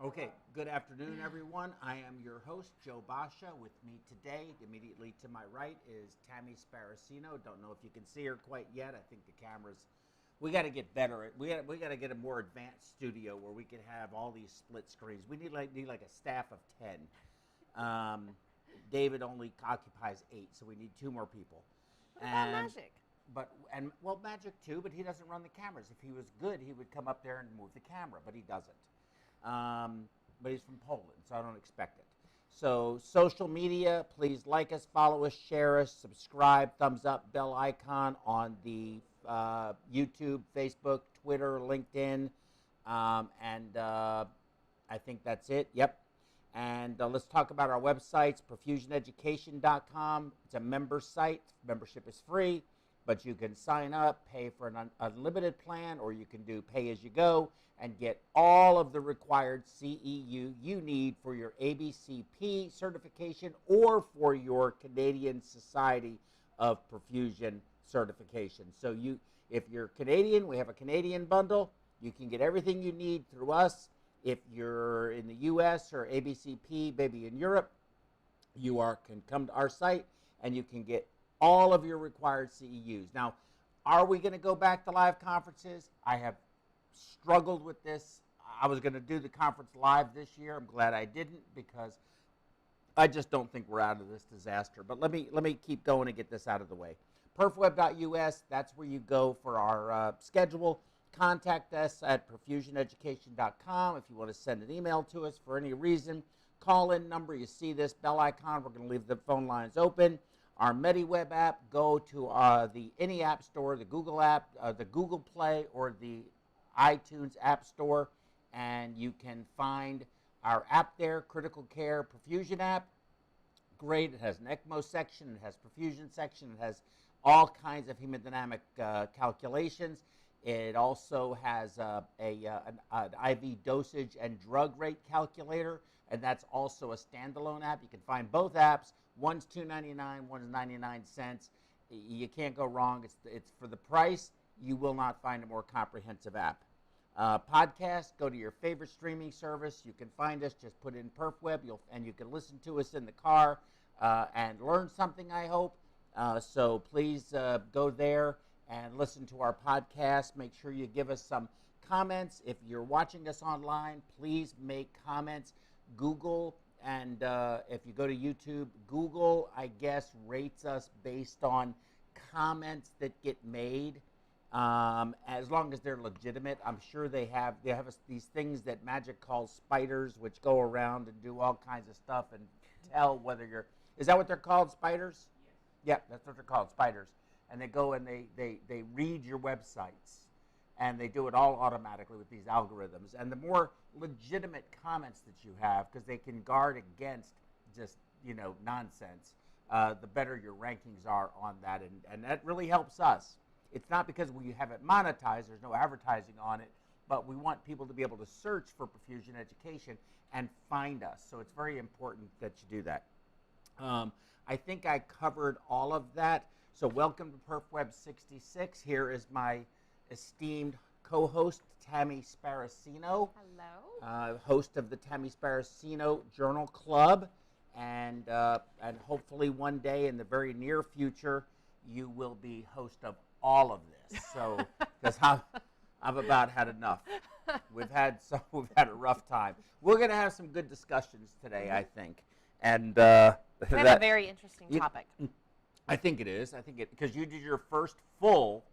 Okay, good afternoon, everyone. I am your host, Joe Basha. With me today, immediately to my right, is Tammy Sparacino. Don't know if you can see her quite yet. I think the cameras. We got to get better. We got to get a more advanced studio where we can have all these split screens. We need like a staff of 10. David only occupies 8, so we need 2 more people. What about Magic? Well, Magic too, but he doesn't run the cameras. If he was good, he would come up there and move the camera, but he doesn't. But he's from Poland, so I don't expect it. So social media, please like us, follow us, share us, subscribe, thumbs up, bell icon on the YouTube, Facebook, Twitter, LinkedIn, and I think that's it. Yep. And let's talk about our websites, perfusioneducation.com. It's a member site. Membership is free, but you can sign up, pay for an unlimited plan, or you can do pay as you go and get all of the required CEU you need for your ABCP certification or for your Canadian Society of Perfusion certification. So if you're Canadian, we have a Canadian bundle. You can get everything you need through us. If you're in the US or ABCP, maybe in Europe, you can come to our site and you can get all of your required CEUs. Now, are we going to go back to live conferences? I have struggled with this. I was going to do the conference live this year. I'm glad I didn't because I just don't think we're out of this disaster. But let me keep going and get this out of the way. PerfWeb.us, that's where you go for our schedule. Contact us at perfusioneducation.com if you want to send an email to us for any reason. Call-in number, you see this bell icon. We're going to leave the phone lines open. Our MediWeb app, go to any app store, the Google app, the Google Play, or the iTunes App Store, and you can find our app there, Critical Care Perfusion app. Great. It has an ECMO section. It has perfusion section. It has all kinds of hemodynamic calculations. It also has an IV dosage and drug rate calculator, and that's also a standalone app. You can find both apps. One's $2.99, one's 99 cents. You can't go wrong. It's for the price. You will not find a more comprehensive app. Podcast, go to your favorite streaming service. You can find us. Just put in PerfWeb, and you can listen to us in the car and learn something, I hope. So please go there and listen to our podcast. Make sure you give us some comments. If you're watching us online, please make comments. Google, and if you go to YouTube, Google, I guess, rates us based on comments that get made, as long as they're legitimate. I'm sure they have these things that Magic calls spiders, which go around and do all kinds of stuff and tell whether is that what they're called, spiders? Yes. Yeah, that's what they're called, spiders. And they go and they read your websites, and they do it all automatically with these algorithms. And the more legitimate comments that you have, because they can guard against just nonsense, the better your rankings are on that, and that really helps us. It's not because we have it monetized, there's no advertising on it, but we want people to be able to search for perfusion education and find us. So it's very important that you do that. I think I covered all of that. So welcome to PerfWeb 66. Here is my esteemed co-host, Tammy Sparacino. Hello. Host of the Tammy Sparacino Journal Club. And hopefully one day in the very near future, you will be host of all of this. So, because I've about had enough. We've had a rough time. We're going to have some good discussions today, I think. And we have a very interesting topic. I think it is. Because you did your first full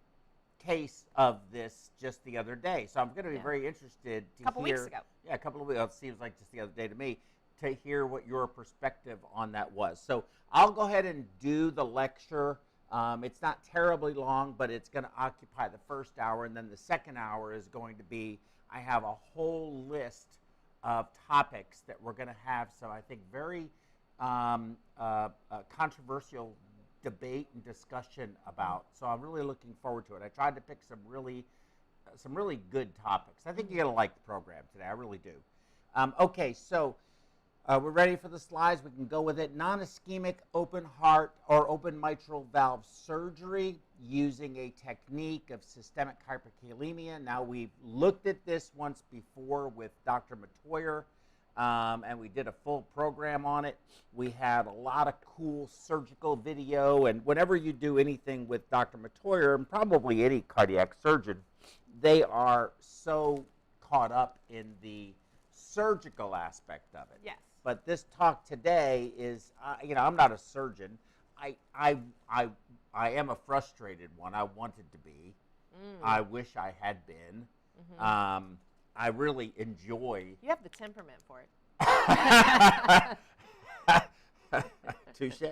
case of this just the other day. So I'm going to be very interested to hear. A couple weeks ago. Yeah, a couple of weeks. It seems like just the other day to me, to hear what your perspective on that was. So I'll go ahead and do the lecture. It's not terribly long, but it's going to occupy the first hour, and then the second hour is going to be, I have a whole list of topics that we're going to have some, I think, very controversial debate and discussion about. So I'm really looking forward to it. I tried to pick some really good topics. I think you're going to like the program today. I really do. Okay, so we're ready for the slides. We can go with it. Non-ischemic open heart or open mitral valve surgery using a technique of systemic hyperkalemia. Now, we've looked at this once before with Dr. Matoyer and we did a full program on it. We had a lot of cool surgical video, and whenever you do anything with Dr. Matoyer, and probably any cardiac surgeon, they are so caught up in the surgical aspect of it. Yes. But this talk today is, I'm not a surgeon. I am a frustrated one. I wanted to be. I wish I had been. I really enjoy. You have the temperament for it. Touche.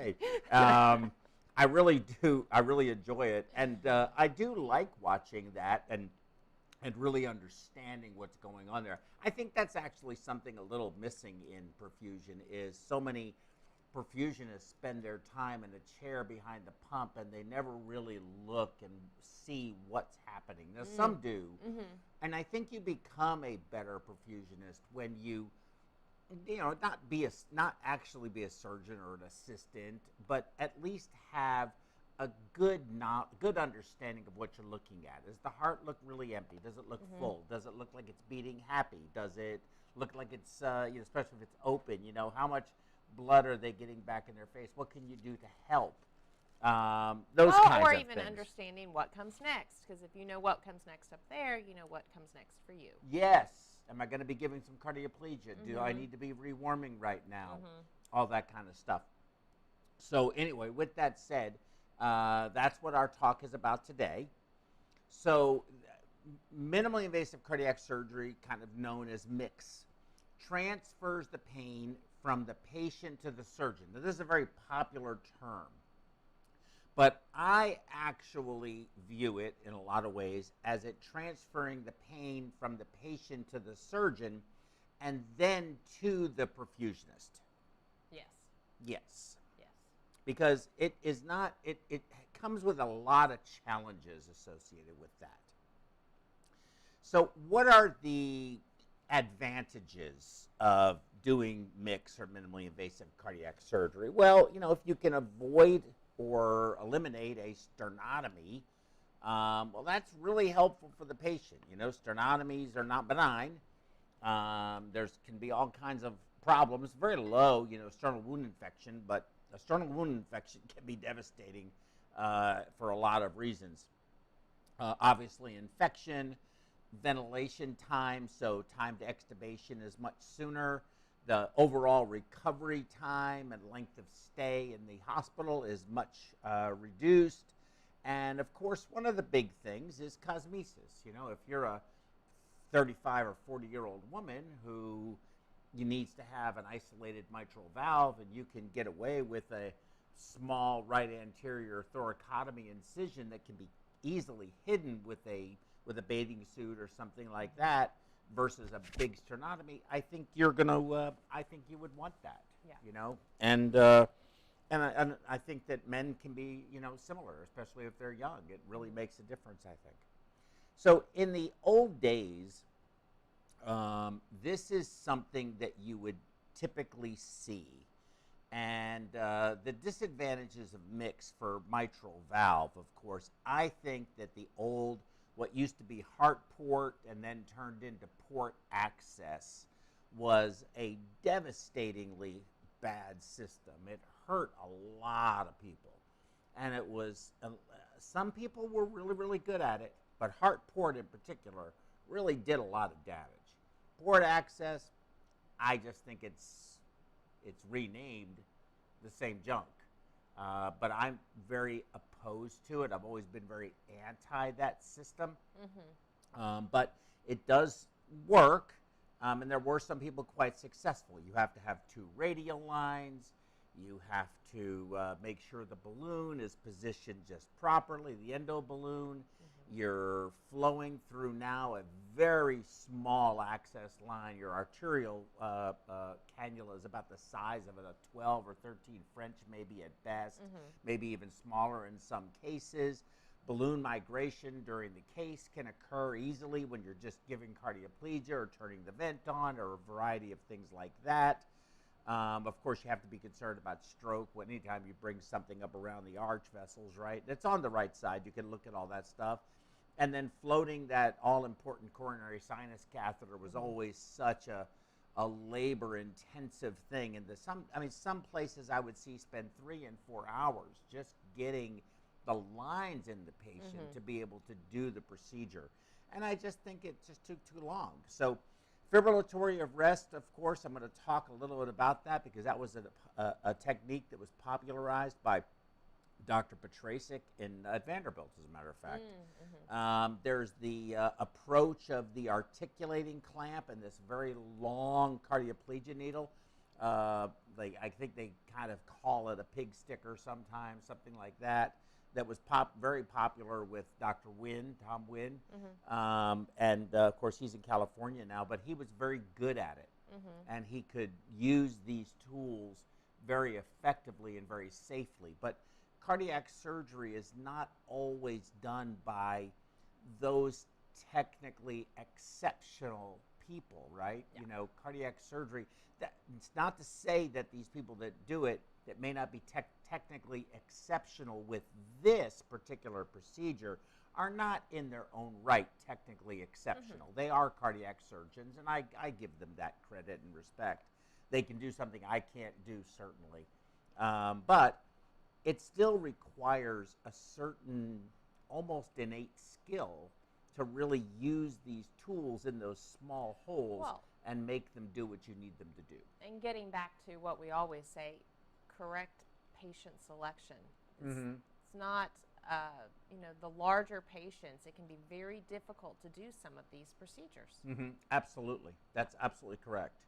I really do. I really enjoy it, and I do like watching that and really understanding what's going on there. I think that's actually something a little missing in perfusion. Is so many perfusionists spend their time in a chair behind the pump and they never really look and see what's happening. Now some do, and I think you become a better perfusionist when you not actually be a surgeon or an assistant, but at least have a good understanding of what you're looking at. Does the heart look really empty? Does it look full? Does it look like it's beating happy? Does it look like it's, especially if it's open, how much blood are they getting back in their face? What can you do to help? Those kinds or of even things. Understanding what comes next, because if you know what comes next up there, you know what comes next for you. Yes. Am I going to be giving some cardioplegia? Do I need to be rewarming right now? All that kind of stuff. So anyway, with that said, that's what our talk is about today. So minimally invasive cardiac surgery, kind of known as MICS, transfers the pain from the patient to the surgeon. Now, this is a very popular term, but I actually view it in a lot of ways as it transferring the pain from the patient to the surgeon and then to the perfusionist. Yes. Yes. Yes. Because it is not, it comes with a lot of challenges associated with that. So what are the advantages of doing MICS or minimally invasive cardiac surgery? Well, if you can avoid or eliminate a sternotomy, well, that's really helpful for the patient. Sternotomies are not benign. There's can be all kinds of problems. Very low, sternal wound infection, but a sternal wound infection can be devastating for a lot of reasons. Obviously, infection, ventilation time, so time to extubation is much sooner. The overall recovery time and length of stay in the hospital is much reduced. And of course, one of the big things is cosmesis. If you're a 35 or 40-year-old woman who needs to have an isolated mitral valve and you can get away with a small right anterior thoracotomy incision that can be easily hidden with a bathing suit or something like that, versus a big sternotomy, I think you're gonna. I think you would want that. Yeah. And I think that men can be similar, especially if they're young. It really makes a difference, I think. So in the old days, this is something that you would typically see, and the disadvantages of MICS for mitral valve, of course, I think that what used to be heart port and then turned into port access was a devastatingly bad system. It hurt a lot of people. And it was, some people were really, really good at it, but heart port in particular really did a lot of damage. Port access, I just think it's renamed the same junk. But I'm very opposed to it. I've always been very anti that system. But it does work, and there were some people quite successful. You have to have 2 radial lines. You have to make sure the balloon is positioned just properly, the endo balloon. You're flowing through now a very small access line. Your arterial cannula is about the size of a 12 or 13 French, maybe at best, maybe even smaller in some cases. Balloon migration during the case can occur easily when you're just giving cardioplegia or turning the vent on or a variety of things like that. Of course, you have to be concerned about stroke anytime you bring something up around the arch vessels, right? It's on the right side. You can look at all that stuff. And then floating that all-important coronary sinus catheter was always such a a labor-intensive thing. And some places I would see spend 3 and 4 hours just getting the lines in the patient to be able to do the procedure. And I just think it just took too long. So fibrillatory arrest, of course, I'm going to talk a little bit about that because that was a technique that was popularized by Dr. Petrasic at Vanderbilt, as a matter of fact. There's the approach of the articulating clamp and this very long cardioplegia needle. I think they kind of call it a pig sticker sometimes, something like that. That was very popular with Dr. Wynn, Tom Wynn. And of course, he's in California now, but he was very good at it. And he could use these tools very effectively and very safely. But cardiac surgery is not always done by those technically exceptional people, right? Yeah. You know, cardiac surgery, it's not to say that these people that do it that may not be technically exceptional with this particular procedure are not in their own right technically exceptional. They are cardiac surgeons, and I give them that credit and respect. They can do something I can't do, certainly. But it still requires a certain almost innate skill to really use these tools in those small holes and make them do what you need them to do. And getting back to what we always say, correct patient selection. It's not, the larger patients, it can be very difficult to do some of these procedures. Absolutely. That's absolutely correct.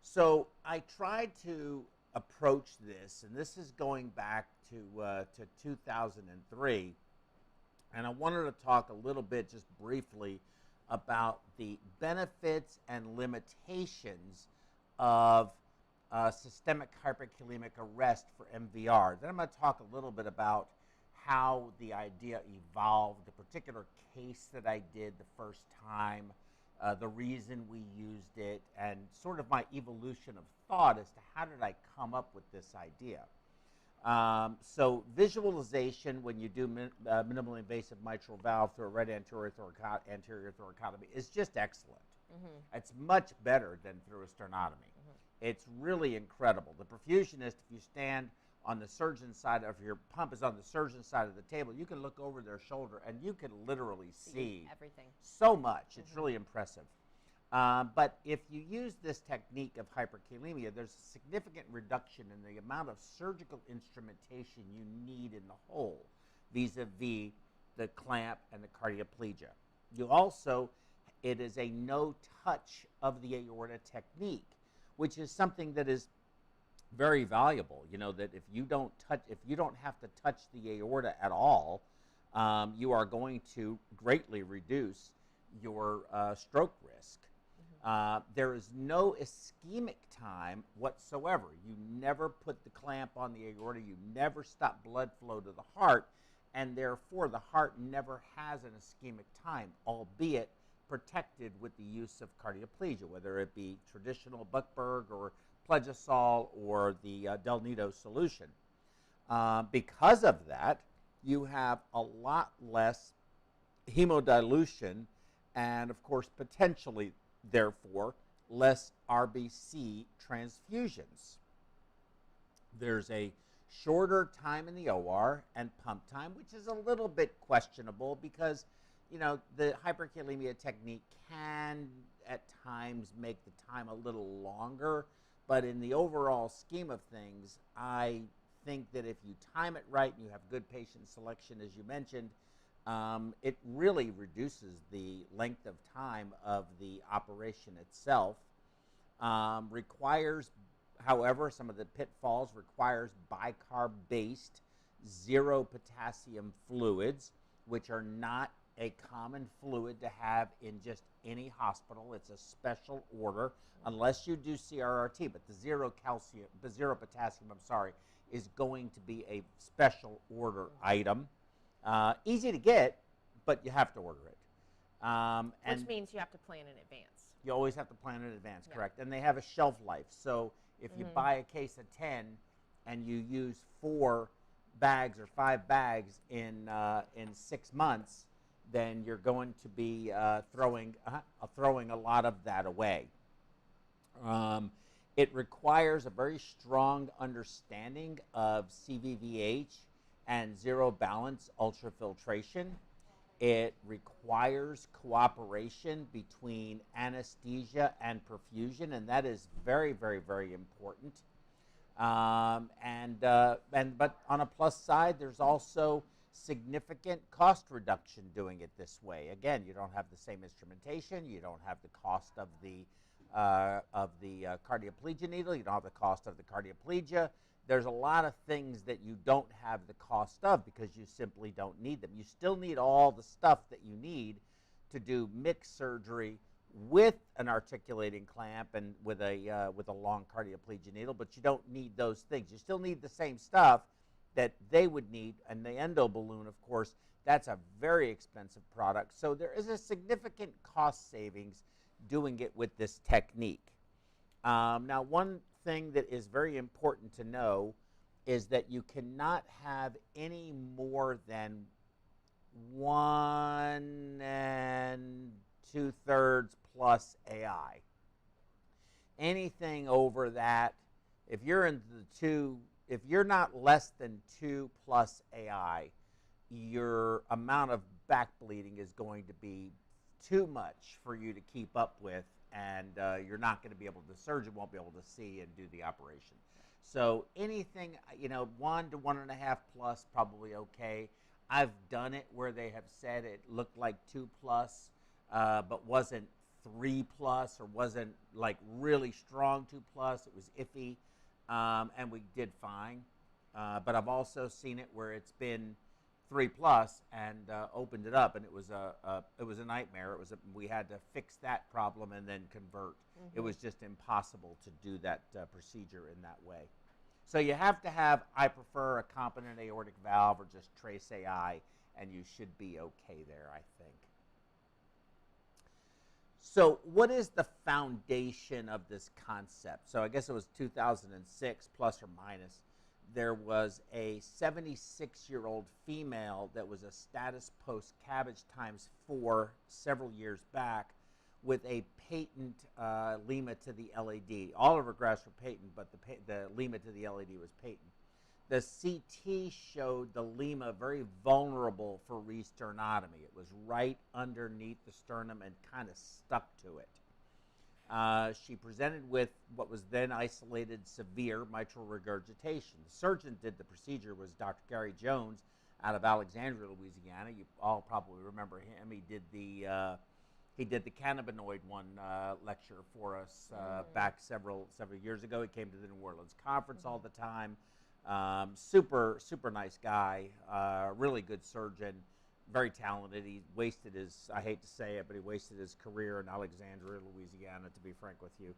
So I tried to approach this, and this is going back to 2003, and I wanted to talk a little bit, just briefly, about the benefits and limitations of systemic hyperkalemic arrest for MVR. Then I'm going to talk a little bit about how the idea evolved, the particular case that I did the first time, the reason we used it, and sort of my evolution of thought as to how did I come up with this idea. So visualization when you do minimally invasive mitral valve through a right anterior thoracotomy is just excellent. It's much better than through a sternotomy. It's really incredible. The perfusionist, if you stand on the surgeon's side, if your pump is on the surgeon's side of the table, you can look over their shoulder and you can literally see everything. So much. It's really impressive. But if you use this technique of hyperkalemia, there's a significant reduction in the amount of surgical instrumentation you need in the hole, vis-a-vis the clamp and the cardioplegia. You also, it is a no touch of the aorta technique, which is something that is very valuable. You know, that if you don't have to touch the aorta at all, you are going to greatly reduce your stroke risk. There is no ischemic time whatsoever. You never put the clamp on the aorta. You never stop blood flow to the heart, and therefore the heart never has an ischemic time, albeit protected with the use of cardioplegia, whether it be traditional Buckberg or Plegisol or the Del Nido solution. Because of that, you have a lot less hemodilution and, of course, potentially, therefore, less RBC transfusions. There's a shorter time in the OR and pump time, which is a little bit questionable because, you know, the hyperkalemia technique can at times make the time a little longer, but in the overall scheme of things, I think that if you time it right and you have good patient selection, as you mentioned, it really reduces the length of time of the operation itself. Requires, however, some of the pitfalls, requires bicarb-based zero potassium fluids, which are not a common fluid to have in just any hospital. It's a special order, unless you do CRRT, but the zero potassium, is going to be a special order item. Easy to get, but you have to order it. Which means you have to plan in advance. You always have to plan in advance, correct. And they have a shelf life. So if you buy a case of 10 and you use 4 bags or 5 bags in 6 months, then you're going to be throwing a lot of that away. It requires a very strong understanding of CVVH and zero balance ultrafiltration. It requires cooperation between anesthesia and perfusion, and that is very, very, very important. But on a plus side, there's also significant cost reduction doing it this way. Again, you don't have the same instrumentation, you don't have the cost of the cardioplegia needle, you don't have the cost of the cardioplegia. There's a lot of things that you don't have the cost of because you simply don't need them. You still need all the stuff that you need to do mixed surgery with an articulating clamp and with a long cardioplegia needle, but you don't need those things. You still need the same stuff that they would need, and the endo balloon, of course, that's a very expensive product. So there is a significant cost savings doing it with this technique. Now, one thing that is very important to know is that you cannot have any more than 1 2/3 plus AI. Anything over that, if you're in the if you're not less than 2 plus AI, your amount of back bleeding is going to be too much for you to keep up with, and you're not going to be able to, the surgeon won't be able to see and do the operation. So anything, 1 to 1.5 plus, probably okay. I've done it where they have said it looked like 2 plus, but wasn't 3 plus, or wasn't like really strong 2 plus. It was iffy, and we did fine. But I've also seen it where it's been 3 plus and opened it up, and it was a nightmare. We had to fix that problem and then convert. It was just impossible to do that procedure in that way. So you have to have, I prefer a competent aortic valve or just trace AI, and you should be okay there, I think. So what is the foundation of this concept? So I guess it was 2006, plus or minus. There was a 76-year-old female that was a status post CABG ×4 several years back with a patent lima to the LAD. All of her grafts were patent, but the lima to the LAD was patent. The CT showed the lima very vulnerable for re-sternotomy. It was right underneath the sternum and kind of stuck to it. She presented with what was then isolated severe mitral regurgitation. The surgeon did the procedure was Dr. Gary Jones out of Alexandria, Louisiana. You all probably remember him. He did the cannabinoid one lecture for us back several years ago. He came to the New Orleans conference all the time. Super nice guy, really good surgeon, very talented. He wasted his, I hate to say it, but he wasted his career in Alexandria, Louisiana, to be frank with you.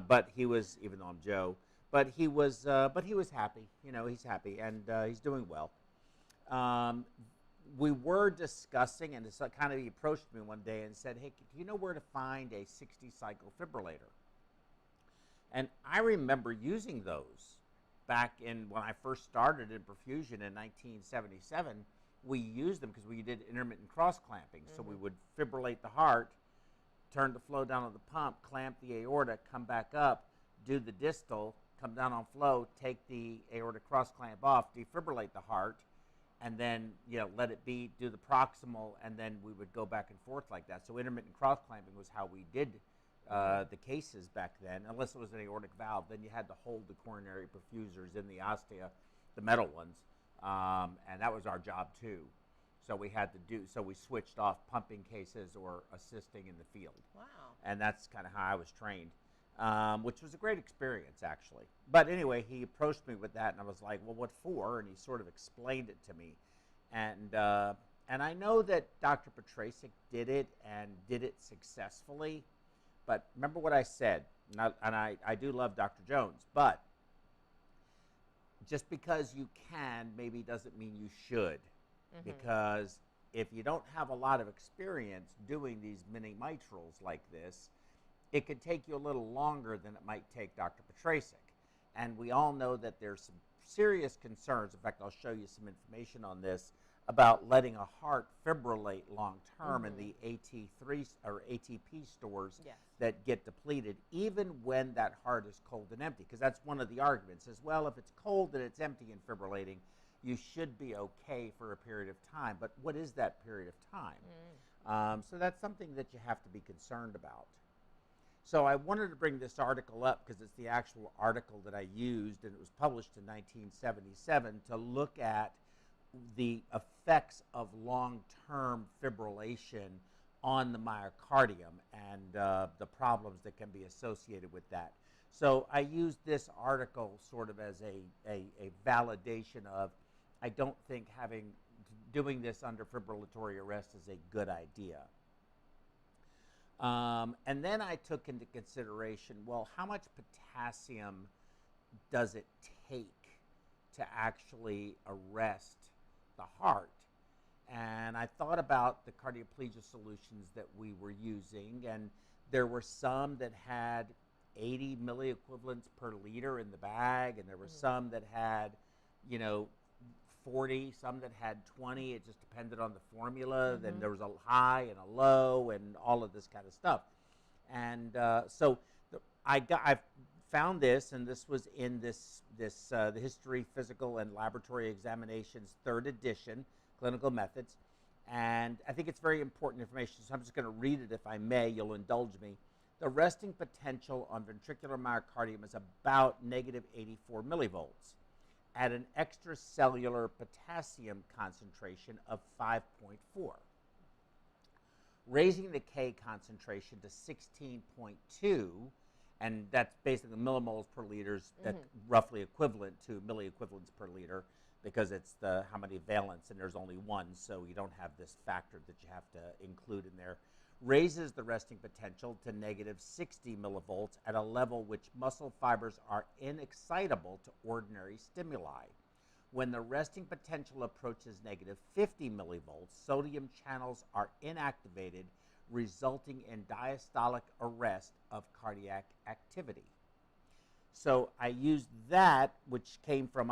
But he was, even though I'm Joe, but he was happy. He's happy, and he's doing well. We were discussing, and it's kind of, he approached me one day and said, hey, do you know where to find a 60-cycle fibrillator? And I remember using those back when I first started in perfusion in 1977. We used them because we did intermittent cross clamping. So we would fibrillate the heart, turn the flow down on the pump, clamp the aorta, come back up, do the distal, come down on flow, take the aortic cross clamp off, defibrillate the heart, and then let it be, do the proximal, and then we would go back and forth like that. So intermittent cross clamping was how we did the cases back then, unless it was an aortic valve. Then you had to hold the coronary perfusers in the ostia, the metal ones, and that was our job too. So we had to so we switched off pumping cases or assisting in the field. Wow. And that's kind of how I was trained, which was a great experience, actually. But anyway, he approached me with that, and I was like, well, what for? And he sort of explained it to me. And I know that Dr. Petrasic did it and did it successfully. But remember what I said, and I do love Dr. Jones, but just because you can maybe doesn't mean you should. Because if you don't have a lot of experience doing these mini mitrals like this, it could take you a little longer than it might take Dr. Petrasic. And we all know that there's some serious concerns. In fact, I'll show you some information on this about letting a heart fibrillate long term in the AT3 or ATP stores Yes. that get depleted, even when that heart is cold and empty. Because that's one of the arguments as well. If it's cold and it's empty and fibrillating, you should be okay for a period of time. But what is that period of time? So that's something that you have to be concerned about. So I wanted to bring this article up because it's the actual article that I used, and it was published in 1977 to look at the effects of long-term fibrillation on the myocardium and the problems that can be associated with that. So I used this article sort of as a validation of, I don't think doing this under fibrillatory arrest is a good idea. And then I took into consideration, well, how much potassium does it take to actually arrest the heart? And I thought about the cardioplegia solutions that we were using, and there were some that had 80 milliequivalents per liter in the bag, and there were some that had, 40, some that had 20. It just depended on the formula. Then there was a high and a low and all of this kind of stuff. And so I found this, and this was in the History, Physical, and Laboratory Examinations, 3rd edition, Clinical Methods. And I think it's very important information, so I'm just going to read it if I may. You'll indulge me. The resting potential on ventricular myocardium is about negative 84 millivolts at an extracellular potassium concentration of 5.4. Raising the K concentration to 16.2, and that's basically millimoles per liter, that's roughly equivalent to milliequivalents per liter, because it's how many valence, and there's only one, so you don't have this factor that you have to include in there, raises the resting potential to negative 60 millivolts at a level which muscle fibers are inexcitable to ordinary stimuli. When the resting potential approaches negative 50 millivolts, sodium channels are inactivated, resulting in diastolic arrest of cardiac activity. So I used that, which came from,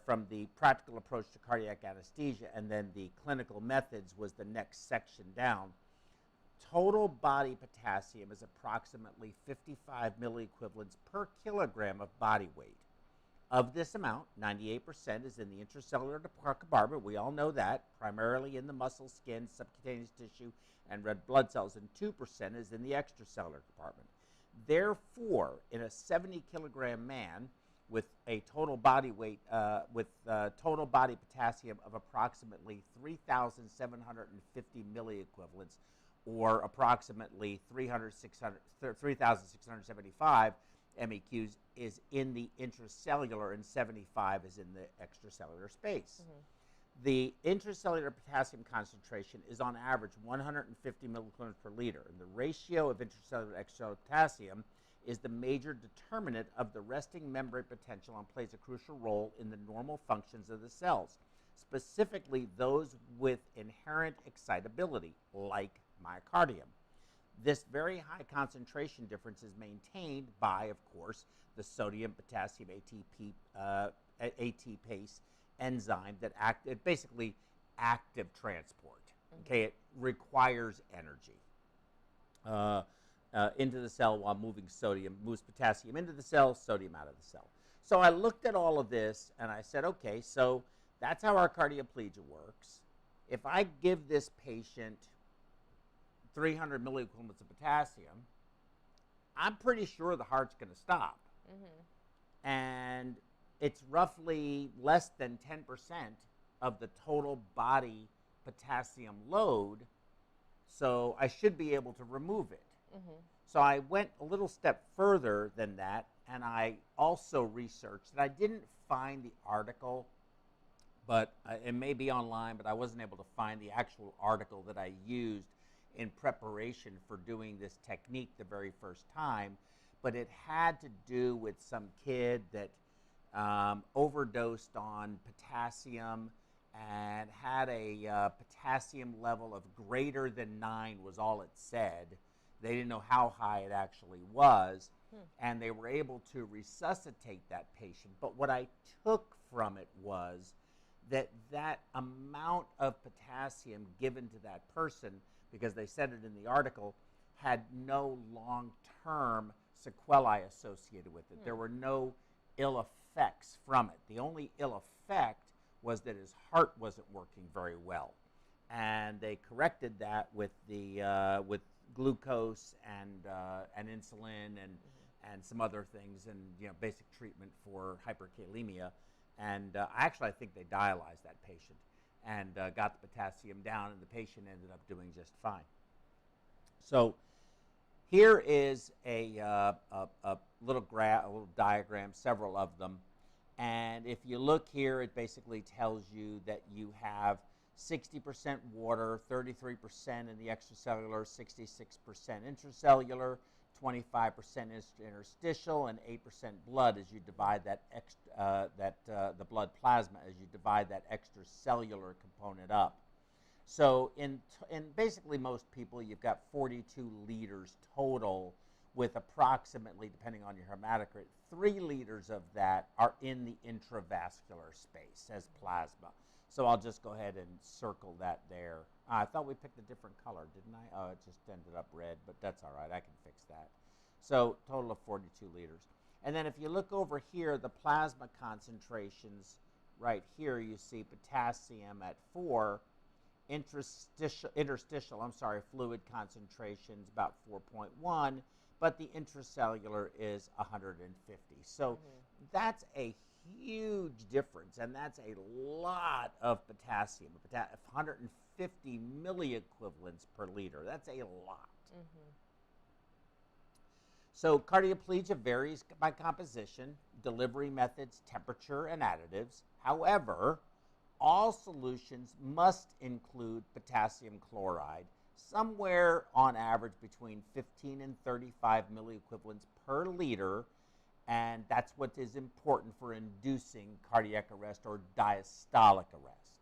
from the practical approach to cardiac anesthesia, and then the clinical methods was the next section down. Total body potassium is approximately 55 milliequivalents per kilogram of body weight. Of this amount, 98% is in the intracellular compartment. We all know that, primarily in the muscle, skin, subcutaneous tissue, and red blood cells, and 2% is in the extracellular compartment. Therefore, in a 70-kilogram man with a total body weight, total body potassium of approximately 3,750 milliequivalents, or approximately 3,675 MEQs, is in the intracellular, and 75 is in the extracellular space. The intracellular potassium concentration is on average 150 milligrams per liter, and the ratio of intracellular to extracellular potassium is the major determinant of the resting membrane potential and plays a crucial role in the normal functions of the cells, specifically those with inherent excitability, like myocardium. This very high concentration difference is maintained by, of course, the sodium potassium ATPase enzyme that basically active transport. Okay, it requires energy into the cell while moves potassium into the cell, sodium out of the cell. So I looked at all of this and I said, okay, so that's how our cardioplegia works. If I give this patient 300 milliequivalents of potassium, I'm pretty sure the heart's going to stop. And it's roughly less than 10% of the total body potassium load, so I should be able to remove it. So I went a little step further than that, and I also researched, and I didn't find the article, but it may be online, but I wasn't able to find the actual article that I used in preparation for doing this technique the very first time, but it had to do with some kid that overdosed on potassium and had a potassium level of greater than 9 was all it said. They didn't know how high it actually was, and they were able to resuscitate that patient. But what I took from it was that amount of potassium given to that person, because they said it in the article, had no long-term sequelae associated with it. There were no ill effects from it. The only ill effect was that his heart wasn't working very well, and they corrected that with the with glucose and insulin and some other things, and basic treatment for hyperkalemia. And actually, I think they dialyzed that patient and got the potassium down, and the patient ended up doing just fine. So here is a little diagram, several of them. And if you look here, it basically tells you that you have 60% water, 33% in the extracellular, 66% intracellular, 25% interstitial, and 8% blood as you divide that the blood plasma as you divide that extracellular component up. So in basically most people, you've got 42 liters total, with approximately, depending on your hematocrit, 3 liters of that are in the intravascular space as plasma. So I'll just go ahead and circle that there. I thought we picked a different color, didn't I? Oh, it just ended up red, but that's all right. I can fix that. So total of 42 liters. And then if you look over here, the plasma concentrations, right here you see potassium at 4, interstitial fluid concentrations about 4.1, but the intracellular is 150. So that's a huge difference, and that's a lot of potassium, 150 milliequivalents per liter. That's a lot. So cardioplegia varies by composition, delivery methods, temperature, and additives. However, all solutions must include potassium chloride, somewhere on average between 15 and 35 milliequivalents per liter, and that's what is important for inducing cardiac arrest or diastolic arrest.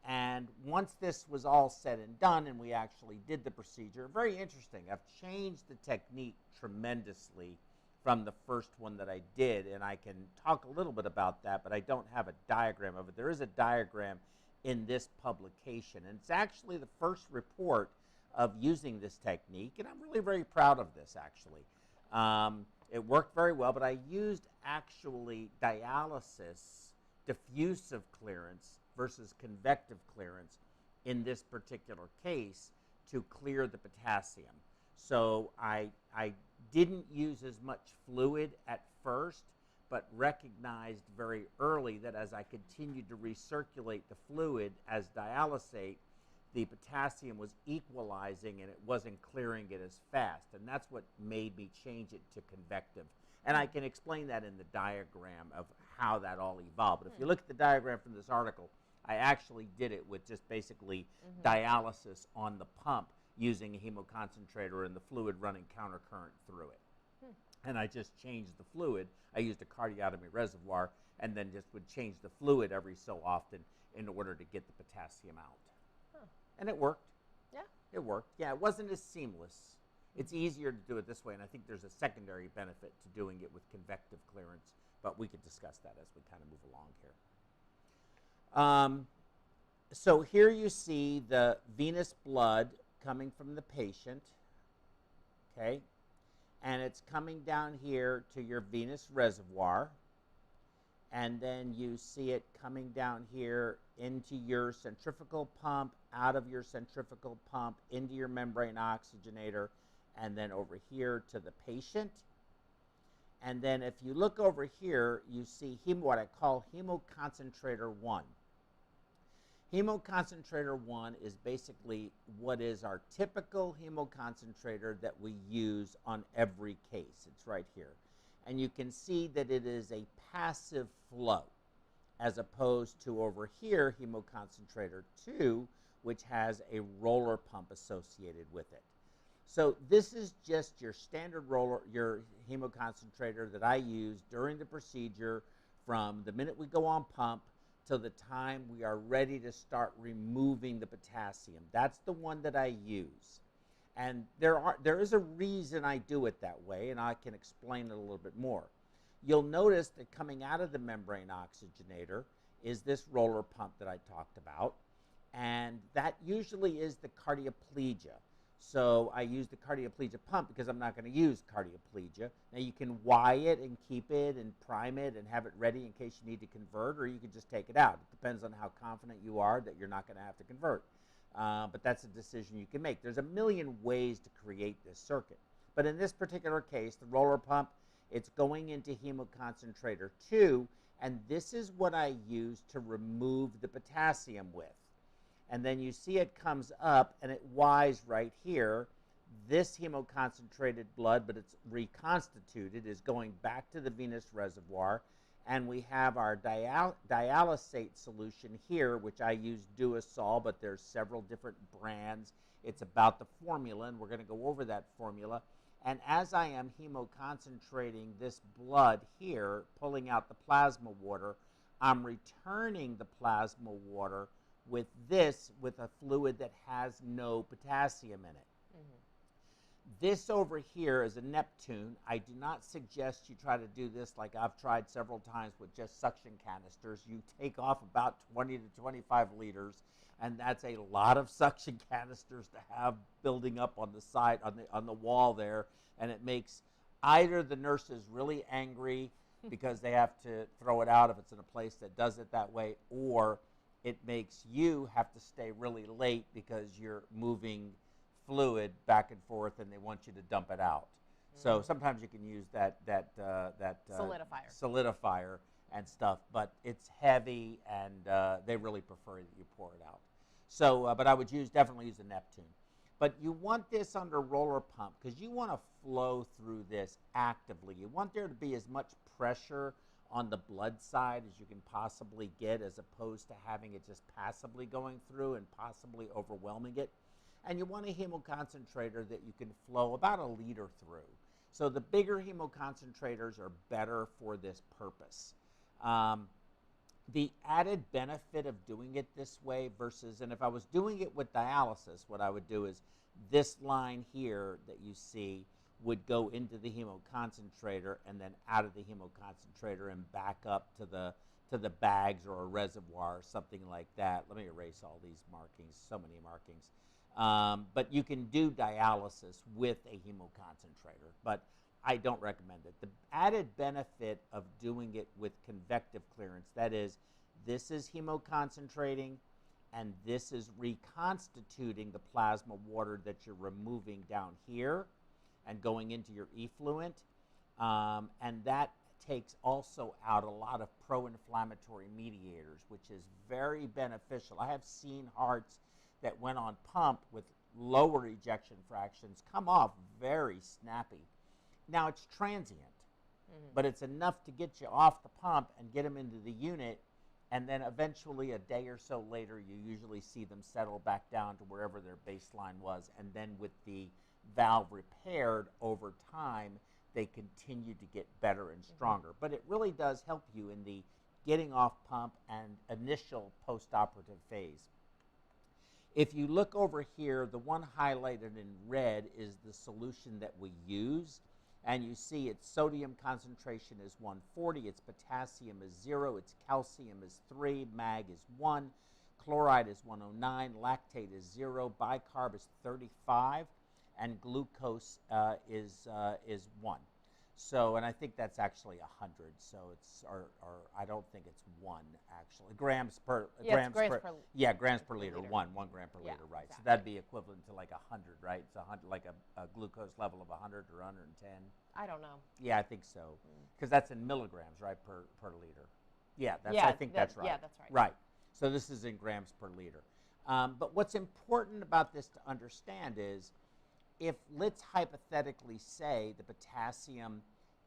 And once this was all said and done and we actually did the procedure, very interesting, I've changed the technique tremendously from the first one that I did, and I can talk a little bit about that, but I don't have a diagram of it. There is a diagram in this publication, and it's actually the first report of using this technique, and I'm really very proud of this, actually. It worked very well, but I used actually dialysis, diffusive clearance versus convective clearance in this particular case to clear the potassium. So I didn't use as much fluid at first, but recognized very early that as I continued to recirculate the fluid as dialysate, the potassium was equalizing and it wasn't clearing it as fast. And that's what made me change it to convective. And I can explain that in the diagram of how that all evolved. But if you look at the diagram from this article, I actually did it with just basically dialysis on the pump using a hemoconcentrator and the fluid running countercurrent through it. And I just changed the fluid. I used a cardiotomy reservoir and then just would change the fluid every so often in order to get the potassium out. And it worked. Yeah. It worked. Yeah, it wasn't as seamless. It's easier to do it this way, and I think there's a secondary benefit to doing it with convective clearance, but we could discuss that as we kind of move along here. So here you see the venous blood coming from the patient, okay? And it's coming down here to your venous reservoir, and then you see it coming down here into your centrifugal pump, out of your centrifugal pump, into your membrane oxygenator, and then over here to the patient. And then if you look over here, you see what I call hemoconcentrator 1. Hemoconcentrator 1 is basically what is our typical hemoconcentrator that we use on every case. It's right here. And you can see that it is a passive flow, as opposed to over here, hemoconcentrator 2, which has a roller pump associated with it. So this is just your standard your hemoconcentrator that I use during the procedure from the minute we go on pump till the time we are ready to start removing the potassium. That's the one that I use. And there is a reason I do it that way, and I can explain it a little bit more. You'll notice that coming out of the membrane oxygenator is this roller pump that I talked about, and that usually is the cardioplegia. So I use the cardioplegia pump because I'm not going to use cardioplegia. Now you can Y it and keep it and prime it and have it ready in case you need to convert, or you can just take it out. It depends on how confident you are that you're not going to have to convert. But that's a decision you can make. There's a million ways to create this circuit. But in this particular case, the roller pump, it's going into hemoconcentrator 2, and this is what I use to remove the potassium with. And then you see it comes up and it Ys right here. This hemoconcentrated blood, but it's reconstituted, is going back to the venous reservoir. And we have our dialysate solution here, which I use Duosol, but there's several different brands. It's about the formula, and we're going to go over that formula. And as I am hemoconcentrating this blood here, pulling out the plasma water, I'm returning the plasma water with a fluid that has no potassium in it. This over here is a Neptune. I do not suggest you try to do this like I've tried several times with just suction canisters. You take off about 20 to 25 liters, and that's a lot of suction canisters to have building up on the side, on the wall there, and it makes either the nurses really angry because they have to throw it out if it's in a place that does it that way, or it makes you have to stay really late because you're moving fluid back and forth and they want you to dump it out. So sometimes you can use that solidifier and stuff, but it's heavy and they really prefer that you pour it out. So, but I would definitely use a Neptune. But you want this under roller pump because you want to flow through this actively. You want there to be as much pressure on the blood side as you can possibly get, as opposed to having it just passively going through and possibly overwhelming it. And you want a hemoconcentrator that you can flow about 1 liter through. So the bigger hemoconcentrators are better for this purpose. The added benefit of doing it this way versus, and if I was doing it with dialysis, what I would do is this line here that you see would go into the hemoconcentrator and then out of the hemoconcentrator and back up to the bags or a reservoir or something like that. Let me erase all these markings, so many markings. But you can do dialysis with a hemoconcentrator, but I don't recommend it. The added benefit of doing it with convective clearance, that is, this is hemoconcentrating and this is reconstituting the plasma water that you're removing down here and going into your effluent, and that takes also out a lot of pro-inflammatory mediators, which is very beneficial. I have seen hearts that went on pump with lower ejection fractions come off very snappy. Now it's transient, but it's enough to get you off the pump and get them into the unit, and then eventually a day or so later you usually see them settle back down to wherever their baseline was, and then with the valve repaired over time, they continue to get better and stronger. But it really does help you in the getting off pump and initial post-operative phase. If you look over here, the one highlighted in red is the solution that we use. And you see its sodium concentration is 140, its potassium is 0, its calcium is 3, mag is 1, chloride is 109, lactate is 0, bicarb is 35, and glucose is 1. So, and I think that's actually 100. So it's, or I don't think it's 1 actually. Grams per grams per liter. liter. 1 gram per Yeah, liter, right? exactly. So that'd be equivalent to like 100, right? It's 100, like a glucose level of 100 or 110. I don't know. Yeah, I think so, because that's in milligrams, right, per liter. Yeah, I think that's right. Yeah, that's right. Right. So this is in grams per liter. But what's important about this to understand is, if let's hypothetically say the potassium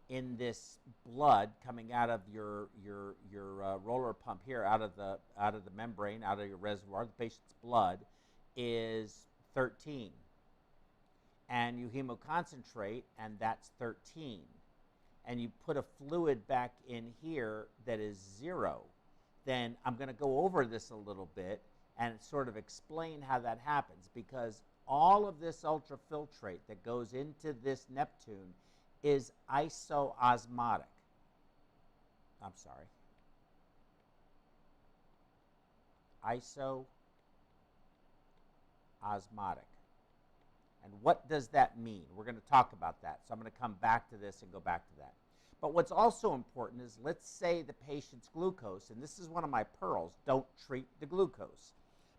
in this blood coming out of your roller pump here, out of the membrane, out of your reservoir, the patient's blood is 13, and you hemoconcentrate and that's 13, and you put a fluid back in here that is 0, then I'm going to go over this a little bit and sort of explain how that happens, because all of this ultrafiltrate that goes into this Neptune is isoosmotic. I'm sorry. Isosmotic. And what does that mean? We're going to talk about that. So I'm going to come back to this and go back to that. But what's also important is, let's say the patient's glucose, and this is one of my pearls, don't treat the glucose.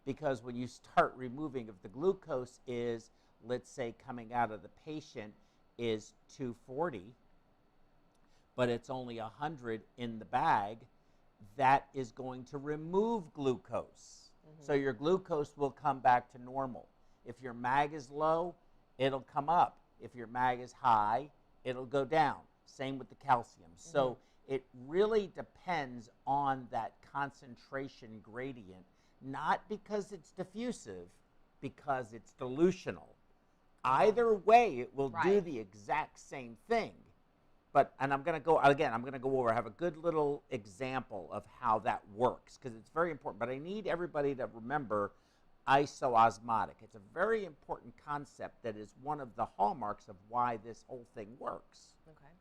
Because when you start removing, if the glucose is, let's say, coming out of the patient is 240, but it's only 100 in the bag, that is going to remove glucose. So your glucose will come back to normal. If your mag is low, it'll come up. If your mag is high, it'll go down. Same with the calcium. So it really depends on that concentration gradient, not because it's diffusive, because it's dilutional. Either way, it will do the exact same thing. But, and I'm going to go, again, I'm going to go over, I have a good little example of how that works, because it's very important. But I need everybody to remember isoosmotic. It's a very important concept that is one of the hallmarks of why this whole thing works. Okay.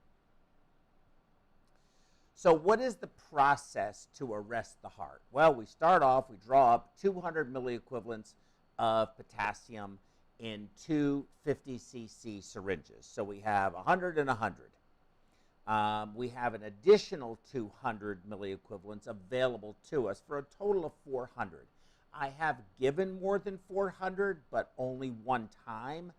So what is the process to arrest the heart? Well, we start off, we draw up 200 milliequivalents of potassium in two 50 cc syringes. So we have 100 and 100. We have an additional 200 milliequivalents available to us for a total of 400. I have given more than 400, but only one time,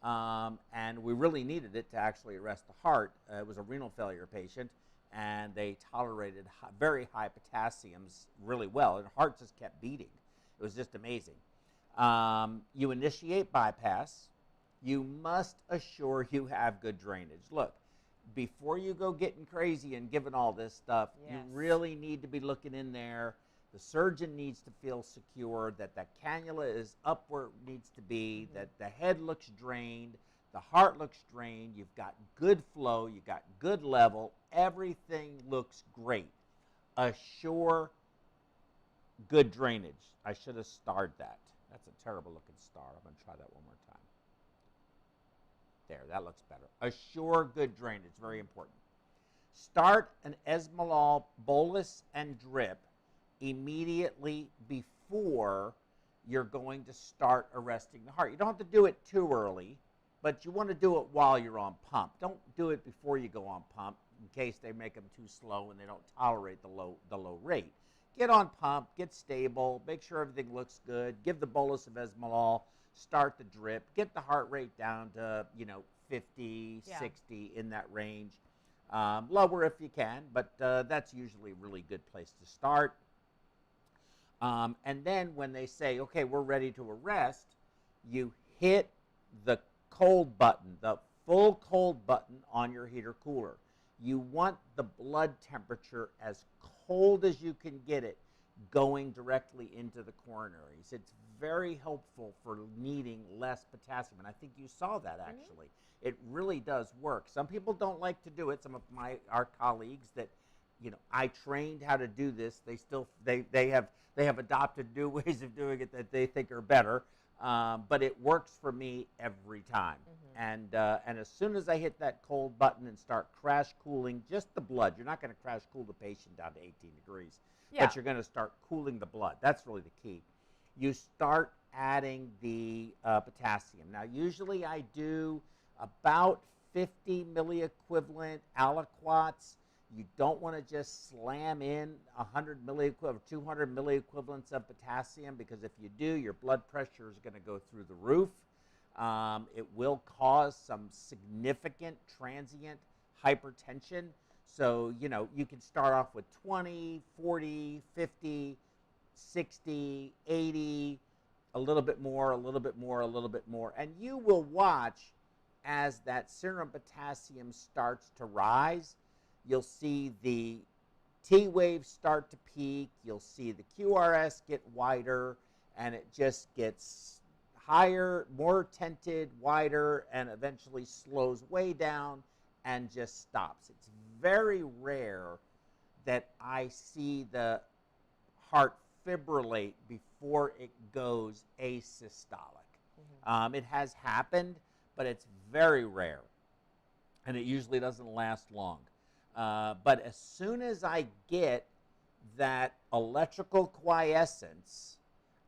and we really needed it to actually arrest the heart. It was a renal failure patient, and they tolerated very high potassiums really well, and the heart just kept beating. It was just amazing. You initiate bypass. You must assure you have good drainage. Look, before you go getting crazy and giving all this stuff, you really need to be looking in there. The surgeon needs to feel secure that the cannula is up where it needs to be, that the head looks drained, the heart looks drained, you've got good flow, you've got good level, everything looks great. Assure good drainage. I should have starred that. That's a terrible looking star. I'm going to try that one more time. There, that looks better. Assure good drainage, very important. Start an esmolol bolus and drip immediately before you're going to start arresting the heart. You don't have to do it too early, but you want to do it while you're on pump. Don't do it before you go on pump in case they make them too slow and they don't tolerate the low rate. Get on pump, get stable, make sure everything looks good, give the bolus of esmolol, start the drip, get the heart rate down to, 50, 60, in that range. Lower if you can, but that's usually a really good place to start. And then when they say, okay, we're ready to arrest, you hit the cold button, the full cold button on your heater cooler. You want the blood temperature as cold as you can get it going directly into the coronaries. It's very helpful for needing less potassium, and I think you saw that actually. It really does work. Some people don't like to do it. Some of our colleagues that, I trained how to do this. They have adopted new ways of doing it that they think are better, but it works for me every time. And as soon as I hit that cold button and start crash cooling just the blood, you're not going to crash cool the patient down to 18 degrees, but you're going to start cooling the blood. That's really the key. You start adding the potassium. Now, usually I do about 50 milliequivalent aliquots. You don't want to just slam in 100 milliequivalent, 200 milliequivalents of potassium, because if you do, your blood pressure is going to go through the roof. It will cause some significant transient hypertension. So, you can start off with 20, 40, 50, 60, 80, a little bit more, a little bit more, a little bit more. And you will watch as that serum potassium starts to rise. You'll see the T waves start to peak. You'll see the QRS get wider, and it just gets higher, more tented, wider, and eventually slows way down and just stops. It's very rare that I see the heart fibrillate before it goes asystolic. It has happened, but it's very rare, and it usually doesn't last long. But as soon as I get that electrical quiescence,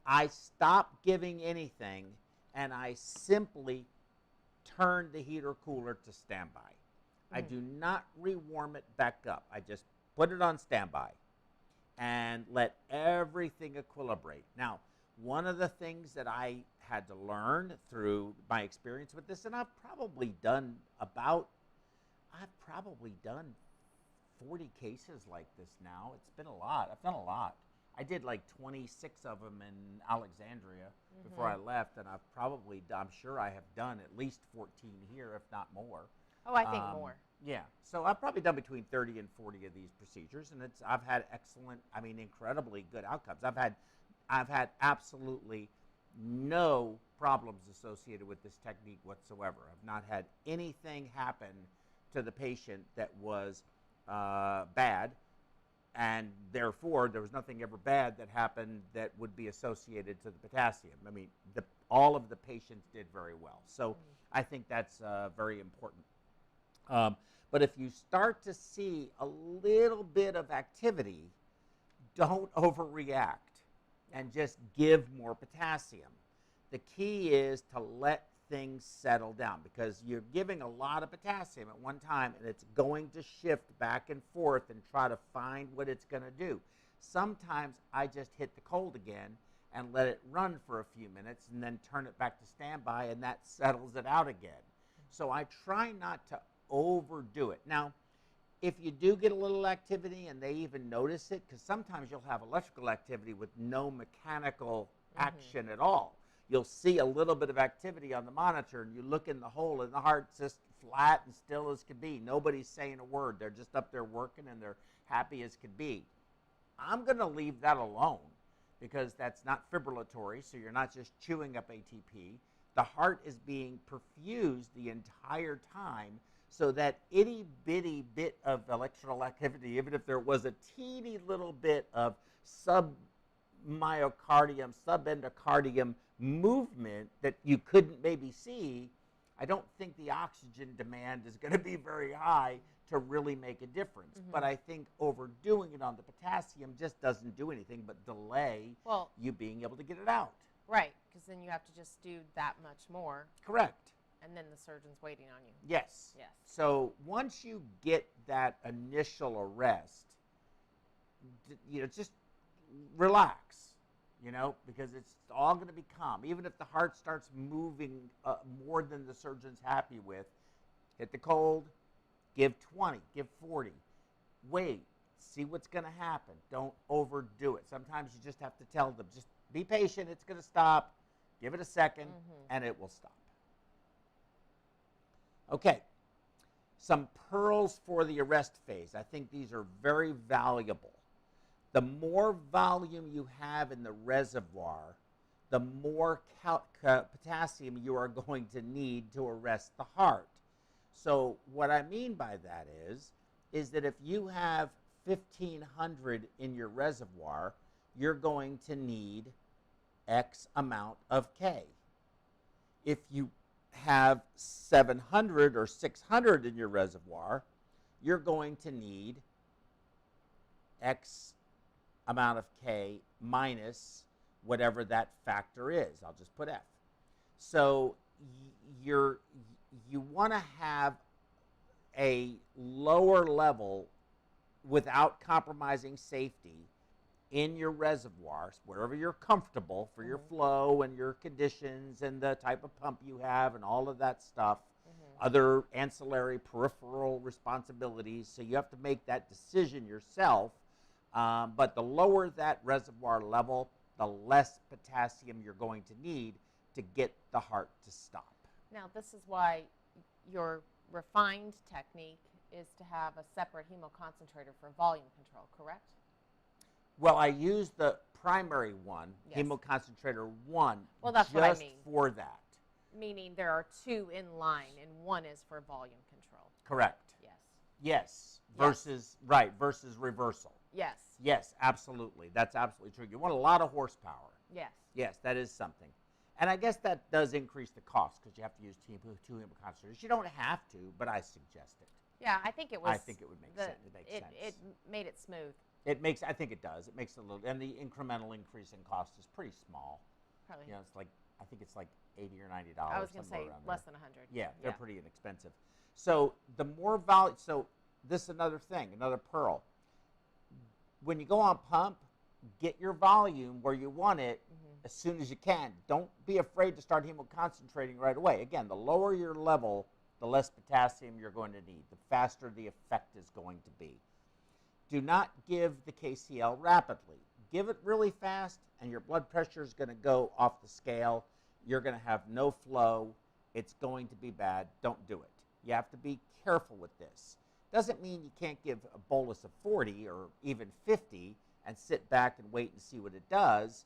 I stop giving anything, and I simply turn the heater cooler to standby. I do not rewarm it back up. I just put it on standby and let everything equilibrate. Now, one of the things that I had to learn through my experience with this, and I've probably done 40 cases like this now. It's been a lot. I've done a lot. I did like 26 of them in Alexandria before I left, and I'm sure I have done at least 14 here, if not more. Oh, I think more. Yeah, so I've probably done between 30 and 40 of these procedures, and I've had excellent, incredibly good outcomes. I've had absolutely no problems associated with this technique whatsoever. I've not had anything happen to the patient that was bad, and therefore there was nothing ever bad that happened that would be associated to the potassium. I mean, all of the patients did very well. So I think that's very important. But if you start to see a little bit of activity, don't overreact and just give more potassium. The key is to let things settle down, because you're giving a lot of potassium at one time, and it's going to shift back and forth and try to find what it's going to do. Sometimes I just hit the cold again and let it run for a few minutes and then turn it back to standby, and that settles it out again. So I try not to overdo it. Now, if you do get a little activity and they even notice it, because sometimes you'll have electrical activity with no mechanical action at all. You'll see a little bit of activity on the monitor, and you look in the hole, and the heart's just flat and still as could be. Nobody's saying a word. They're just up there working, and they're happy as could be. I'm going to leave that alone, because that's not fibrillatory, so you're not just chewing up ATP. The heart is being perfused the entire time, so that itty bitty bit of electrical activity, even if there was a teeny little bit of submyocardium, subendocardium movement that you couldn't maybe see, I don't think the oxygen demand is going to be very high to really make a difference. But I think overdoing it on the potassium just doesn't do anything but delay you being able to get it out. Right, because then you have to just do that much more. Correct. And then the surgeon's waiting on you. Yes. Yes. So once you get that initial arrest, just relax, because it's all going to be calm. Even if the heart starts moving more than the surgeon's happy with, hit the cold, give 20, give 40, wait, see what's going to happen. Don't overdo it. Sometimes you just have to tell them, just be patient, it's going to stop, give it a second, and it will stop. Okay, some pearls for the arrest phase. I think these are very valuable. The more volume you have in the reservoir, the more potassium you are going to need to arrest the heart. So what I mean by that is that if you have 1,500 in your reservoir, you're going to need X amount of K. If you have 700 or 600 in your reservoir, you're going to need X amount of K minus whatever that factor is. I'll just put F. So you want to have a lower level without compromising safety in your reservoirs, wherever you're comfortable for your flow and your conditions and the type of pump you have and all of that stuff, other ancillary peripheral responsibilities. So you have to make that decision yourself. But the lower that reservoir level, the less potassium you're going to need to get the heart to stop. Now, this is why your refined technique is to have a separate hemoconcentrator for volume control, correct? Well, I use the primary one, hemoconcentrator 1, well, that's what I mean. For that. Meaning there are two in line, and one is for volume control. Correct. Yes. Yes. Versus, right, versus reversal. Yes. Yes, absolutely. That's absolutely true. You want a lot of horsepower. Yes. Yes, that is something. And I guess that does increase the cost because you have to use two hemoconcentrators. You don't have to, but I suggest it. Yeah, I think it was. I think it would make sense. It made it smooth. It makes, I think it does. It makes a little, and the incremental increase in cost is pretty small. Probably. You know, it's like, I think it's like $80 or $90. I was going to say less than 100. Yeah, they're pretty inexpensive. So the more volume, so this is another thing, another pearl. When you go on pump, get your volume where you want it as soon as you can. Don't be afraid to start hemoconcentrating right away. Again, the lower your level, the less potassium you're going to need, the faster the effect is going to be. Do not give the KCl rapidly. Give it really fast, and your blood pressure is going to go off the scale. You're going to have no flow. It's going to be bad. Don't do it. You have to be careful with this. Doesn't mean you can't give a bolus of 40 or even 50 and sit back and wait and see what it does,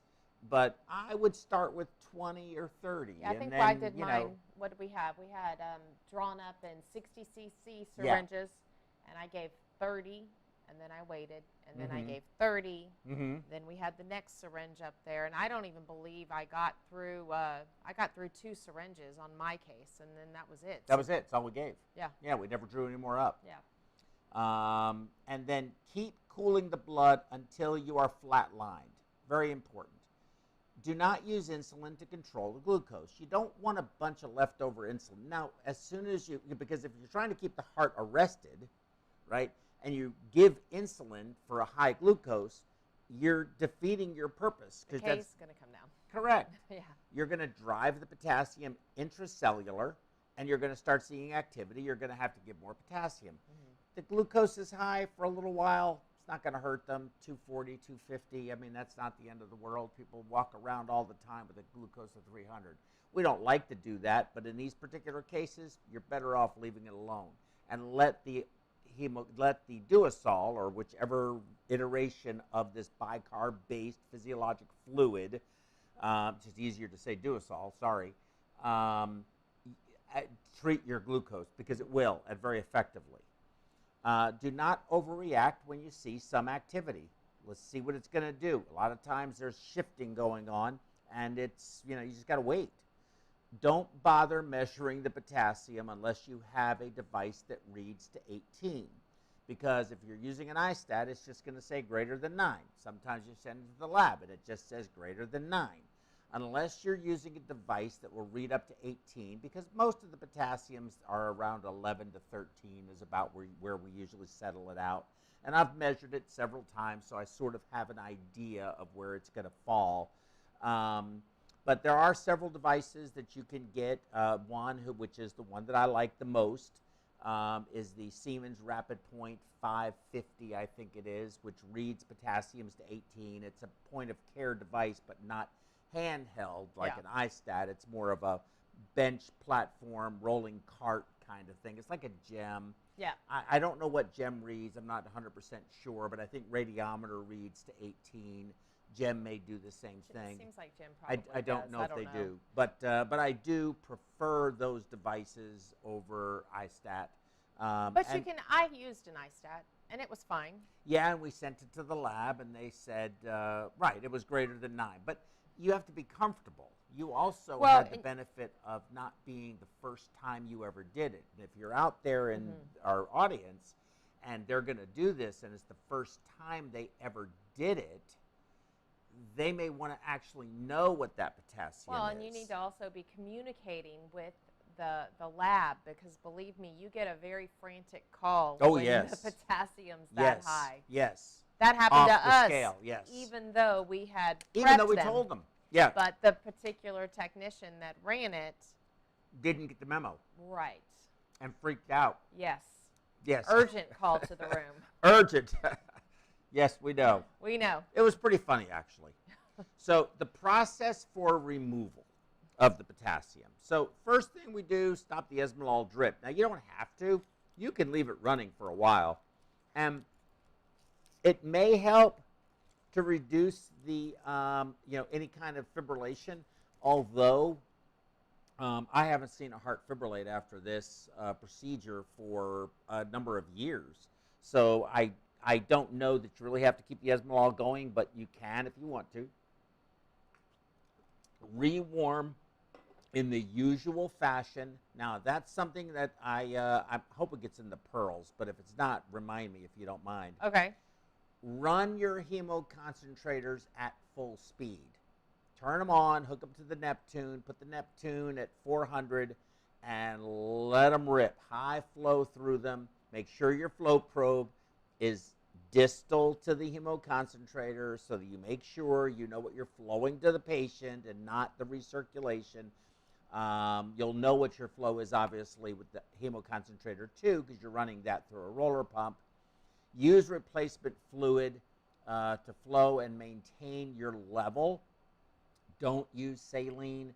but I would start with 20 or 30. Yeah, I think then, I did mine. What did we have? We had drawn up in 60 cc syringes, and I gave 30, and then I waited, and then I gave 30. Then we had the next syringe up there, and I don't even believe I got through. I got through 2 syringes on my case, and then that was it. That was it. That's all we gave. Yeah. Yeah, we never drew any more up. Yeah. And then keep cooling the blood until you are flatlined. Very important. Do not use insulin to control the glucose. You don't want a bunch of leftover insulin. Now, as soon as because if you're trying to keep the heart arrested, right, and you give insulin for a high glucose, you're defeating your purpose. The K is going to come down. Correct. Yeah. You're going to drive the potassium intracellular, and you're going to start seeing activity. You're going to have to give more potassium. The glucose is high for a little while. It's not going to hurt them. 240, 250. I mean, that's not the end of the world. People walk around all the time with a glucose of 300. We don't like to do that, but in these particular cases, you're better off leaving it alone and let the duosol, or whichever iteration of this bicarb-based physiologic fluid, it's just easier to say duosol, sorry, treat your glucose, because it will, and very effectively. Do not overreact when you see some activity. Let's see what it's going to do. A lot of times there's shifting going on, and it's, you just got to wait. Don't bother measuring the potassium unless you have a device that reads to 18. Because if you're using an iStat, it's just going to say greater than 9. Sometimes you send it to the lab, and it just says greater than 9. Unless you're using a device that will read up to 18, because most of the potassiums are around 11 to 13 is about where we usually settle it out. And I've measured it several times, so I sort of have an idea of where it's going to fall. But there are several devices that you can get. Which is the one that I like the most, is the Siemens Rapid Point 550, I think it is, which reads potassiums to 18. It's a point-of-care device, but not handheld like an iStat. It's more of a bench platform, rolling cart kind of thing. It's like a GEM. Yeah. I don't know what GEM reads. I'm not 100% sure, but I think radiometer reads to 18. GEM may do the same thing. It seems like GEM probably I don't know if they know. do, but I do prefer those devices over iStat. But I used an iStat, and it was fine. Yeah, and we sent it to the lab, and they said, right, it was greater than 9. But you have to be comfortable. You also had the benefit of not being the first time you ever did it. And if you're out there in our audience, and they're going to do this, and it's the first time they ever did it, they may want to actually know what that potassium is. Well, and you need to also be communicating with the lab, because believe me, you get a very frantic call when the potassium's that high. Yes. That happened to us. Scale, yes. Even though we had prepped Even though we them, told them. Yeah. But the particular technician that ran it didn't get the memo. Right. And freaked out. Yes. Yes. Urgent call to the room. Urgent. Yes, we know. We know. It was pretty funny, actually. So the process for removal of the potassium. So first thing we do, stop the esmolol drip. Now, you don't have to. You can leave it running for a while. And it may help to reduce the, any kind of fibrillation, although I haven't seen a heart fibrillate after this procedure for a number of years. So I don't know that you really have to keep the esmolol going, but you can if you want to. Rewarm in the usual fashion. Now, that's something that I hope it gets in the pearls, but if it's not, remind me if you don't mind. Okay. run your hemoconcentrators at full speed. Turn them on, hook them to the Neptune, put the Neptune at 400, and let them rip. High flow through them. Make sure your flow probe is distal to the hemoconcentrator so that you make sure you know what you're flowing to the patient and not the recirculation. You'll know what your flow is, obviously, with the hemoconcentrator, too, because you're running that through a roller pump. Use replacement fluid to flow and maintain your level. Don't use saline,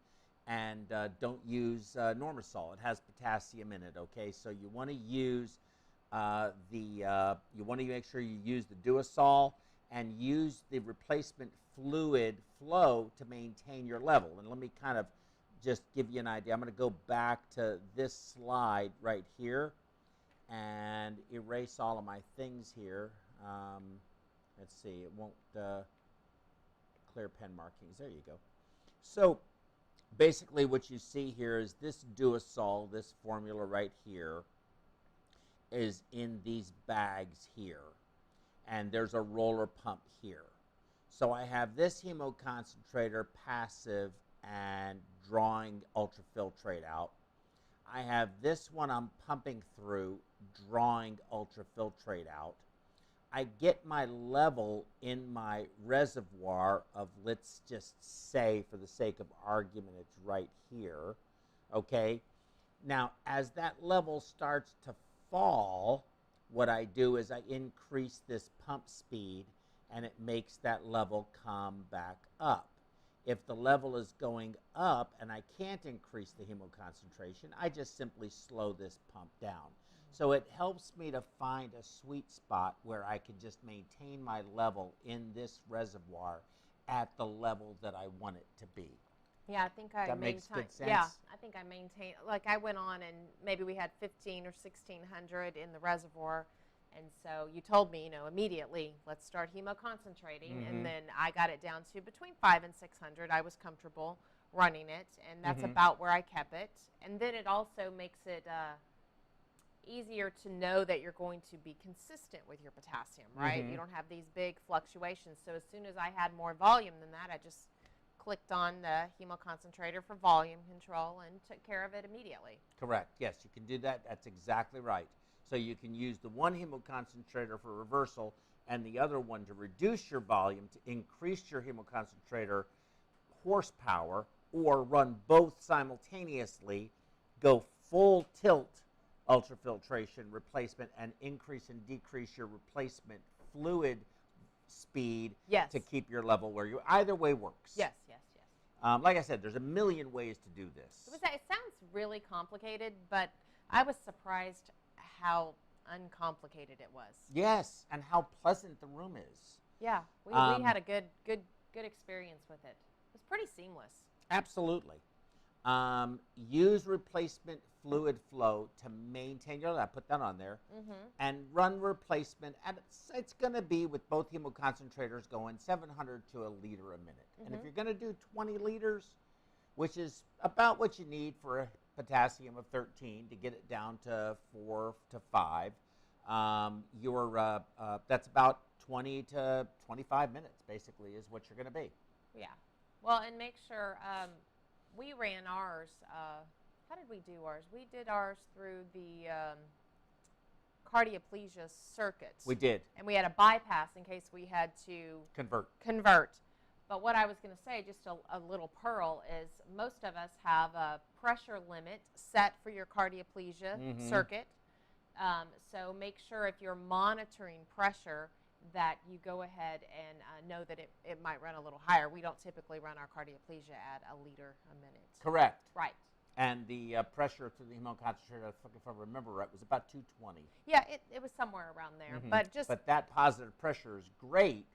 and don't use Normosol. It has potassium in it, okay? So you want to use you want to make sure you use the Duosol and use the replacement fluid flow to maintain your level. And let me kind of just give you an idea. I'm going to go back to this slide right here and erase all of my things here. Let's see, it won't clear pen markings. There you go. So basically what you see here is this Duosol, this formula right here, is in these bags here. And there's a roller pump here. So I have this hemoconcentrator passive and drawing ultrafiltrate out. I have this one I'm pumping through, drawing ultrafiltrate out. I get my level in my reservoir of, let's just say, for the sake of argument, it's right here, okay? Now, as that level starts to fall, what I do is I increase this pump speed, and it makes that level come back up. If the level is going up and I can't increase the hemoconcentration, I just simply slow this pump down. So it helps me to find a sweet spot where I can just maintain my level in this reservoir at the level that I want it to be. Yeah, I think I That makes good sense. Yeah, I think I maintained. Like I went on and maybe we had 15 or 1600 in the reservoir, and so you told me, immediately let's start hemoconcentrating, and then I got it down to between 500 and 600. I was comfortable running it, and that's about where I kept it. And then it also makes it easier to know that you're going to be consistent with your potassium, right? You don't have these big fluctuations. So as soon as I had more volume than that, I just clicked on the hemoconcentrator for volume control and took care of it immediately. Correct. Yes, you can do that. That's exactly right. So you can use the one hemoconcentrator for reversal and the other one to reduce your volume, to increase your hemoconcentrator horsepower, or run both simultaneously, go full tilt ultrafiltration replacement and increase and decrease your replacement fluid speed to keep your level where you, either way works. Yes. Like I said, there's a million ways to do this. It sounds really complicated, but I was surprised how uncomplicated it was. Yes, and how pleasant the room is. Yeah, we had a good experience with it. It was pretty seamless. Absolutely. Use replacement fluid flow to maintain your level. I put that on there. And run replacement. And it's going to be, with both hemoconcentrators going, 700 to a liter a minute. And if you're going to do 20 liters, which is about what you need for a potassium of 13 to get it down to 4 to 5, that's about 20 to 25 minutes, basically, is what you're going to be. Yeah. Well, and make sure... we ran ours. How did we do ours? We did ours through the cardioplegia circuit. We did. And we had a bypass in case we had to convert. But what I was going to say, just a little pearl, is most of us have a pressure limit set for your cardioplegia circuit. So make sure if you're monitoring pressure that you go ahead and know that it might run a little higher. We don't typically run our cardioplegia at a liter a minute. Correct. Right. And the pressure through the hemoconcentrator, if I remember right, was about 220. Yeah, it was somewhere around there. But that positive pressure is great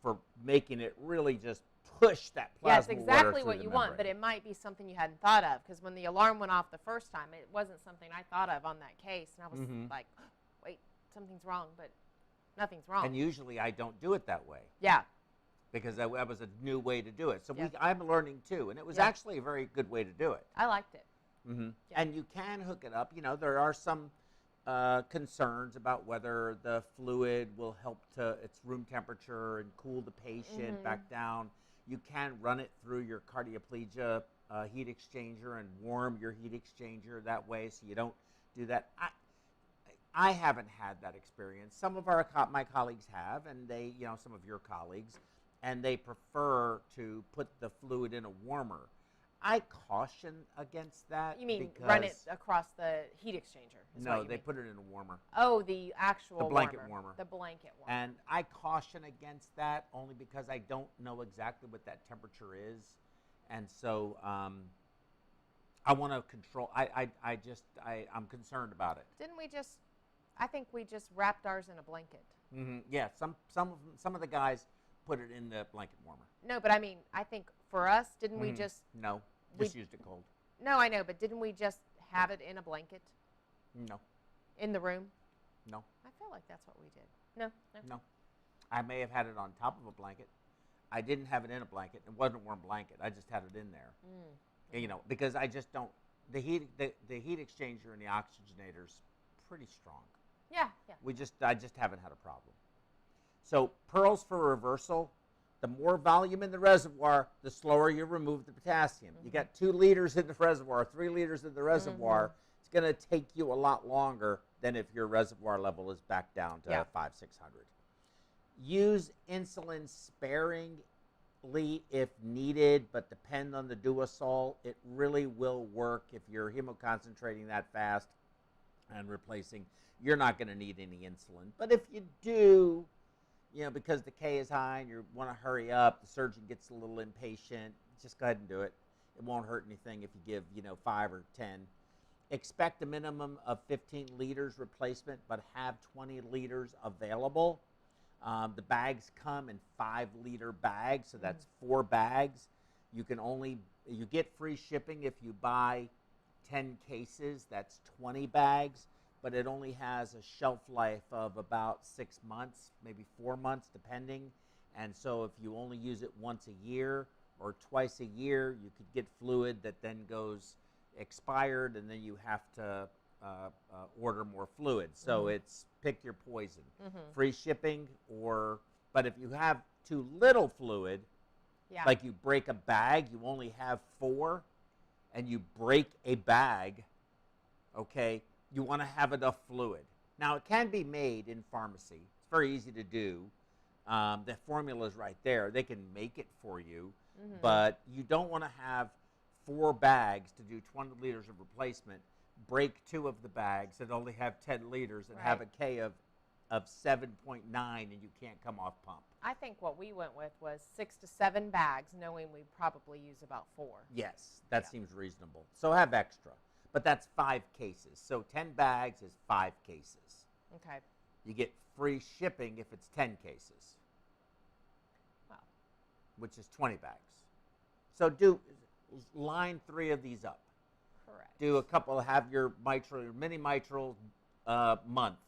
for making it really just push that plasma water. That's exactly what you want, but it might be something you hadn't thought of, because when the alarm went off the first time, it wasn't something I thought of on that case, and I was like, wait, something's wrong, but nothing's wrong. And usually I don't do it that way. Yeah. Because that was a new way to do it. So I'm learning too, and it was actually a very good way to do it. I liked it. And you can hook it up. There are some concerns about whether the fluid will help to its room temperature and cool the patient back down. You can run it through your cardioplegia heat exchanger and warm your heat exchanger that way, so you don't do that. I haven't had that experience. Some of my colleagues have, and they, some of your colleagues, and they prefer to put the fluid in a warmer. I caution against that. You mean run it across the heat exchanger? No, they put it in a warmer. Oh, the actual the blanket warmer. The blanket warmer. And I caution against that only because I don't know exactly what that temperature is, and so I want to control. I'm concerned about it. Didn't we just? I think we just wrapped ours in a blanket. Yeah, some of the guys put it in the blanket warmer. No, but I mean, I think for us, didn't we just? No. Just used it cold. No, I know, but didn't we just have it in a blanket? No. In the room? No. I feel like that's what we did. No. No. I may have had it on top of a blanket. I didn't have it in a blanket. It wasn't a warm blanket. I just had it in there. Because I just don't. The heat exchanger and the oxygenator's pretty strong. Yeah. I just haven't had a problem. So pearls for reversal. The more volume in the reservoir, the slower you remove the potassium. You got 2 liters in the reservoir, 3 liters in the reservoir. It's going to take you a lot longer than if your reservoir level is back down to 500-600. Use insulin sparingly if needed, but depend on the duosol. It really will work if you're hemoconcentrating that fast and replacing. You're not going to need any insulin. But if you do, because the K is high and you want to hurry up, the surgeon gets a little impatient, just go ahead and do it. It won't hurt anything if you give, 5 or 10. Expect a minimum of 15 liters replacement, but have 20 liters available. The bags come in 5-liter bags, so that's 4 bags. You get free shipping if you buy 10 cases, that's 20 bags. But it only has a shelf life of about 6 months, maybe 4 months, depending. And so if you only use it once a year or twice a year, you could get fluid that then goes expired, and then you have to order more fluid. So it's pick your poison. Free shipping, but if you have too little fluid, like you break a bag, you only have 4, and you break a bag, okay, you want to have enough fluid. Now, it can be made in pharmacy. It's very easy to do. The formula is right there. They can make it for you, but you don't want to have 4 bags to do 20 liters of replacement, break 2 of the bags and only have 10 liters and have a K of 7.9 and you can't come off pump. I think what we went with was 6 to 7 bags, knowing we'd probably use about 4. Yes, that seems reasonable. So have extra. But that's 5 cases. So 10 bags is 5 cases. Okay. You get free shipping if it's 10 cases. Wow. Which is 20 bags. So line 3 of these up. Correct. Do a couple, have your mini mitral month,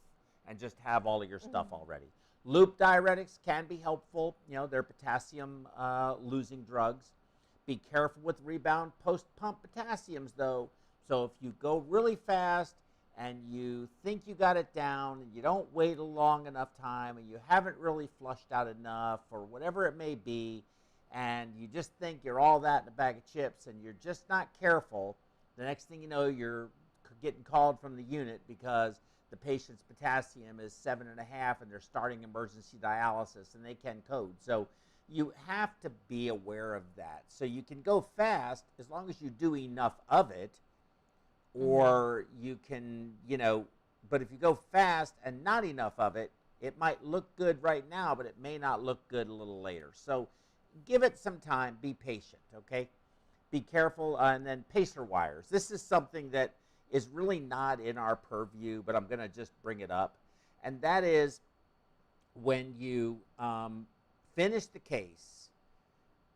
and just have all of your stuff already. Loop diuretics can be helpful. They're potassium losing drugs. Be careful with rebound post-pump potassiums, though. So if you go really fast and you think you got it down and you don't wait a long enough time and you haven't really flushed out enough or whatever it may be, and you just think you're all that in a bag of chips and you're just not careful, the next thing you know, you're getting called from the unit because the patient's potassium is 7.5 and they're starting emergency dialysis and they can code. So you have to be aware of that. So you can go fast as long as you do enough of it, or you can, but if you go fast and not enough of it, it might look good right now, but it may not look good a little later. So give it some time, be patient, okay? Be careful, and then pacer wires. This is something that is really not in our purview, but I'm going to just bring it up. And that is when you finish the case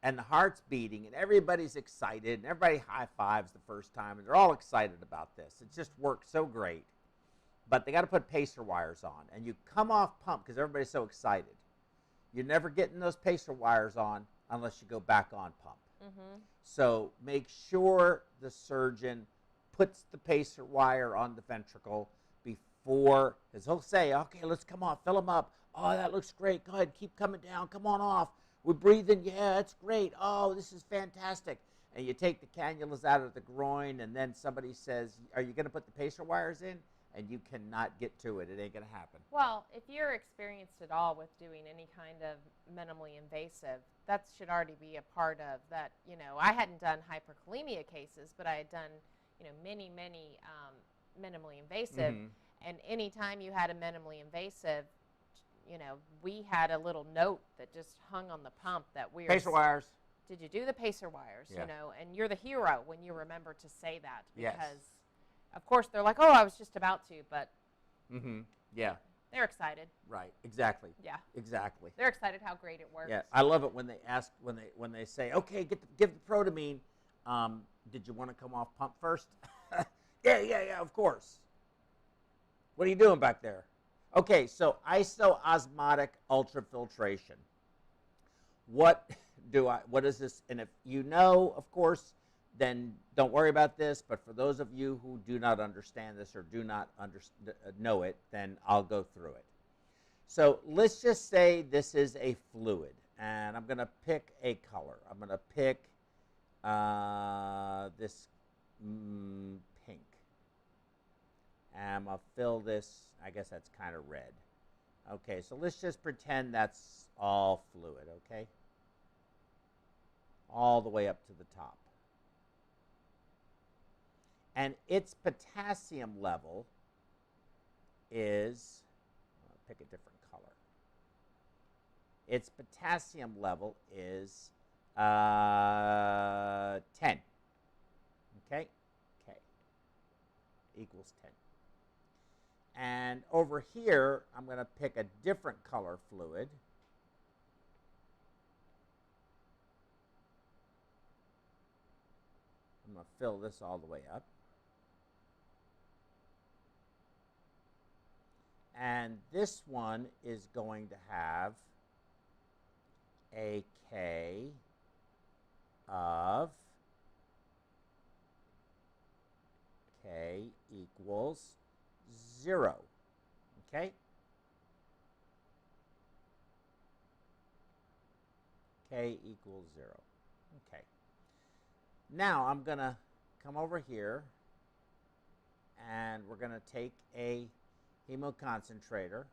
and the heart's beating and everybody's excited and everybody high-fives the first time and they're all excited about this. It just works so great. But they got to put pacer wires on. And you come off pump because everybody's so excited. You're never getting those pacer wires on unless you go back on pump. So make sure the surgeon puts the pacer wire on the ventricle for, because he'll say, okay, let's come on, fill them up. Oh, that looks great. Go ahead, keep coming down. Come on off. We're breathing. Yeah, it's great. Oh, this is fantastic. And you take the cannulas out of the groin, and then somebody says, are you going to put the pacer wires in? And you cannot get to it. It ain't going to happen. Well, if you're experienced at all with doing any kind of minimally invasive, that should already be a part of that. You know, I hadn't done hyperkalemia cases, but I had done, you know, many minimally invasive. And anytime you had a minimally invasive, you know, we had a little note that just hung on the pump that we Pacer wires. Did you do the pacer wires? Yeah. You know, and you're the hero when you remember to say that, because, Yes. of course, they're like, oh, I was just about to, but Yeah. they're excited. Right. Exactly. Yeah. Exactly. They're excited how great it works. Yeah. I love it when they ask, when they say, okay, give the protamine. Did you want to come off pump first? Yeah. Of course. What are you doing back there? Okay. So isoosmotic ultrafiltration. What is this? And if you know, of course, then don't worry about this. But for those of you who do not understand this or do not know it, then I'll go through it. So let's just say this is a fluid, and I'm going to pick a color. I'm going to pick this pink. And I'm going to fill this, I guess that's kind of red. Okay, so let's just pretend that's all fluid, okay? All the way up to the top. And its potassium level is, I'll pick a different color. Its potassium level is 10. Okay? K equals 10. And over here, I'm going to pick a different color fluid. I'm going to fill this all the way up. And this one is going to have a K of K equals 0. Okay? K equals 0. Okay. Now I'm going to come over here, and we're going to take a hemoconcentrator,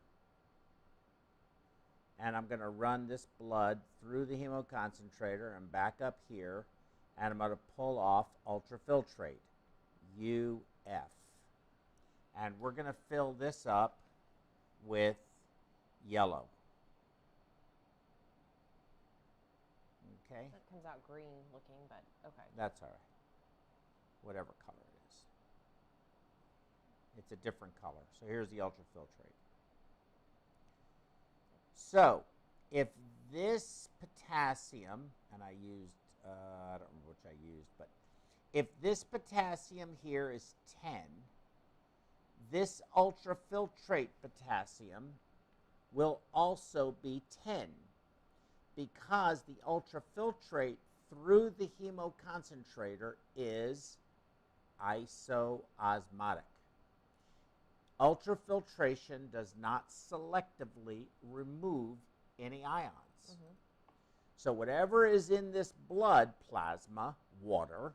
and I'm going to run this blood through the hemoconcentrator and back up here, and I'm going to pull off ultrafiltrate, UF. And we're going to fill this up with yellow. Okay? That comes out green looking, but okay. That's all right. Whatever color it is. It's a different color. So here's the ultrafiltrate. So if this potassium, and I used, I don't remember which I used, but if this potassium here is 10, this ultrafiltrate potassium will also be 10, because the ultrafiltrate through the hemoconcentrator is isoosmotic. Ultrafiltration does not selectively remove any ions. So whatever is in this blood plasma, water,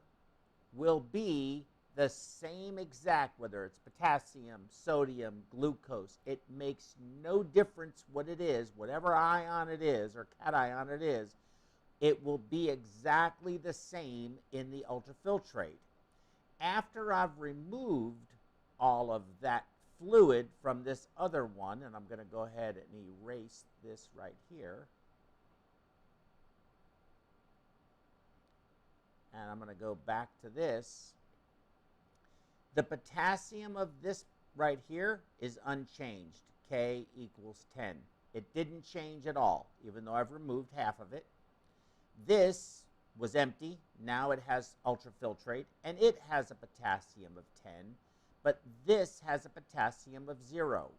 will be the same exact, whether it's potassium, sodium, glucose. It makes no difference what it is, whatever ion it is or cation it is, it will be exactly the same in the ultrafiltrate. After I've removed all of that fluid from this other one, and I'm going to go ahead and erase this right here, and I'm going to go back to this, the potassium of this right here is unchanged. K equals 10. It didn't change at all, even though I've removed half of it. This was empty. Now it has ultrafiltrate, and it has a potassium of 10, but this has a potassium of 0.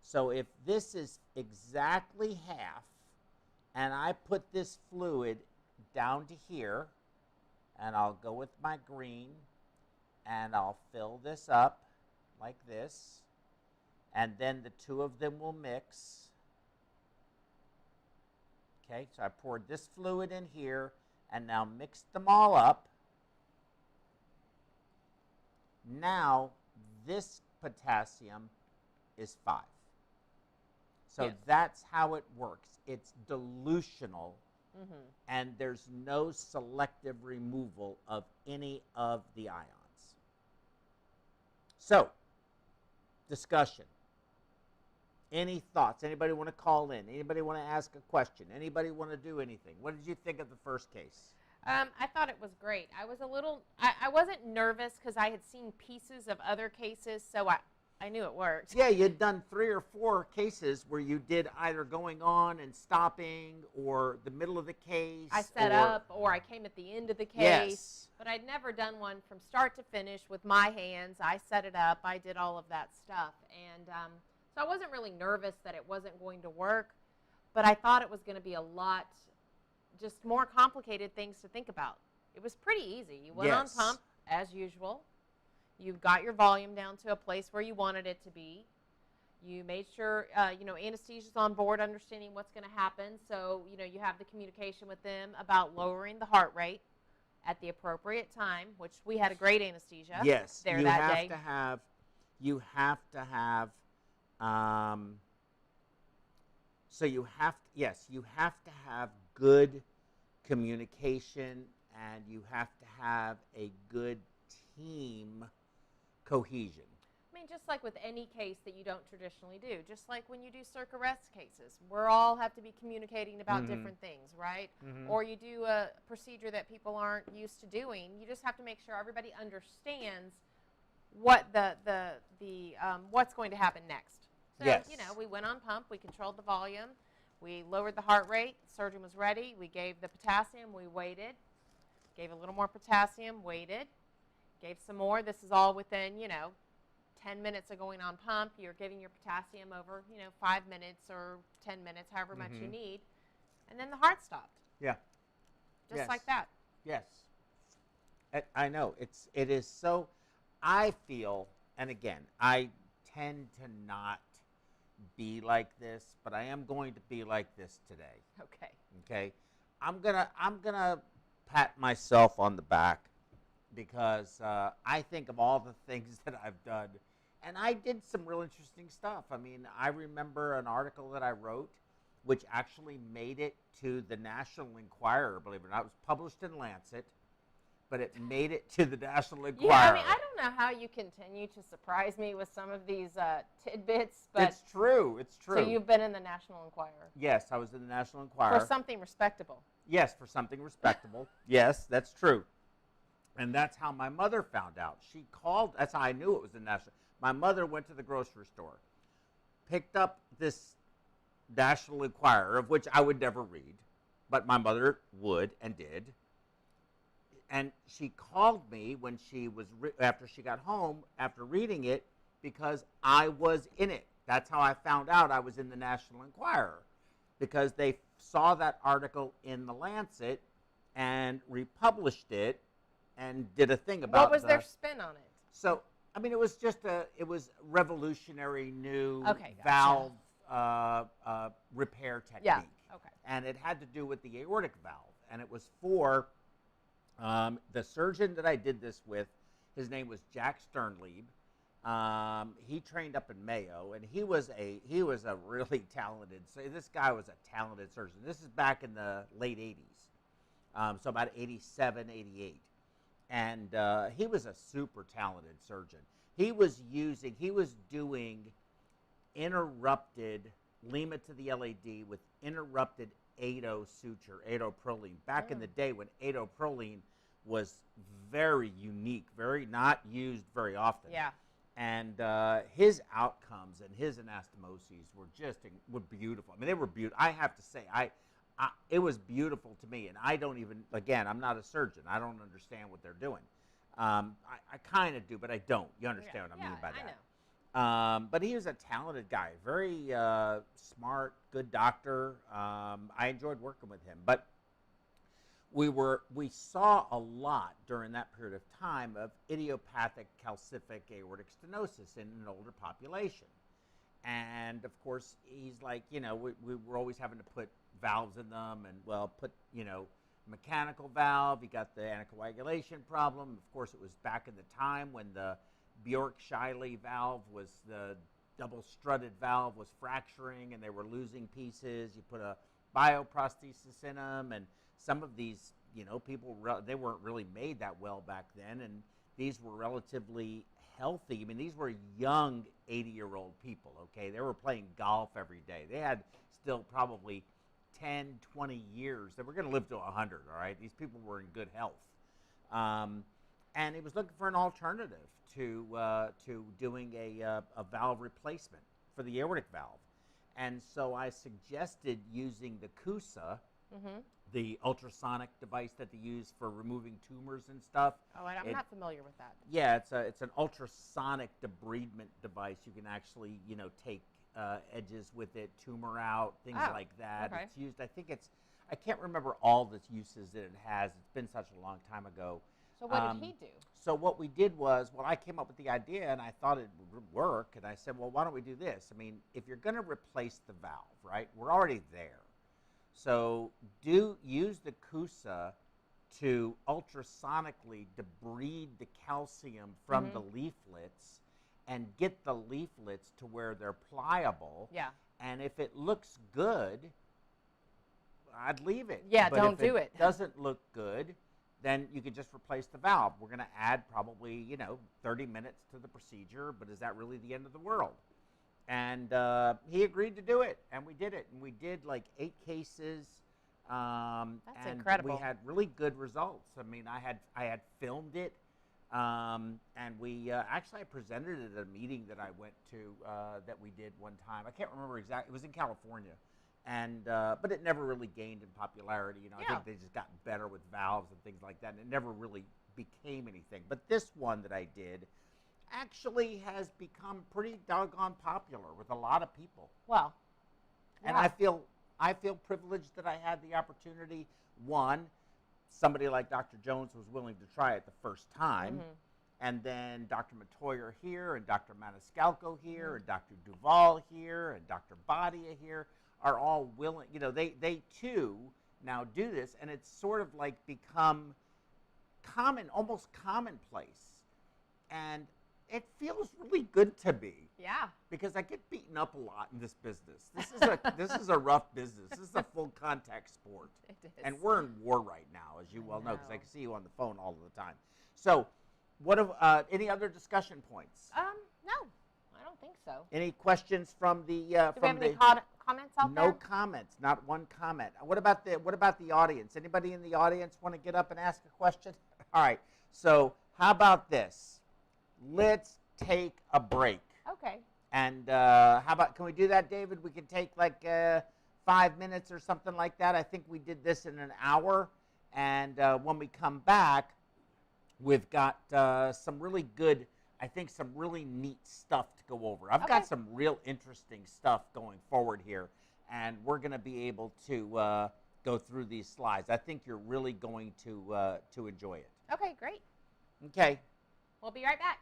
So if this is exactly half, and I put this fluid down to here, and I'll go with my green, and I'll fill this up like this, and then the two of them will mix. Okay, so I poured this fluid in here and now mixed them all up. Now this potassium is 5. So yes. that's how it works. It's dilutional, and there's no selective removal of any of the ions. So, discussion. Any thoughts? Anybody want to call in? Anybody want to ask a question? Anybody want to do anything? What did you think of the first case? I thought it was great. I was a little, I wasn't nervous because I had seen pieces of other cases, so I knew it worked. Yeah, you'd done 3 or 4 cases where you did either going on and stopping or the middle of the case. I set up or I came at the end of the case. Yes. But I'd never done one from start to finish with my hands. I set it up. I did all of that stuff. And so I wasn't really nervous that it wasn't going to work, but I thought it was going to be a lot, just more complicated things to think about. It was pretty easy. You went on pump, as usual. You got your volume down to a place where you wanted it to be. You made sure, anesthesia's on board, understanding what's going to happen. So, you have the communication with them about lowering the heart rate at the appropriate time, which we had a great anesthesia there that day. You have to have, you have to have good communication, and you have to have a good team cohesion. I mean, just like with any case that you don't traditionally do, just like when you do circ arrest cases, we all have to be communicating about different things, right? Or you do a procedure that people aren't used to doing. You just have to make sure everybody understands what what's going to happen next. So, we went on pump, we controlled the volume, we lowered the heart rate, the surgeon was ready, we gave the potassium, we waited, gave a little more potassium, waited, gave some more. This is all within, 10 minutes of going on pump. You're giving your potassium over, 5 minutes or 10 minutes, however much you need. And then the heart stopped. Yeah. Just like that. Yes. I know. It is so, I feel, and again, I tend to not be like this, but I am going to be like this today. Okay. Okay. I'm gonna pat myself on the back because I think of all the things that I've done, and I did some real interesting stuff. I mean, I remember an article that I wrote, which actually made it to the National Enquirer, believe it or not. It was published in Lancet, but it made it to the National Enquirer. Yeah, I mean, I don't know how you continue to surprise me with some of these tidbits, but it's true. It's true. So you've been in the National Enquirer? Yes, I was in the National Enquirer. For something respectable? Yes, for something respectable. Yes, that's true. And that's how my mother found out. She called. That's how I knew it was the National. My mother went to the grocery store, picked up this National Enquirer, of which I would never read, but my mother would and did. And she called me when she was after she got home after reading it because I was in it. That's how I found out I was in the National Enquirer, because they saw that article in the Lancet and republished it and did a thing about. What was their spin on it? So I mean, it was just it was revolutionary new gotcha. valve repair technique. Yeah. Okay. And it had to do with the aortic valve, and it was for the surgeon that I did this with. His name was Jack Sternlieb. He trained up in Mayo, and he was a really talented. So this guy was a talented surgeon. This is back in the late '80s, so about '87, '88, and he was a super talented surgeon. He was doing interrupted Lima to the LAD with interrupted ado suture, adoproline, back in the day when adoproline was very unique, very not used very often. Yeah. And his outcomes and his anastomoses were beautiful. I mean, they were beautiful. I have to say, it was beautiful to me. And I don't even, again, I'm not a surgeon. I don't understand what they're doing. I kind of do, but I don't. You understand what I mean by that? I know. But he was a talented guy, very smart, good doctor. I enjoyed working with him. But we saw a lot during that period of time of idiopathic calcific aortic stenosis in an older population. And of course, he's like, we were always having to put valves in them, and put, mechanical valve. You got the anticoagulation problem. Of course, it was back in the time when the Bjork-Shiley valve was the double strutted valve was fracturing, and they were losing pieces. You put a bioprosthesis in them, and some of these, people, they weren't really made that well back then, and these were relatively healthy. I mean, these were young 80-year-old people, okay? They were playing golf every day. They had still probably 10, 20 years. They were going to live to 100, all right? These people were in good health. And he was looking for an alternative to doing a valve replacement for the aortic valve. And so I suggested using the CUSA, the ultrasonic device that they use for removing tumors and stuff. Oh, I'm not familiar with that. Yeah, it's an ultrasonic debridement device. You can actually, take edges with it, tumor out, things like that. Okay. It's used, I can't remember all the uses that it has. It's been such a long time ago. So what did he do? So what we did was, I came up with the idea, and I thought it would work, and I said, well, why don't we do this? I mean, if you're going to replace the valve, right, we're already there. So use the CUSA to ultrasonically debride the calcium from the leaflets and get the leaflets to where they're pliable. Yeah. And if it looks good, I'd leave it. Yeah, but don't do it. If it doesn't look good, then you could just replace the valve. We're going to add probably, 30 minutes to the procedure, but is that really the end of the world? And he agreed to do it, and we did it. And we did like 8 cases. That's and incredible. We had really good results. I mean, I had filmed it, and we actually I presented it at a meeting that I went to that we did one time. I can't remember exactly. It was in California. And but it never really gained in popularity. I think they just got better with valves and things like that, and it never really became anything. But this one that I did actually has become pretty doggone popular with a lot of people. Well, and I feel privileged that I had the opportunity. One, somebody like Dr. Jones was willing to try it the first time. And then Dr. Matoyer here, and Dr. Maniscalco here, and Dr. Duval here, and Dr. Badia here are all willing. They too now do this, and it's sort of like become common, almost commonplace. And it feels really good to me. Yeah. Because I get beaten up a lot in this business. This is a rough business. This is a full contact sport. It is. And we're in war right now, as you well know, because I can see you on the phone all the time. So, any other discussion points? No, I don't think so. Any questions from the? Do we have any comments out there? No comments, not one comment. What about the audience? Anybody in the audience want to get up and ask a question? All right. So how about this? Let's take a break. Okay. And how about, can we do that, David? We can take like 5 minutes or something like that. I think we did this in an hour. And when we come back, we've got some really good, I think some really neat stuff to go over. I've got some real interesting stuff going forward here. And we're going to be able to go through these slides. I think you're really going to enjoy it. Okay, great. Okay. We'll be right back.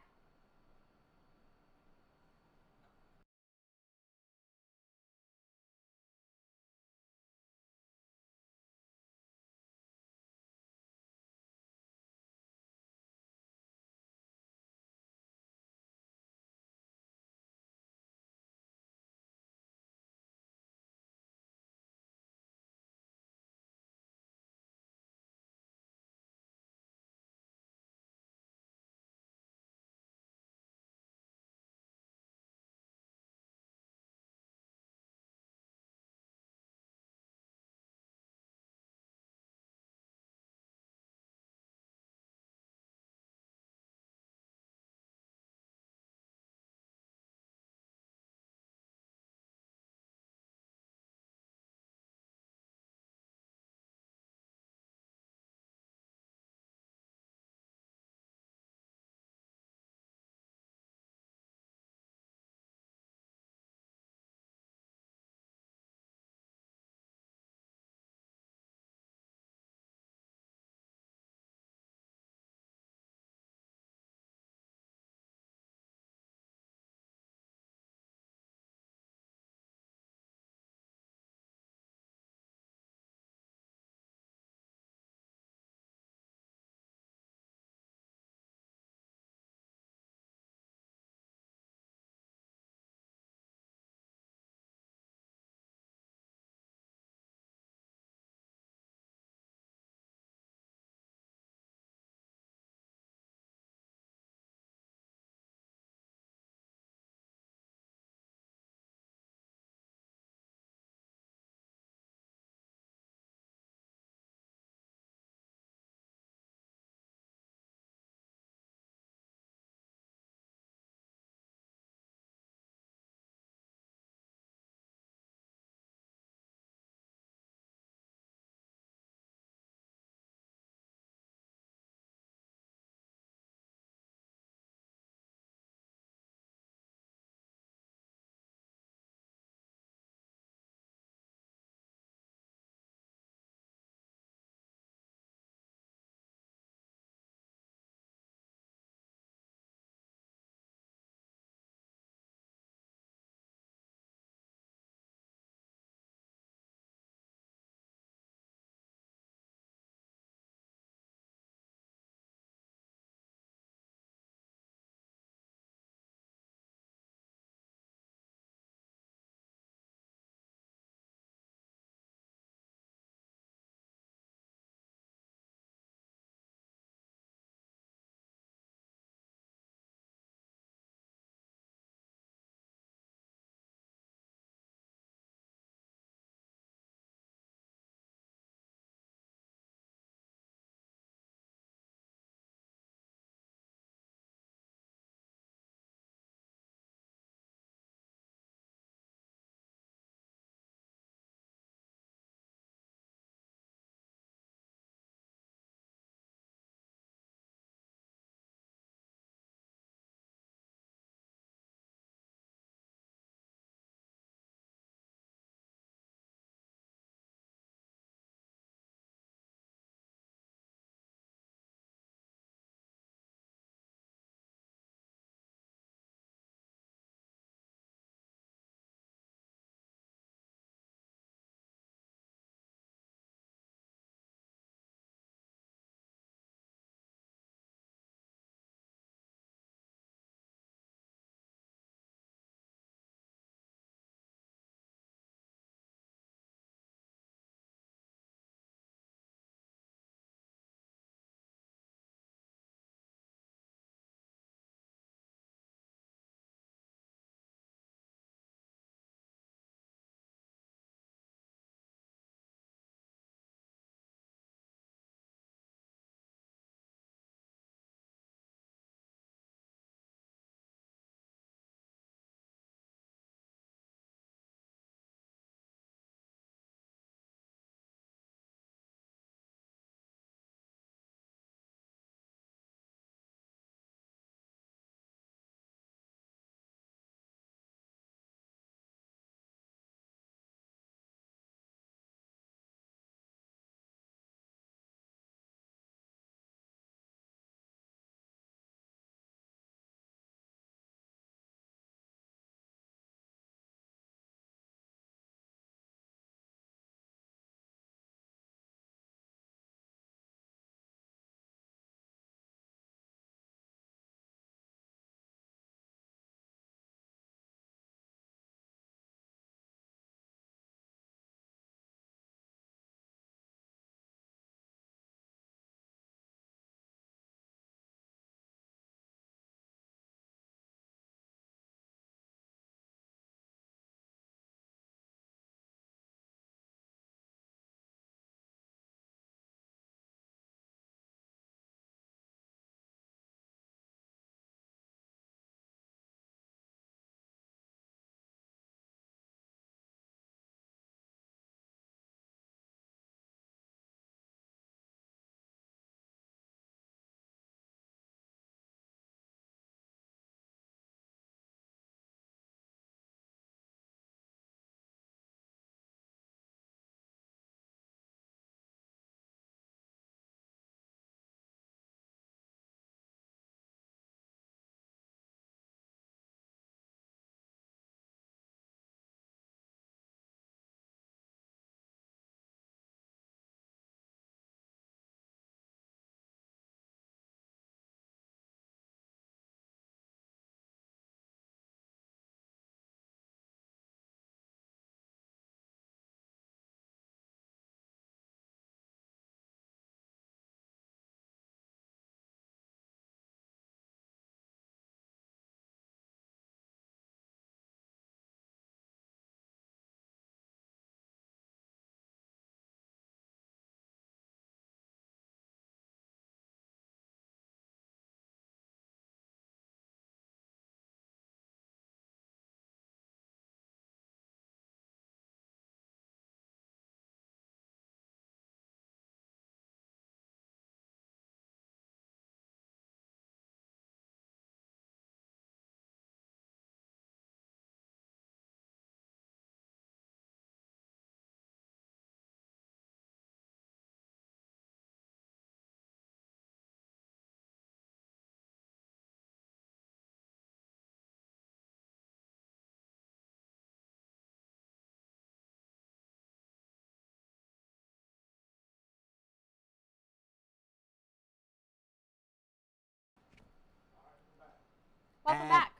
Welcome back.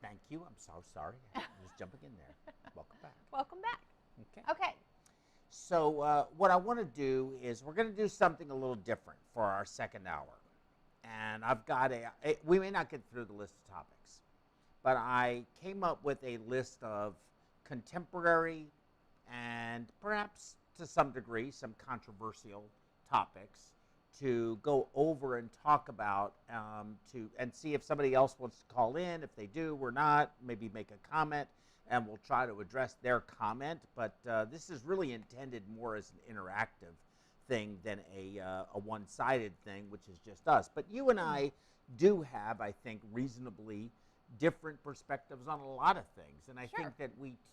Thank you. I'm so sorry. I was jumping in there. Welcome back. Welcome back. Okay. Okay. So what I want to do is we're going to do something a little different for our second hour. And I've got we may not get through the list of topics, but I came up with a list of contemporary and perhaps to some degree some controversial topics to go over and talk about and see if somebody else wants to call in. If they do, we're not. Maybe make a comment, and we'll try to address their comment. But this is really intended more as an interactive thing than a one-sided thing, which is just us. But you and I do have, I think, reasonably different perspectives on a lot of things. And I think that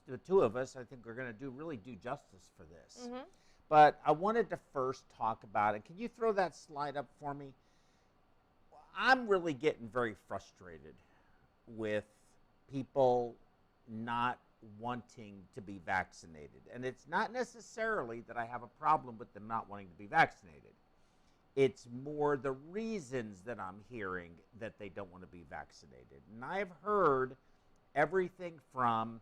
the two of us, I think we're going to really do justice for this. Mm-hmm. But I wanted to first talk about it. Can you throw that slide up for me? I'm really getting very frustrated with people not wanting to be vaccinated. And it's not necessarily that I have a problem with them not wanting to be vaccinated. It's more the reasons that I'm hearing that they don't want to be vaccinated. And I've heard everything from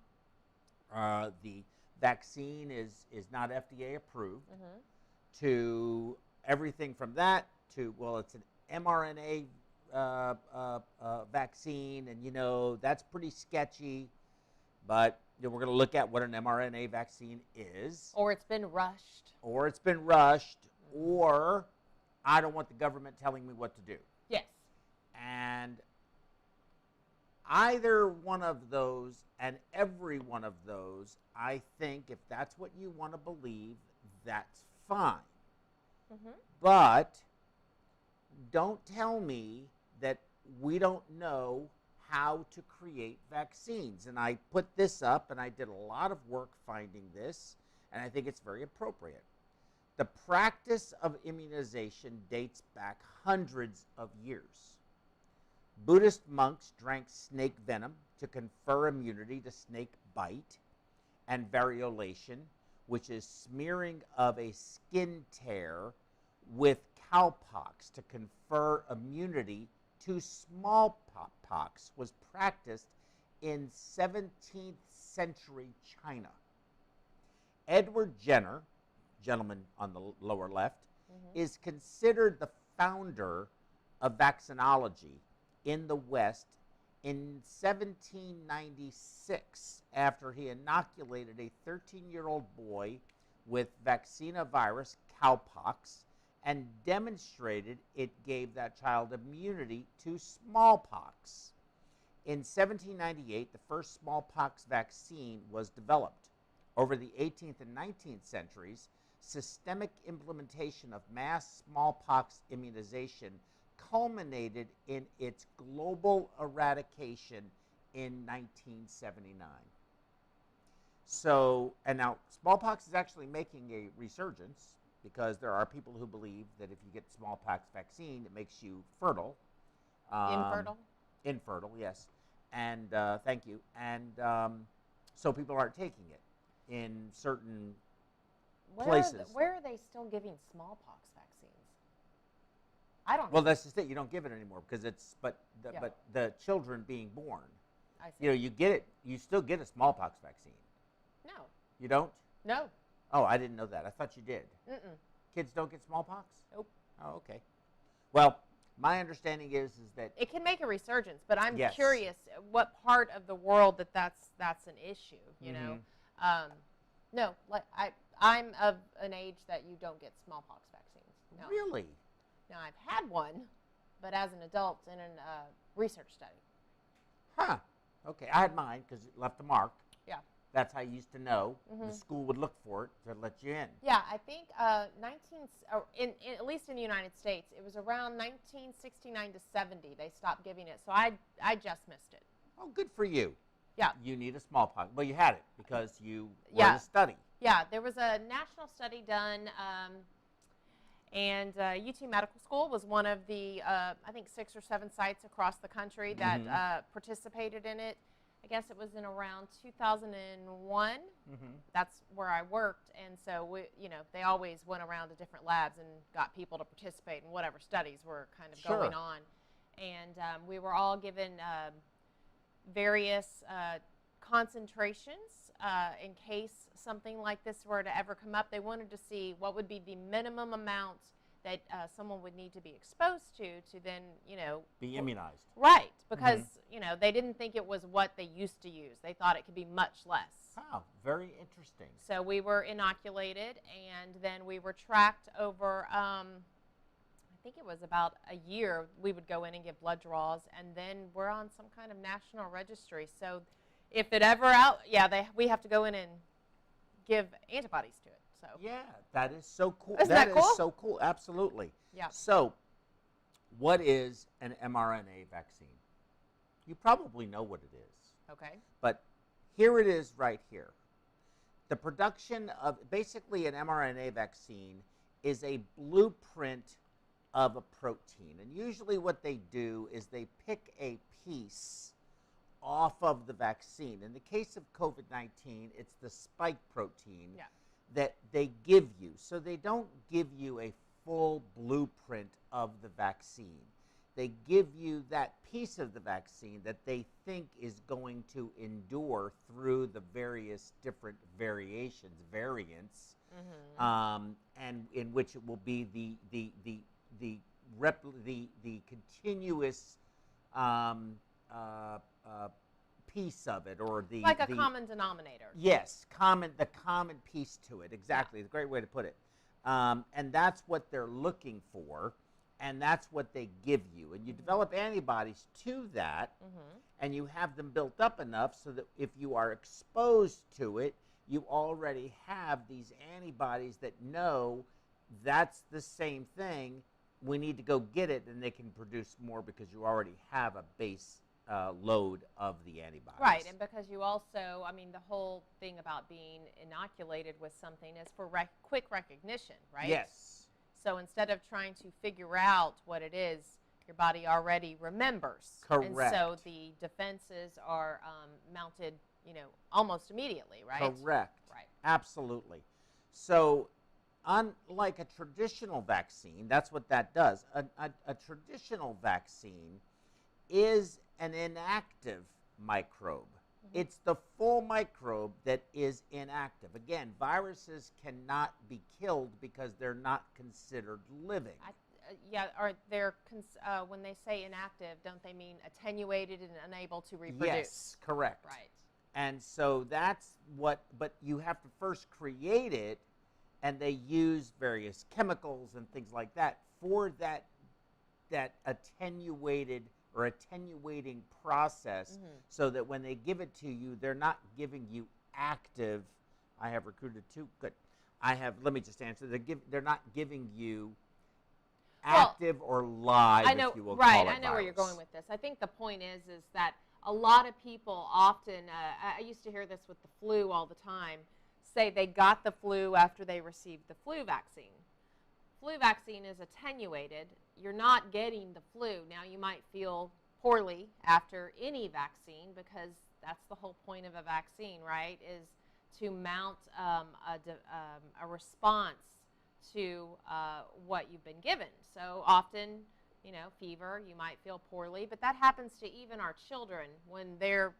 the vaccine is not FDA approved, to everything from that to, well, it's an mRNA vaccine, and that's pretty sketchy, but we're going to look at what an mRNA vaccine is. Or it's been rushed. Or I don't want the government telling me what to do. Yes. And either one of those and every one of those, I think if that's what you want to believe, that's fine. Mm-hmm. But don't tell me that we don't know how to create vaccines. And I put this up, and I did a lot of work finding this, and I think it's very appropriate. The practice of immunization dates back hundreds of years. Buddhist monks drank snake venom to confer immunity to snake bite and variolation, which is smearing of a skin tear with cowpox to confer immunity to smallpox, was practiced in 17th century China. Edward Jenner, gentleman on the lower left, is considered the founder of vaccinology in the West in 1796, after he inoculated a 13-year-old boy with vaccinovirus cowpox and demonstrated it gave that child immunity to smallpox. In 1798, the first smallpox vaccine was developed. Over the 18th and 19th centuries, systemic implementation of mass smallpox immunization culminated in its global eradication in 1979. So, and now smallpox is actually making a resurgence, because there are people who believe that if you get smallpox vaccine, it makes you fertile. Infertile? Infertile, yes. And thank you. And so people aren't taking it in certain places. Where are they still giving smallpox vaccines? I don't know. Well, that's just it. You don't give it anymore because but the children being born, I see. you get it. You still get a smallpox vaccine. No. You don't? No. Oh, I didn't know that. I thought you did. Mm-mm. Kids don't get smallpox? Nope. Oh, okay. Well, my understanding is that it can make a resurgence, but I'm yes. curious what part of the world that's an issue. You know, no, like I'm of an age that you don't get smallpox vaccines. No. Really? Now I've had one, but as an adult in a research study. Huh. Okay, I had mine because it left a mark. Yeah. That's how you used to know. The school would look for it to let you in. Yeah, I think at least in the United States, it was around 1969 to 70 they stopped giving it. So I just missed it. Oh, good for you. Yeah. You need a smallpox. Well, you had it because you were in a study. Yeah, there was a national study done, and UT Medical School was one of the, I think, 6 or 7 sites across the country that participated in it. I guess it was in around 2001. That's where I worked, and so they always went around to different labs and got people to participate in whatever studies were kind of going on. And we were all given various concentrations in case something like this were to ever come up. They wanted to see what would be the minimum amount that someone would need to be exposed to then, Be immunized. Right, because, they didn't think it was what they used to use. They thought it could be much less. Oh, very interesting. So we were inoculated, and then we were tracked over, I think it was about a year. We would go in and give blood draws, and then we're on some kind of national registry. So if it ever we have to go in and give antibodies to it. So yeah, that is so cool. Isn't that cool? Is so cool. Absolutely. Yeah. So, what is an mRNA vaccine? You probably know what it is. Okay. But here it is right here. The production of basically an mRNA vaccine is a blueprint of a protein. And usually what they do is they pick a piece off of the vaccine. In the case of COVID-19, it's the spike protein that they give you. So they don't give you a full blueprint of the vaccine. They give you that piece of the vaccine that they think is going to endure through the various different variants, and in which it will be the continuous piece of it, or the like a common denominator. Yes, the common piece to it. Exactly, it's a great way to put it. And that's what they're looking for, and that's what they give you. And you develop antibodies to that, and you have them built up enough so that if you are exposed to it, you already have these antibodies that know that's the same thing. We need to go get it, and they can produce more because you already have a base load of the antibodies. Right, and because you also, the whole thing about being inoculated with something is for quick recognition, right? Yes. So instead of trying to figure out what it is, your body already remembers. Correct. And so the defenses are mounted, almost immediately, right? Correct. Right. Absolutely. So unlike a traditional vaccine, that's what that does. A traditional vaccine is an inactive microbe. It's the full microbe that is inactive. Again, viruses cannot be killed because they're not considered living. Or they're when they say inactive, don't they mean attenuated and unable to reproduce? Yes, correct. Right. And so that's what, but you have to first create it, and they use various chemicals and things like that for that attenuated or attenuating process, so that when they give it to you, they're not giving you active. I have recruited two. Good. Let me just answer. They're not giving you active or live, I know, if you will right, call it I know virus. where you're going with this. I think the point is that a lot of people often, I used to hear this with the flu all the time, say they got the flu after they received the flu vaccine. Flu vaccine is attenuated. You're not getting the flu. Now, you might feel poorly after any vaccine, because that's the whole point of a vaccine, right, is to mount a response to what you've been given. So often, fever, you might feel poorly, but that happens to even our children when they're,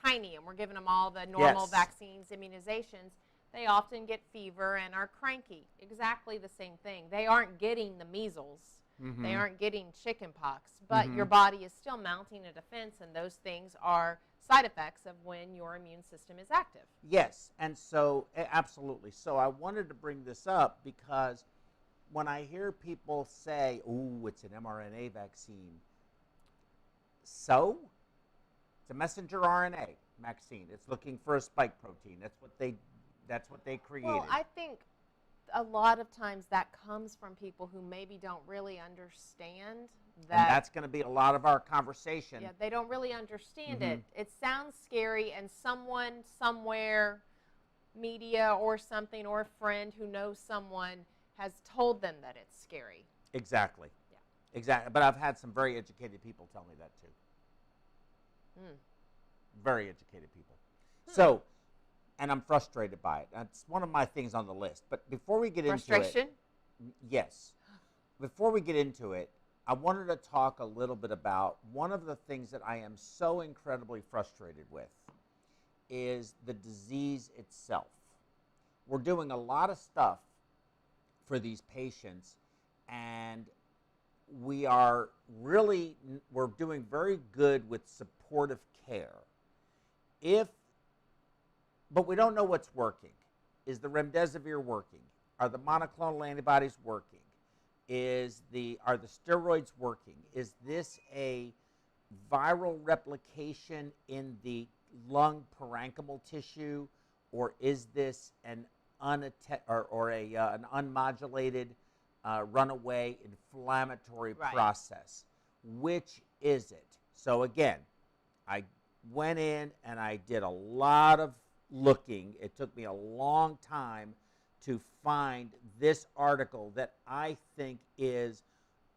tiny, and we're giving them all the normal vaccines, immunizations. They often get fever and are cranky. Exactly the same thing. They aren't getting the measles. They aren't getting chicken pox, but your body is still mounting a defense, and those things are side effects of when your immune system is active. Yes, and so, absolutely. So I wanted to bring this up because when I hear people say, "Ooh, it's an mRNA vaccine," so it's a messenger RNA vaccine. It's looking for a spike protein. That's what they created. Well, I think a lot of times that comes from people who maybe don't really understand that. And that's going to be a lot of our conversation. Yeah, they don't really understand it. It sounds scary, and someone somewhere, media or something, or a friend who knows someone, has told them that it's scary. Exactly. Yeah. Exactly. But I've had some very educated people tell me that too. Very educated people. So, and I'm frustrated by it. That's one of my things on the list. But before we get into it. Frustration? Yes. Before we get into it, I wanted to talk a little bit about one of the things that I am so incredibly frustrated with is the disease itself. We're doing a lot of stuff for these patients, and we're doing very good with supportive care. But we don't know what's working. Is the remdesivir working? Are the monoclonal antibodies working? Are the steroids working? Is this a viral replication in the lung parenchymal tissue, or is this an unmodulated runaway inflammatory process? Which is it? So again, I went in and I did a lot of looking. It took me a long time to find this article that I think is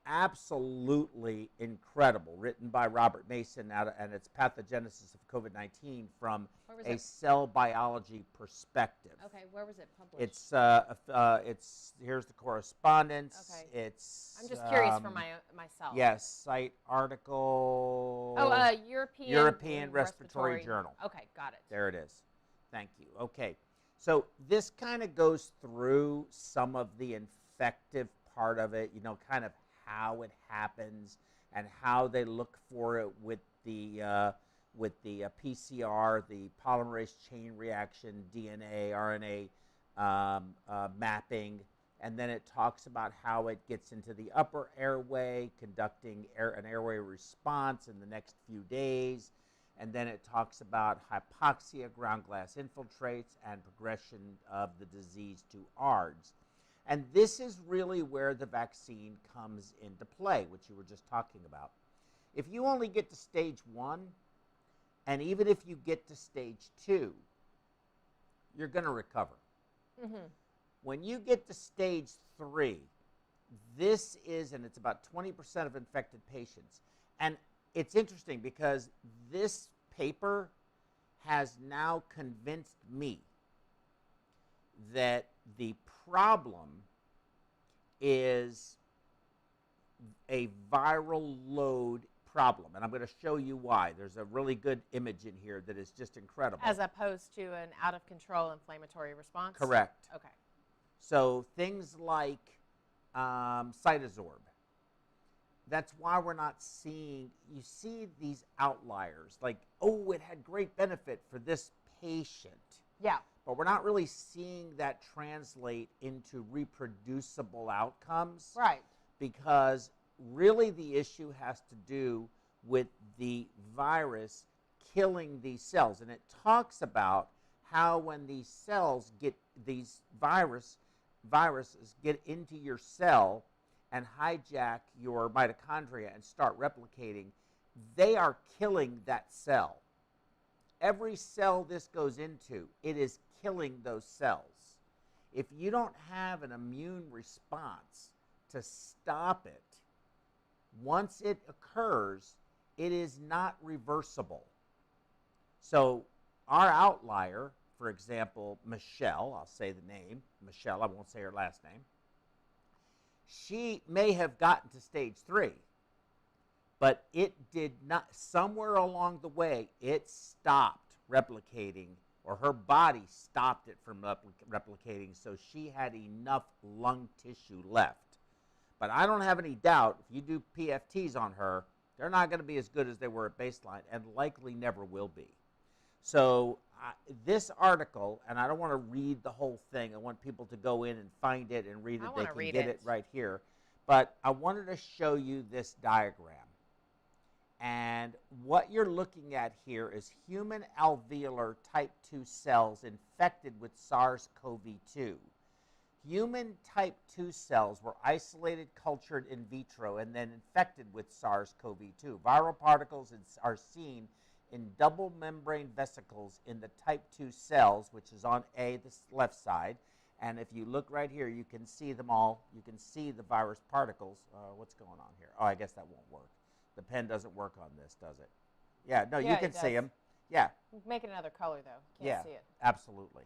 absolutely incredible, written by Robert Mason, and it's Pathogenesis of COVID-19 from a cell biology perspective. Okay, where was it published? It's here's the correspondence. Okay. It's I'm just curious for myself. Yes, site article. Oh, European Respiratory Journal. Okay, got it. There it is. Thank you. Okay, so this kind of goes through some of the infective part of it, kind of how it happens and how they look for it with the PCR, the polymerase chain reaction, DNA, RNA mapping, and then it talks about how it gets into the upper airway, conducting an airway response in the next few days. And then it talks about hypoxia, ground glass infiltrates, and progression of the disease to ARDS. And this is really where the vaccine comes into play, which you were just talking about. If you only get to stage 1, and even if you get to stage 2, you're going to recover. Mm-hmm. When you get to stage 3, this is, and it's about 20% of infected patients. And it's interesting because this paper has now convinced me that the problem is a viral load problem. And I'm going to show you why. There's a really good image in here that is just incredible. As opposed to an out-of-control inflammatory response? Correct. Okay. So things like cytazorb. That's why we're not seeing, you see these outliers, like, oh, it had great benefit for this patient. Yeah. But we're not really seeing that translate into reproducible outcomes. Right. Because really the issue has to do with the virus killing these cells. And it talks about how when these cells get, these viruses get into your cell and hijack your mitochondria and start replicating, they are killing that cell. Every cell this goes into, it is killing those cells. If you don't have an immune response to stop it, once it occurs, it is not reversible. So our outlier, for example, Michelle, I'll say the name, Michelle, I won't say her last name, she may have gotten to stage 3, but it did not, somewhere along the way, it stopped replicating, or her body stopped it from replicating, so she had enough lung tissue left. But I don't have any doubt, if you do PFTs on her, they're not going to be as good as they were at baseline, and likely never will be. So this article, and I don't want to read the whole thing. I want people to go in and find it and read it. They can get it right here. But I wanted to show you this diagram. And what you're looking at here is human alveolar type 2 cells infected with SARS-CoV-2. Human type 2 cells were isolated, cultured in vitro, and then infected with SARS-CoV-2. Viral particles are seen in double membrane vesicles in the type 2 cells, which is on the left side. And if you look right here, you can see them all. You can see the virus particles. What's going on here? Oh, I guess that won't work. The pen doesn't work on this, does it? Yeah, no, you can see them. Yeah. Make it another color, though. Can't see it. Absolutely.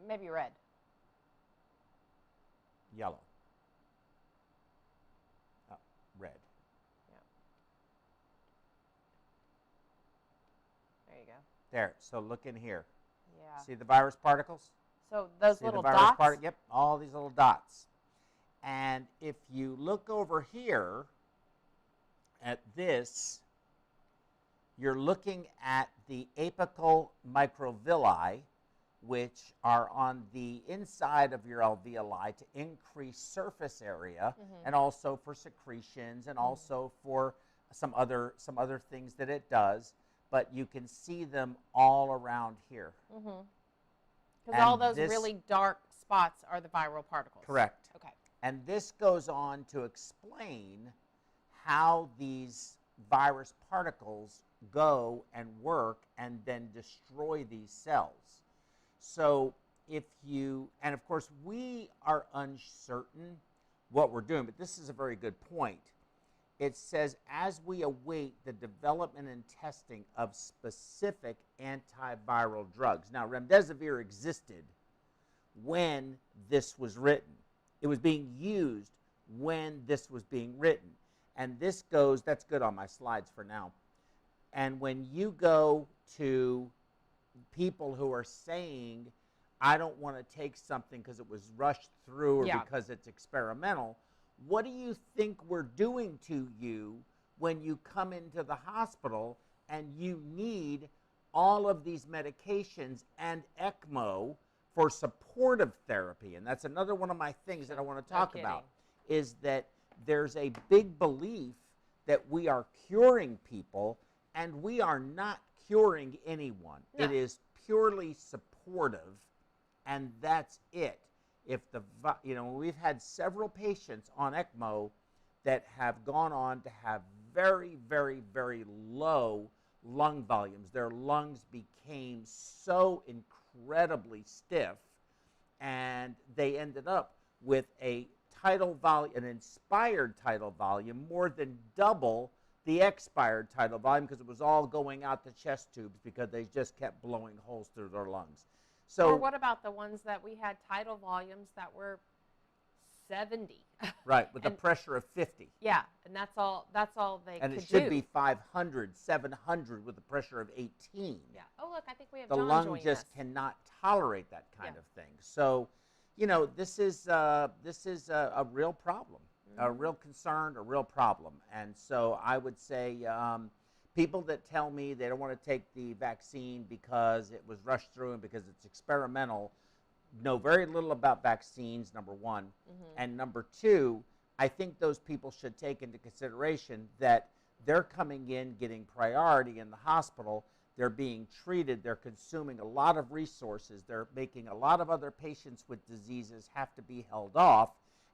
Maybe red. Yellow. you go. There. So look in here. Yeah. See the virus particles? So those See little the virus dots? Yep, all these little dots. And if you look over here at this, you're looking at the apical microvilli, which are on the inside of your alveoli to increase surface area, and also for secretions, and also for some other things that it does. But you can see them all around here. Because all those really dark spots are the viral particles. Correct. Okay. And this goes on to explain how these virus particles go and work and then destroy these cells. So if you, and of course we are uncertain what we're doing, but this is a very good point. It says, as we await the development and testing of specific antiviral drugs. Now, remdesivir existed when this was written. It was being used when this was being written. And this goes, that's good on my slides for now. And when you go to people who are saying, I don't want to take something because it was rushed through or because it's experimental, what do you think we're doing to you when you come into the hospital and you need all of these medications and ECMO for supportive therapy? And that's another one of my things that I want to talk about, is that there's a big belief that we are curing people, and we are not curing anyone. No. It is purely supportive, and that's it. If the, we've had several patients on ECMO that have gone on to have very, very, very low lung volumes. Their lungs became so incredibly stiff, and they ended up with a tidal volume, an inspired tidal volume, more than double the expired tidal volume, because it was all going out the chest tubes because they just kept blowing holes through their lungs. So, or what about the ones that we had tidal volumes that were 70? Right, with a pressure of 50. Yeah, and that's all they could do. And it should be 500, 700 with a pressure of 18. Yeah. Oh, look, I think we have the John lung joining just us. Cannot tolerate that kind of thing. So, this is a real problem, a real concern, a real problem. And so I would say people that tell me they don't want to take the vaccine because it was rushed through and because it's experimental know very little about vaccines, number one. And number two, I think those people should take into consideration that they're coming in getting priority in the hospital. They're being treated. They're consuming a lot of resources. They're making a lot of other patients with diseases have to be held off.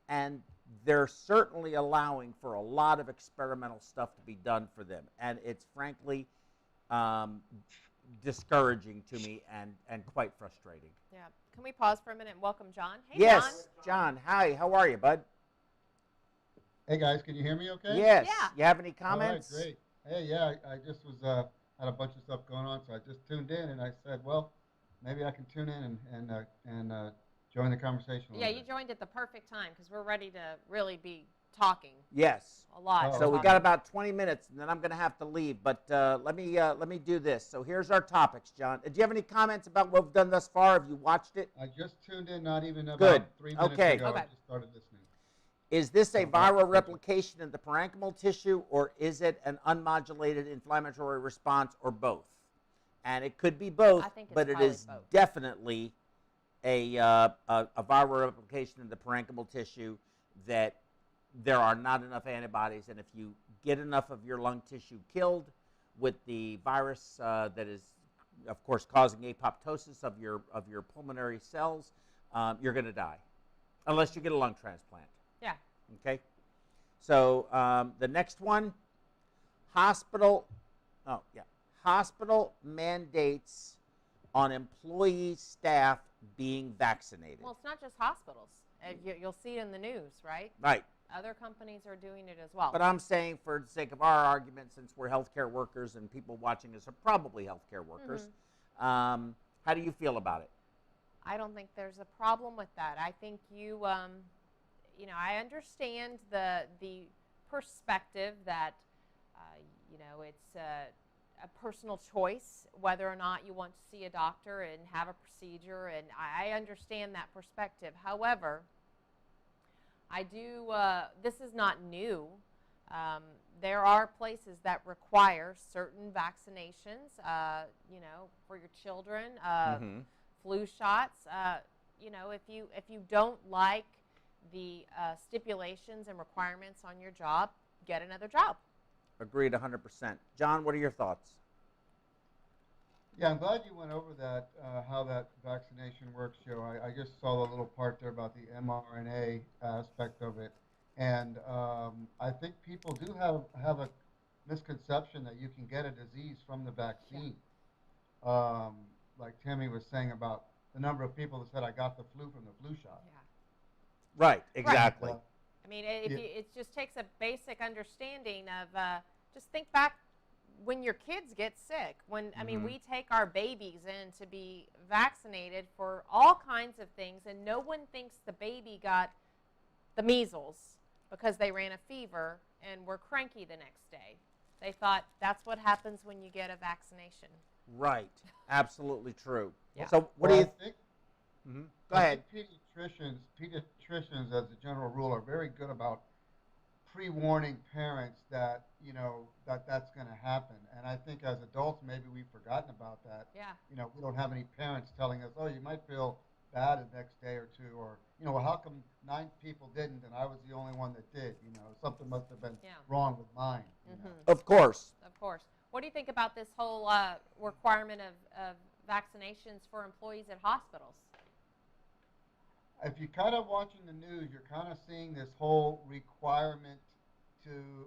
And they're certainly allowing for a lot of experimental stuff to be done for them. And it's frankly discouraging to me and quite frustrating. Yeah. Can we pause for a minute and welcome John? Hey, yes, John. Hi. How are you, bud? Hey, guys. Can you hear me okay? Yes. Yeah. You have any comments? All right, great. Hey, yeah, I just was had a bunch of stuff going on, so I just tuned in, and I said, well, maybe I can tune in and join the conversation a little Yeah, bit. you joined at the perfect time because we're ready to really be talking. Yes. A lot. So we got about 20 minutes, and then I'm going to have to leave. But let me do this. So here's our topics, John. Do you have any comments about what we've done thus far? Have you watched it? I just tuned in, not even about Good. 3 minutes Okay. ago. I just started listening. Is this a viral replication in the parenchymal tissue, or is it an unmodulated inflammatory response, or both? And it could be both, I think it's but it is both. definitely a viral replication in the parenchymal tissue that there are not enough antibodies, and if you get enough of your lung tissue killed with the virus that is, of course, causing apoptosis of your pulmonary cells, you're going to die, unless you get a lung transplant. Yeah. Okay. So the next one, hospital mandates on employee staff being vaccinated. Well, it's not just hospitals. You'll see it in the news, right? Right. Other companies are doing it as well. But I'm saying, for the sake of our argument, since we're healthcare workers and people watching us are probably healthcare workers, how do you feel about it? I don't think there's a problem with that. I think I understand the perspective that, it's a personal choice whether or not you want to see a doctor and have a procedure, and I understand that perspective. However, I do, this is not new. There are places that require certain vaccinations, you know, for your children, flu shots. You know, if you don't like the stipulations and requirements on your job, get another job. Agreed 100%. John, what are your thoughts? Yeah, I'm glad you went over that, how that vaccination works, Joe. I just saw the little part there about the mRNA aspect of it. And I think people do have a misconception that you can get a disease from the vaccine. Like Tammy was saying about the number of people that said, I got the flu from the flu shot. Yeah. Right, exactly. Right. I mean, it just takes a basic understanding of, just think back when your kids get sick. When, I mean, we take our babies in to be vaccinated for all kinds of things, and no one thinks the baby got the measles because they ran a fever and were cranky the next day. They thought that's what happens when you get a vaccination. Right, absolutely true. Yeah. So what do you think? Go ahead. I think pediatricians, as a general rule, are very good about pre-warning parents that, you know, that's going to happen. And I think as adults, maybe we've forgotten about that. Yeah. You know, we don't have any parents telling us, oh, you might feel bad the next day or two, or, you know, well, how come 9 people didn't and I was the only one that did? You know, something must have been wrong with mine. You know? Of course. Of course. What do you think about this whole requirement of vaccinations for employees at hospitals? If you're kind of watching the news, you're kind of seeing this whole requirement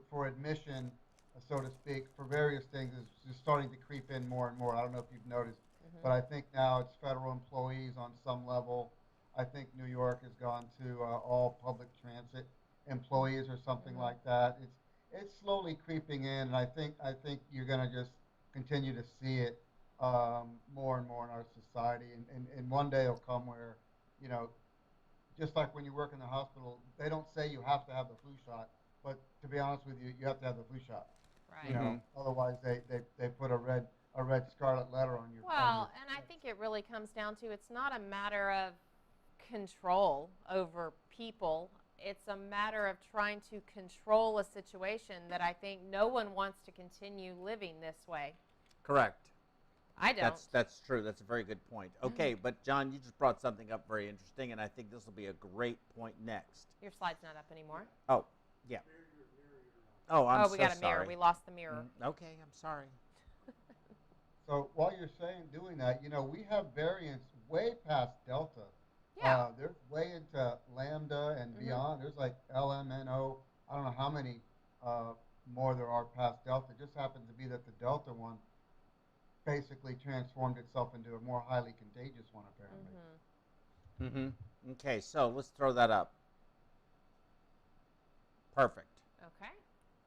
for admission, so to speak, for various things is just starting to creep in more and more. I don't know if you've noticed, but I think now it's federal employees on some level. I think New York has gone to all public transit employees or something like that. It's slowly creeping in, and I think you're going to just continue to see it more and more in our society, and one day it'll come where, you know, just like when you work in the hospital, they don't say you have to have the flu shot, but to be honest with you, you have to have the flu shot. Right. You know, otherwise they put a red scarlet letter on your. Well, and I think it really comes down to, it's not a matter of control over people. It's a matter of trying to control a situation that I think no one wants to continue living this way. Correct. I don't. That's true. That's a very good point. Okay, but John, you just brought something up very interesting, and I think this will be a great point next. Your slide's not up anymore. Oh, yeah. Oh, I'm so sorry. We got a mirror. We lost the mirror. Okay, I'm sorry. So while you're doing that, you know, we have variants way past Delta. Yeah. They're way into Lambda and beyond. There's like LMNO. I don't know how many more there are past Delta. It just happens to be that the Delta one basically transformed itself into a more highly contagious one, apparently. Okay, so let's throw that up. Perfect. Okay.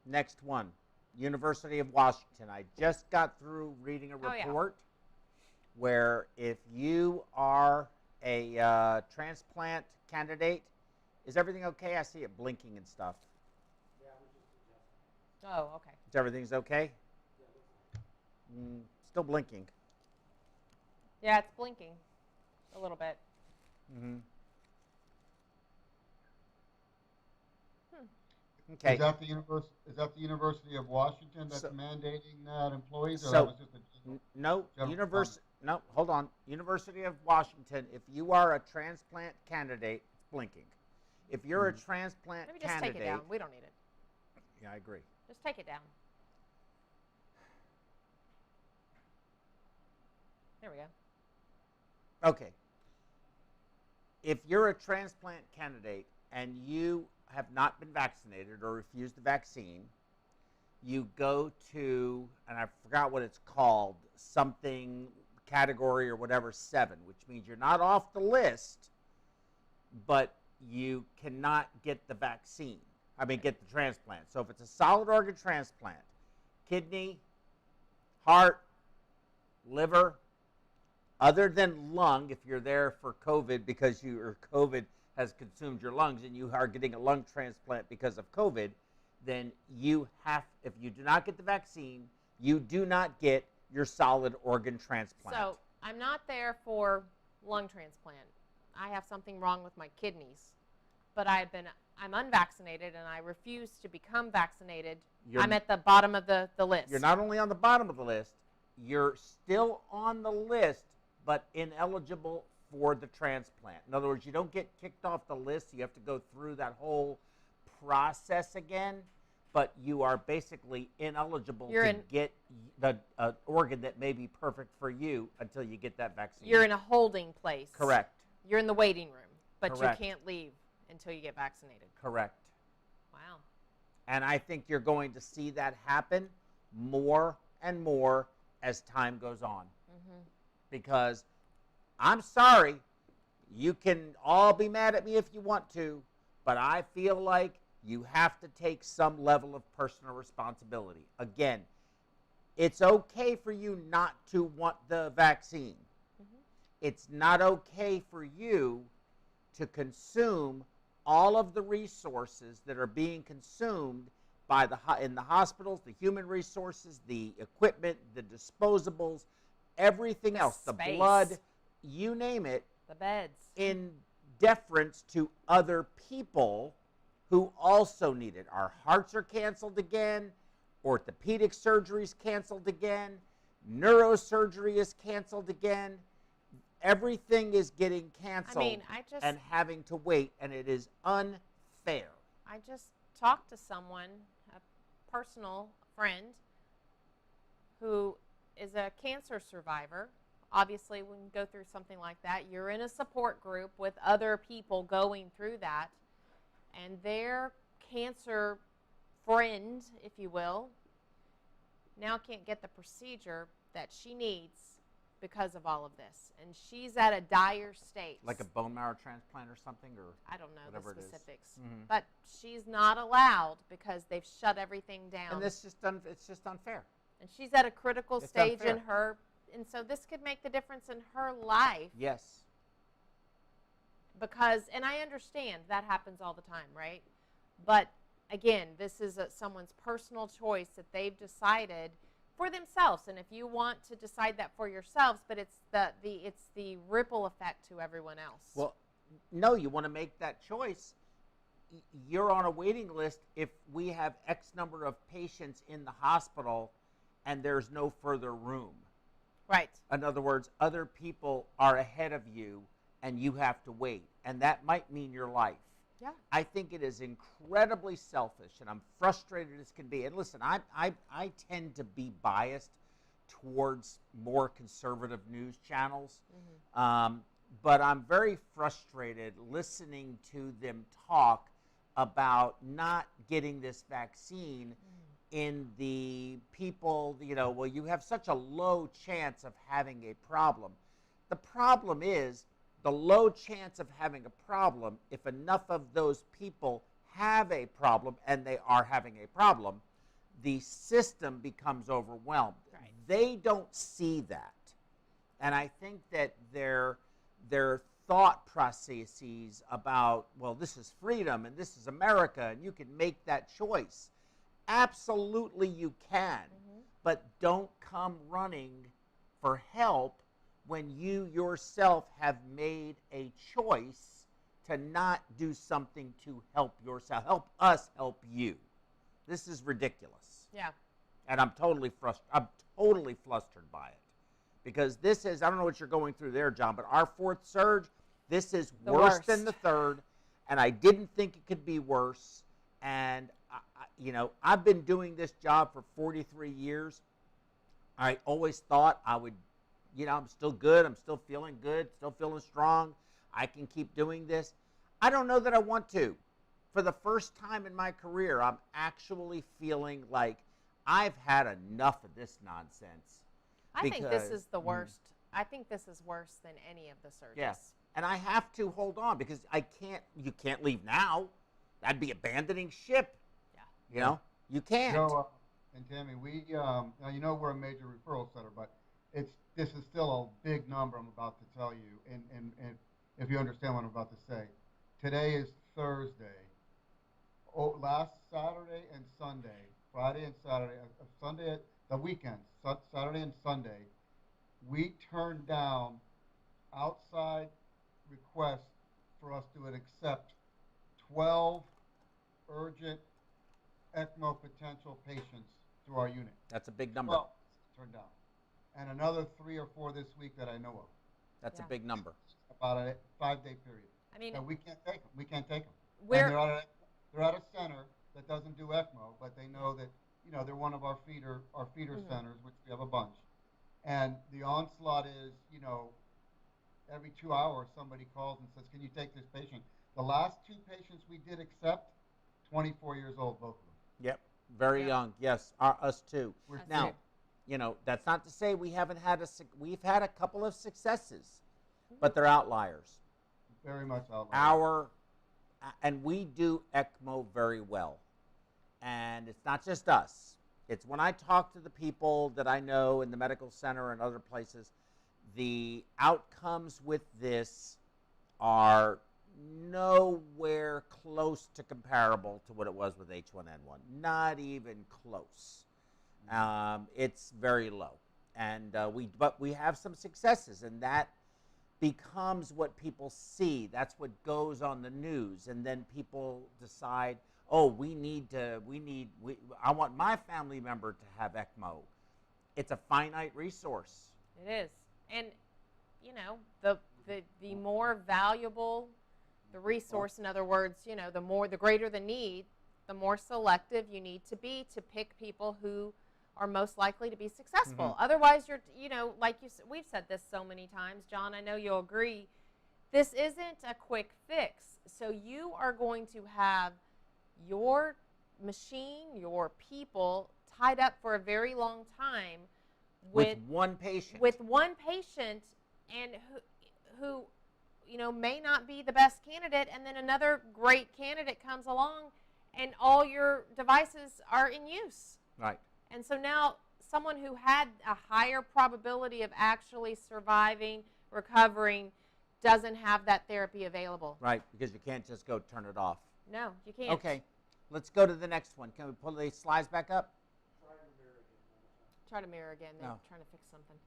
Next one, University of Washington. I just got through reading a report where if you are a transplant candidate, is everything okay? I see it blinking and stuff. Yeah, we just adjusting. Oh, okay. Is everything's okay? Yeah, Still blinking. Yeah, it's blinking a little bit. Okay. Is that the University of Washington that's mandating that employees, or So- that was just a No, general no, hold on. University of Washington, if you are a transplant candidate, it's blinking. If you're a transplant Maybe just candidate. take it down. We don't need it. Yeah, I agree. Just take it down. There we go. Okay. If you're a transplant candidate and you have not been vaccinated or refused the vaccine, you go to, and I forgot what it's called, something category or whatever 7, which means you're not off the list, but you cannot get the vaccine. I mean, get the transplant. So if it's a solid organ transplant, kidney, heart, liver, other than lung, if you're there for COVID because your COVID has consumed your lungs and you are getting a lung transplant because of COVID, then you have, if you do not get the vaccine, You do not get your solid organ transplant. So I'm not there for lung transplant. I have something wrong with my kidneys, but I'm unvaccinated and I refuse to become vaccinated. I'm at the bottom of the list. You're not only on the bottom of the list, you're still on the list, but ineligible for the transplant. In other words, you don't get kicked off the list. You have to go through that whole process again, but you are basically ineligible to get the organ that may be perfect for you until you get that vaccine. You're in a holding place. Correct. You're in the waiting room, but Correct. You can't leave until you get vaccinated. Correct. Wow. And I think you're going to see that happen more and more as time goes on. Mm-hmm. Because I'm sorry, you can all be mad at me if you want to, but I feel like you have to take some level of personal responsibility. Again, it's okay for you not to want the vaccine. Mm-hmm. It's not okay for you to consume all of the resources that are being consumed by in the hospitals, the human resources, the equipment, the disposables, everything else, the blood, you name it, the beds, in deference to other people who also need it. Our hearts are canceled again, orthopedic surgery is canceled again, neurosurgery is canceled again. Everything is getting canceled and having to wait, and it is unfair. I just talked to someone, a personal friend, who is a cancer survivor. Obviously, when you go through something like that, you're in a support group with other people going through that, and their cancer friend, if you will, now can't get the procedure that she needs because of all of this, and she's at a dire state. Like a bone marrow transplant or something, or I don't know the specifics, mm-hmm. but she's not allowed because they've shut everything down. And it's just unfair. And she's at a critical stage unfair. In her, and so this could make the difference in her life. Yes. Because, and I understand that happens all the time, right? But again, this is someone's personal choice that they've decided for themselves, and if you want to decide that for yourselves, but it's the ripple effect to everyone else. Well, no, you want to make that choice. You're on a waiting list if we have X number of patients in the hospital and there's no further room. Right. In other words, other people are ahead of you and you have to wait, and that might mean your life. Yeah. I think it is incredibly selfish, and I'm frustrated as can be. And listen, I tend to be biased towards more conservative news channels, Mm-hmm. But I'm very frustrated listening to them talk about not getting this vaccine in the people, well, you have such a low chance of having a problem. The problem is, the low chance of having a problem, if enough of those people have a problem, and they are having a problem, the system becomes overwhelmed. Right. They don't see that. And I think that their thought processes about, well, this is freedom and this is America and you can make that choice. Absolutely you can, but don't come running for help when you yourself have made a choice to not do something to help yourself. Help us help you. This is ridiculous. Yeah. And I'm totally flustered by it. Because this is, I don't know what you're going through there, John, but our fourth surge, this is worse than the third, and I didn't think it could be worse. And, I've been doing this job for 43 years. I always thought I would, I'm still good. I'm still feeling good, still feeling strong. I can keep doing this. I don't know that I want to. For the first time in my career, I'm actually feeling like I've had enough of this nonsense. I think this is the worst. I think this is worse than any of the surges. Yes. And I have to hold on because you can't leave now. That'd be abandoning ship. Yeah. You can't. Joe and Tammy, we, now we're a major referral center, but this is still a big number I'm about to tell you, and if you understand what I'm about to say. Today is Thursday. Last Saturday and Sunday, Friday and Saturday, the weekends, Saturday and Sunday, we turned down outside requests for us to accept 12 urgent ECMO potential patients to our unit. That's a big number. 12 turned down. And another 3 or 4 this week that I know of. That's Yeah. a big number. About a 5-day period. I mean, So we can't take them. We can't take them. Where- And they're at a center that doesn't do ECMO, but they know that, you know, they're one of our feeder centers, which we have a bunch. And the onslaught is, you know, every 2 hours somebody calls and says, "Can you take this patient?" The last 2 patients we did accept, 24 years old, both of them. Yep. Very Yeah. young. Yes, us too. We're Us Now, too. you know, that's not to say we haven't had we've had a couple of successes, but they're outliers. very much outliers. And we do ECMO very well. And it's not just us. It's when I talk to the people that I know in the medical center and other places, the outcomes with this are nowhere close to comparable to what it was with H1N1. Not even close. It's very low. And but we have some successes, and that becomes what people see. That's what goes on the news, and then people decide, oh, I want my family member to have ECMO. It's a finite resource. It is. And, you know, the more valuable the resource, in other words, you know, the greater the need, the more selective you need to be to pick people who are most likely to be successful. Mm-hmm. Otherwise, you're, you know, like we've said this so many times, John, I know you'll agree, this isn't a quick fix. So you are going to have your machine, your people tied up for a very long time With one patient. With one patient, and who you know, may not be the best candidate, and then another great candidate comes along, and all your devices are in use. Right. And so now someone who had a higher probability of actually surviving, recovering, doesn't have that therapy available. Right, because you can't just go turn it off. No, you can't. Okay, let's go to the next one. Can we pull the slides back up? Try to mirror again. They're No. trying to fix something.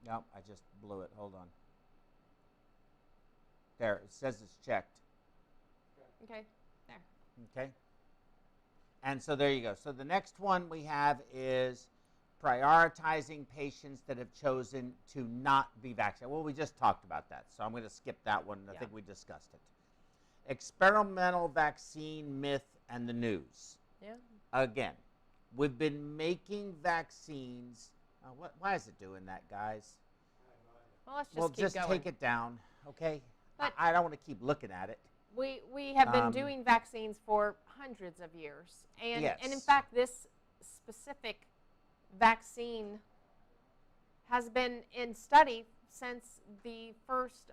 No, I just blew it. Hold on. There, it says it's checked. Okay, there. Okay. And so there you go. So the next one we have is prioritizing patients that have chosen to not be vaccinated. Well, we just talked about that, so I'm going to skip that one. I think we discussed it. Experimental vaccine myth and the news. Yeah. Again, we've been making vaccines. Why is it doing that, guys? Well, let's just keep going. Take it down, okay? But I don't want to keep looking at it. We have been doing vaccines for hundreds of years. And, Yes. and in fact, this specific vaccine has been in study since the first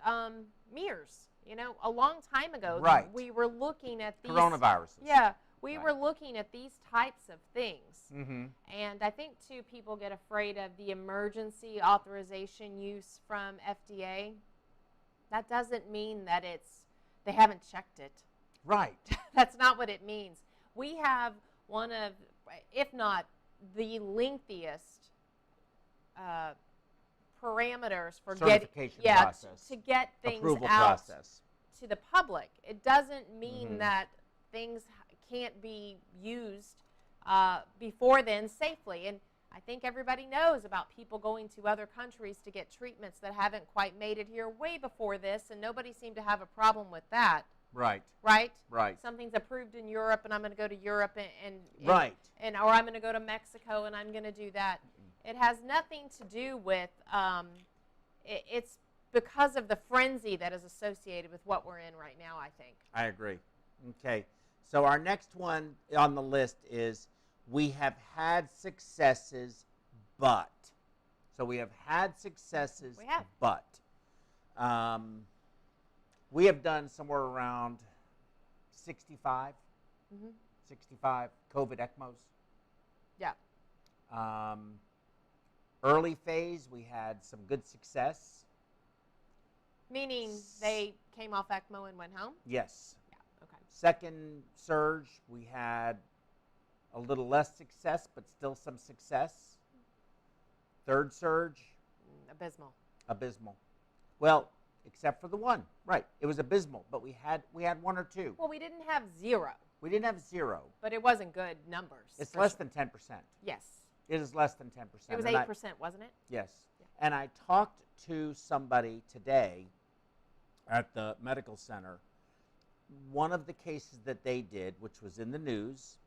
MERS. You know, a long time ago, Right. we were looking at these Coronaviruses. Yeah, we Right. were looking at these types of things. Mm-hmm. And I think, too, people get afraid of the emergency authorization use from FDA. That doesn't mean that they haven't checked it. Right. That's not what it means. We have one of, if not the lengthiest parameters for Certification process. to get things Approval out process. to the public. It doesn't mean Mhm. that things can't be used before then safely. And I think everybody knows about people going to other countries to get treatments that haven't quite made it here way before this, and nobody seemed to have a problem with that, Right. right? Right. Something's approved in Europe, and I'm going to go to Europe, Right. or I'm going to go to Mexico, and I'm going to do that. It has nothing to do with, it's because of the frenzy that is associated with what we're in right now, I think. I agree. Okay. So our next one on the list is we have had successes, but. So we have had successes, We have. but. We have done somewhere around 65 COVID ECMOs. Yeah. Early phase, we had some good success. Meaning they came off ECMO and went home? Yes. Yeah, okay. Second surge, we had a little less success, but still some success. Third surge, Abysmal. abysmal. Well, except for the one, right? It was abysmal, but we had one or two. Well, we didn't have 0. We didn't have 0. But it wasn't good numbers. It's less than 10%. Yes. It is less than 10%. It was 8%, wasn't it? Yes. Yeah. And I talked to somebody today at the medical center. One of the cases that they did, which was in the news,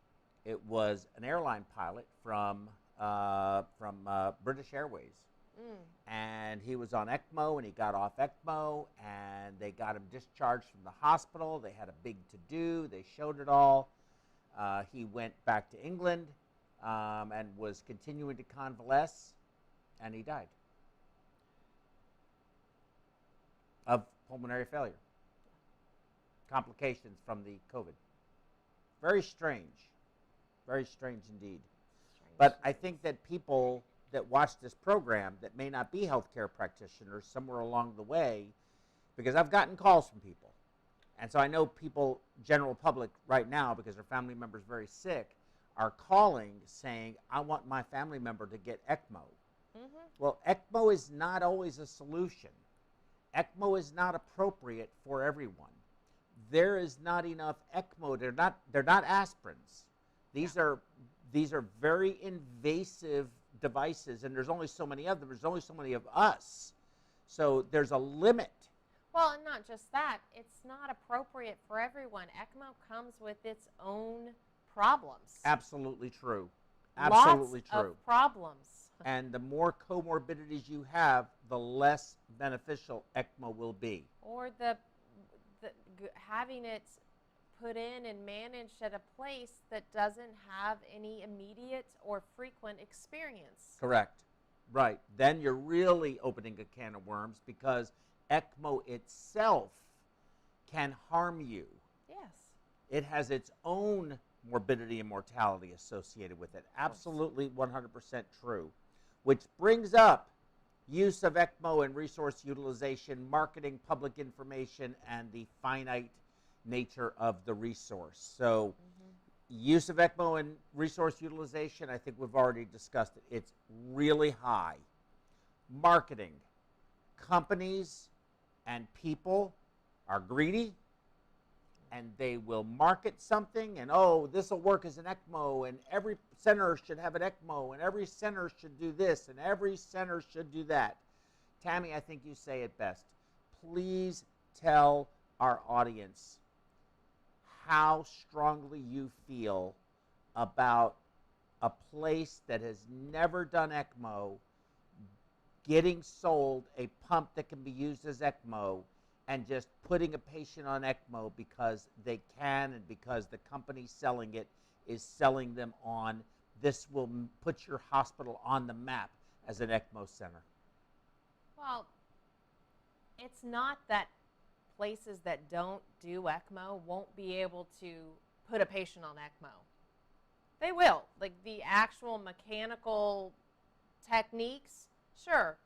it was an airline pilot from British Airways. And he was on ECMO, and he got off ECMO, and they got him discharged from the hospital. They had a big to-do. They showed it all. He went back to England and was continuing to convalesce, and he died of pulmonary failure. Complications from the COVID. Very strange indeed. But I think that people that watch this program that may not be healthcare practitioners somewhere along the way, because I've gotten calls from people. And so I know people, general public right now, because their family member's very sick, are calling saying, I want my family member to get ECMO. Well, ECMO is not always a solution. ECMO is not appropriate for everyone. There is not enough ECMO. They're not aspirins. These are very invasive devices, and there's only so many of them. There's only so many of us. So there's a limit. Well, and not just that. It's not appropriate for everyone. ECMO comes with its own problems. Absolutely true. Absolutely Lots true. of problems. And the more comorbidities you have, the less beneficial ECMO will be. Or having it put in and managed at a place that doesn't have any immediate or frequent experience. Correct. Right. Then you're really opening a can of worms, because ECMO itself can harm you. Yes. It has its own morbidity and mortality associated with it. Absolutely 100% true. Which brings up use of ECMO and resource utilization, marketing, public information, and the finite nature of the resource. So use of ECMO and resource utilization, I think we've already discussed it. It's really high. Marketing. Companies and people are greedy, and they will market something, and this will work as an ECMO, and every center should have an ECMO, and every center should do this, and every center should do that. Tammy, I think you say it best. Please tell our audience how strongly you feel about a place that has never done ECMO getting sold a pump that can be used as ECMO, and just putting a patient on ECMO because they can, and because the company selling it is selling them on, this will put your hospital on the map as an ECMO center. Well, it's not that places that don't do ECMO won't be able to put a patient on ECMO. They will. Like the actual mechanical techniques, sure,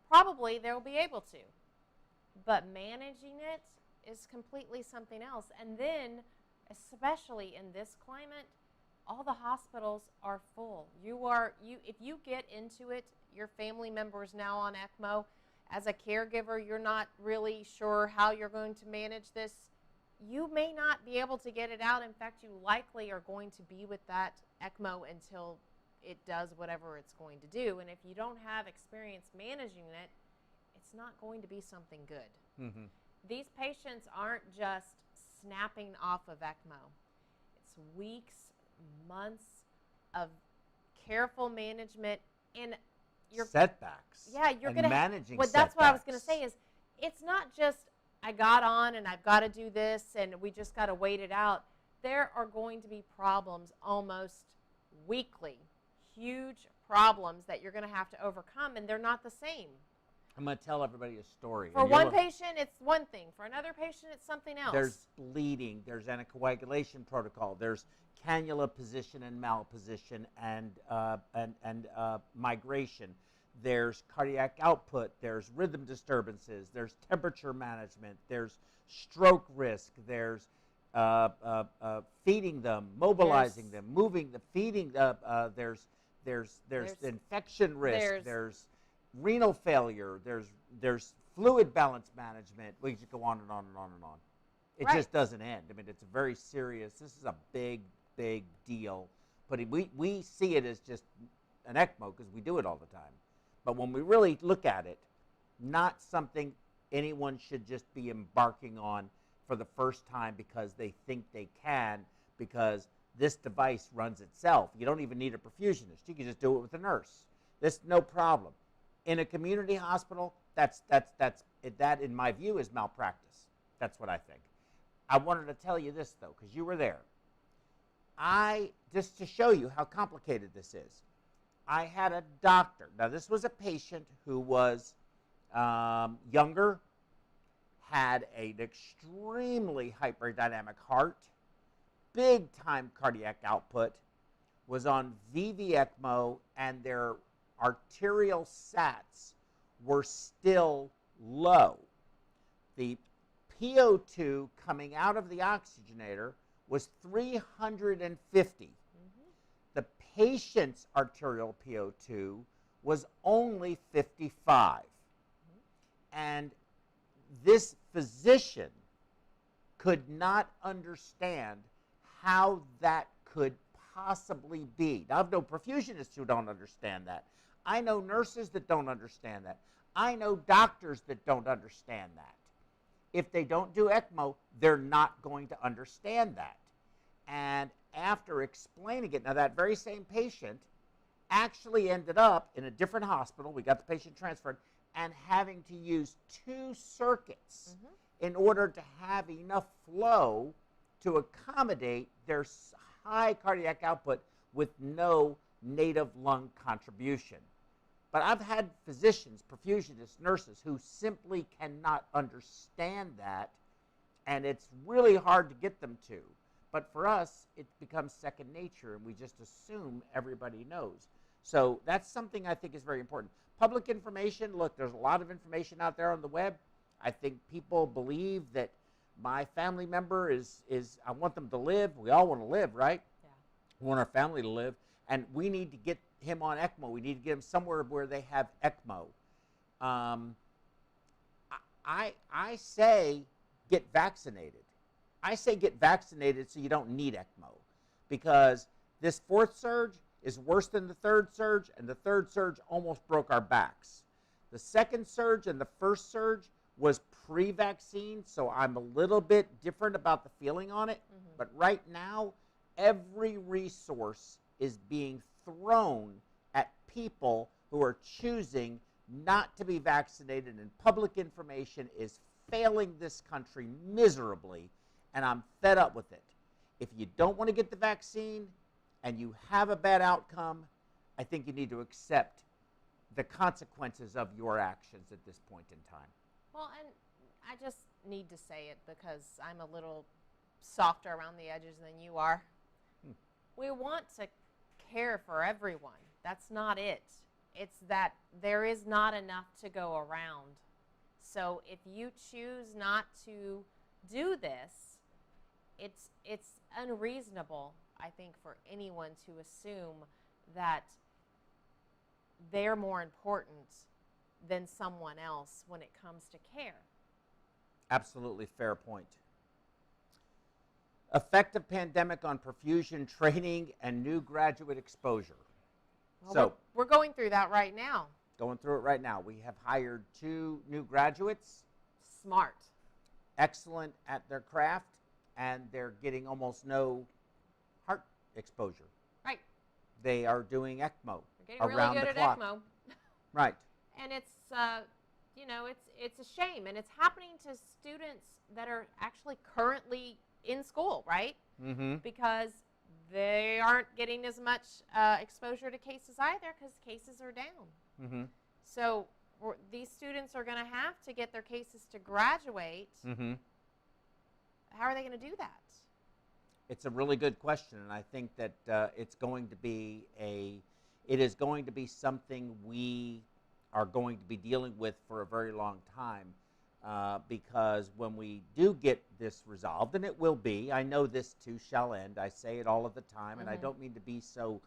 probably they'll be able to. But managing it is completely something else. And then, especially in this climate, all the hospitals are full. If you get into it, your family member is now on ECMO. As a caregiver, you're not really sure how you're going to manage this. You may not be able to get it out. In fact, you likely are going to be with that ECMO until it does whatever it's going to do. And if you don't have experience managing it, it's not going to be something good. These patients aren't just snapping off of ECMO. It's weeks, months of careful management and setbacks. Yeah, you're going to managing well, setbacks. That's what I was going to say is it's not just I got on and I've got to do this and we just got to wait it out. There are going to be problems almost weekly, huge problems that you're going to have to overcome, and they're not the same. I'm going to tell everybody a story. For one patient, it's one thing. For another patient, it's something else. There's bleeding. There's anticoagulation protocol. There's cannula position and malposition and migration. There's cardiac output. There's rhythm disturbances. There's temperature management. There's stroke risk. There's feeding them, mobilizing them, moving the feeding. There's infection risk. There's renal failure. There's fluid balance management. We could go on and on and on and on. It just doesn't end. I mean, it's a very serious. This is a big deal. But we see it as just an ECMO because we do it all the time. But when we really look at it, not something anyone should just be embarking on for the first time because they think they can, because this device runs itself. You don't even need a perfusionist. You can just do it with a nurse. This no problem. In a community hospital, that in my view is malpractice. That's what I think. I wanted to tell you this though, because you were there. Just to show you how complicated this is, I had a doctor. Now this was a patient who was younger, had an extremely hyperdynamic heart, big time cardiac output, was on VV ECMO, and their arterial sats were still low. The PO2 coming out of the oxygenator was 350. The patient's arterial PO2 was only 55. And this physician could not understand how that could possibly be. Now, I have no perfusionists who don't understand that. I know nurses that don't understand that. I know doctors that don't understand that. If they don't do ECMO, they're not going to understand that. And after explaining it, now that very same patient actually ended up in a different hospital. We got the patient transferred, and having to use 2 circuits in order to have enough flow to accommodate their high cardiac output with no native lung contribution. But I've had physicians, perfusionists, nurses who simply cannot understand that, and it's really hard to get them to. But for us, it becomes second nature, and we just assume everybody knows. So that's something I think is very important. Public information, look, there's a lot of information out there on the web. I think people believe that my family member is I want them to live. We all want to live, right? Yeah. We want our family to live. And we need to get him on ECMO. We need to get him somewhere where they have ECMO. I say get vaccinated. I say get vaccinated so you don't need ECMO, because this 4th surge is worse than the 3rd surge, and the 3rd surge almost broke our backs. The 2nd surge and the 1st surge was pre-vaccine, so I'm a little bit different about the feeling on it. But right now, every resource is being thrown at people who are choosing not to be vaccinated, and public information is failing this country miserably, and I'm fed up with it. If you don't want to get the vaccine and you have a bad outcome, I think you need to accept the consequences of your actions at this point in time. Well, and I just need to say it because I'm a little softer around the edges than you are. We want to care for everyone. That's not it. It's that there is not enough to go around. So if you choose not to do this, it's unreasonable, I think, for anyone to assume that they're more important than someone else when it comes to care. Absolutely fair point. Effect of pandemic on perfusion training and new graduate exposure. Well, So we're going through that right now. Going through it right now. We have hired 2 new graduates, Smart. excellent at their craft, and they're getting almost no heart exposure. Right. They are doing ECMO They're getting around really good the at clock. ECMO. Right. And it's, you know, it's a shame. And it's happening to students that are actually currently in school, right? Because they aren't getting as much exposure to cases either because cases are down. So these students are going to have to get their cases to graduate. How are they going to do that? It's a really good question, and I think that it's going to be it is going to be something we are going to be dealing with for a very long time. because when we do get this resolved, and it will be, I know this too shall end. I say it all of the time, and I don't mean to be so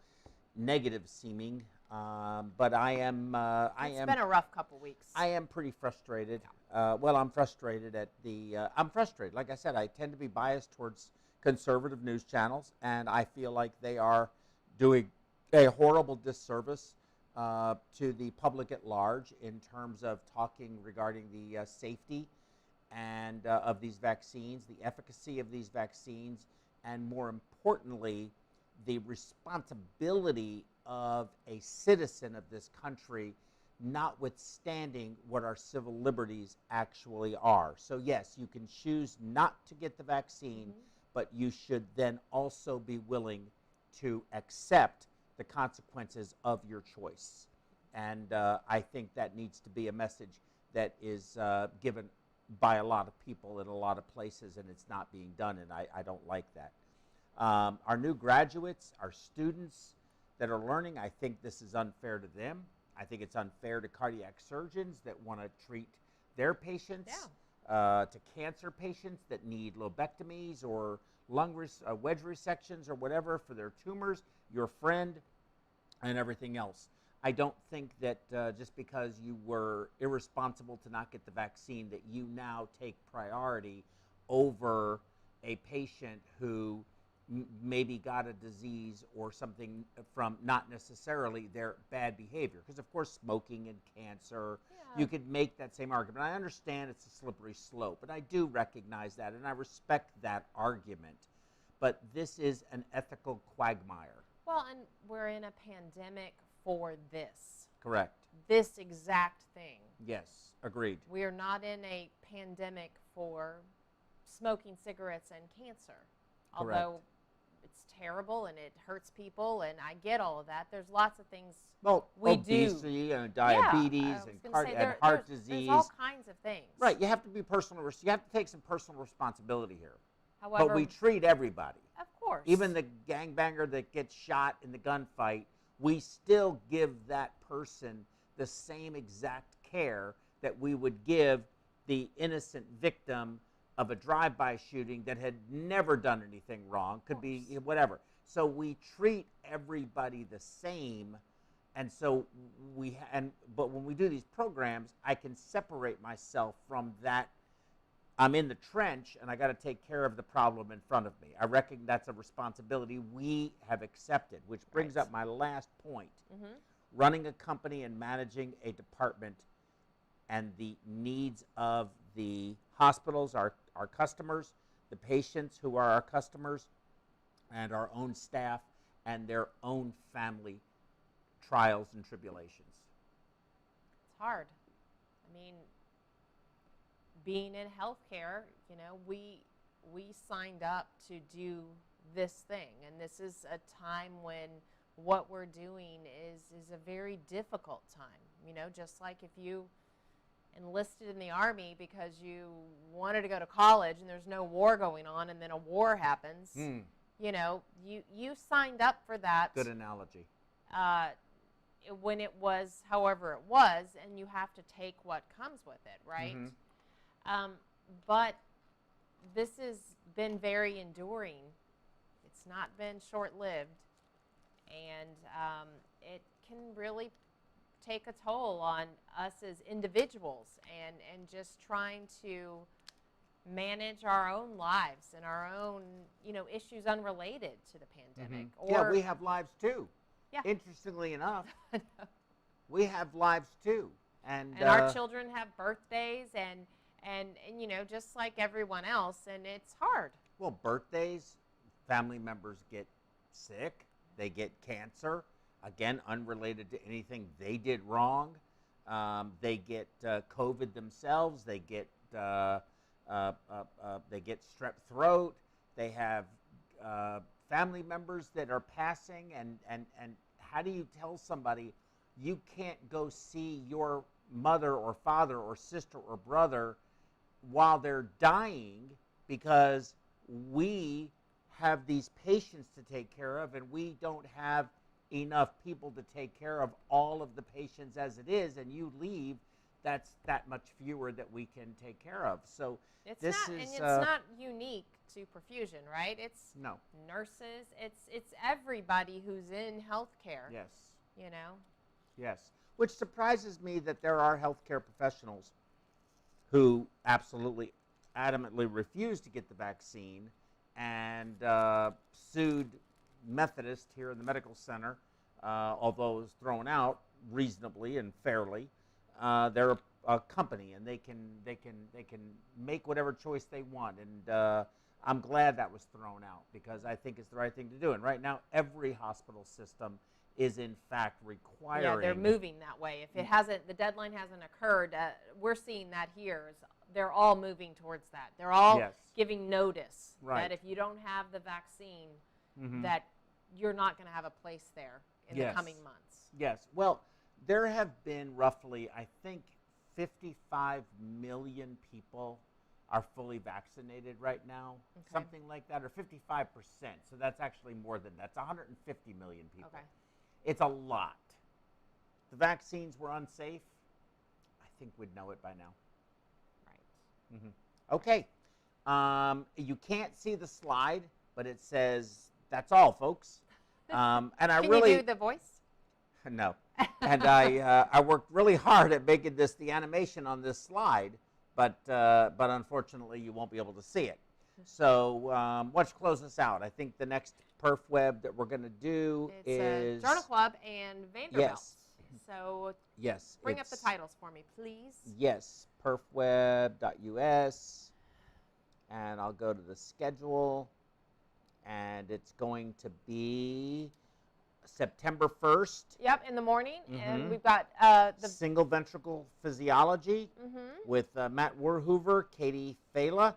negative seeming, but I am. It's been a rough couple weeks. I am pretty frustrated. Well, I'm frustrated at the. I'm frustrated. Like I said, I tend to be biased towards conservative news channels, and I feel like they are doing a horrible disservice to the public at large in terms of talking regarding the safety and of these vaccines, the efficacy of these vaccines, and more importantly, the responsibility of a citizen of this country, notwithstanding what our civil liberties actually are. So yes, you can choose not to get the vaccine, but you should then also be willing to accept the consequences of your choice. And I think that needs to be a message that is given by a lot of people in a lot of places, and it's not being done, and I don't like that. Our new graduates, our students that are learning, I think this is unfair to them. I think it's unfair to cardiac surgeons that want to treat their patients, to cancer patients that need lobectomies or lung wedge resections or whatever for their tumors, your friend, and everything else. I don't think that just because you were irresponsible to not get the vaccine that you now take priority over a patient who maybe got a disease or something from not necessarily their bad behavior. Because, of course, smoking and cancer, you could make that same argument. I understand it's a slippery slope, and I do recognize that, and I respect that argument. But this is an ethical quagmire. Well, and we're in a pandemic for this. Correct. This exact thing. Yes, agreed. We are not in a pandemic for smoking cigarettes and cancer. Correct. Although it's terrible and it hurts people, and I get all of that. There's lots of things obesity and diabetes and heart disease. There's all kinds of things. Right. You have to be you have to take some personal responsibility here. However, but we treat everybody. Of course. Even the gangbanger that gets shot in the gunfight, we still give that person the same exact care that we would give the innocent victim of a drive-by shooting that had never done anything wrong, could be whatever. So we treat everybody the same, and so but when we do these programs, I can separate myself from that. I'm in the trench, and I got to take care of the problem in front of me. I reckon that's a responsibility we have accepted, which brings up my last point. Running a company and managing a department and the needs of the hospitals, our customers, the patients who are our customers, and our own staff and their own family trials and tribulations. It's hard. I mean, being in healthcare, you know, we signed up to do this thing, and this is a time when what we're doing is a very difficult time. You know, just like if you enlisted in the Army because you wanted to go to college and there's no war going on, and then a war happens, you know, you signed up for that. Good analogy. When it was however it was, and you have to take what comes with it, right? But this has been very enduring. It's not been short-lived, and it can really take a toll on us as individuals, and just trying to manage our own lives and our own, you know, issues unrelated to the pandemic. Yeah, we have lives too. Yeah. Interestingly enough, we have lives too, and our children have birthdays and you know, just like everyone else, and it's hard. Well, birthdays, family members get sick, they get cancer, again, unrelated to anything they did wrong. They get COVID themselves. They get strep throat. They have family members that are passing, and how do you tell somebody you can't go see your mother or father or sister or brother while they're dying because we have these patients to take care of, and we don't have enough people to take care of all of the patients as it is, and you leave that's that much fewer that we can take care of. So It's this not, is and it's not unique to perfusion, right? It's no. nurses. It's everybody who's in healthcare. Yes. You know. Yes. Which surprises me that there are healthcare professionals who absolutely adamantly refused to get the vaccine and sued Methodist here in the medical center, although it was thrown out reasonably and fairly. They're a company, and they can make whatever choice they want, and I'm glad that was thrown out because I think it's the right thing to do. And right now, every hospital system is in fact requiring. Yeah, they're moving that way. If it hasn't, the deadline hasn't occurred, we're seeing that here. They're all moving towards that. They're all giving notice that if you don't have the vaccine, that you're not going to have a place there in the coming months. Yes. Well, there have been roughly, I think, 55 million people are fully vaccinated right now, something like that, or 55%. So that's actually more than that. It's 150 million people. Okay. It's a lot. If the vaccines were unsafe, I think we'd know it by now. Right. Okay. You can't see the slide, but it says, that's all, folks. And I Can really you do the voice? No. And I worked really hard at making the animation on this slide, but unfortunately you won't be able to see it. So let's close this out. I think the next PerfWeb that we're going to do is Journal Club and Vanderbilt. So bring up the titles for me, please. Yes, perfweb.us, and I'll go to the schedule, and it's going to be September 1st. Yep, in the morning, and we've got the single ventricle physiology with Matt Werhoover, Katie Fela,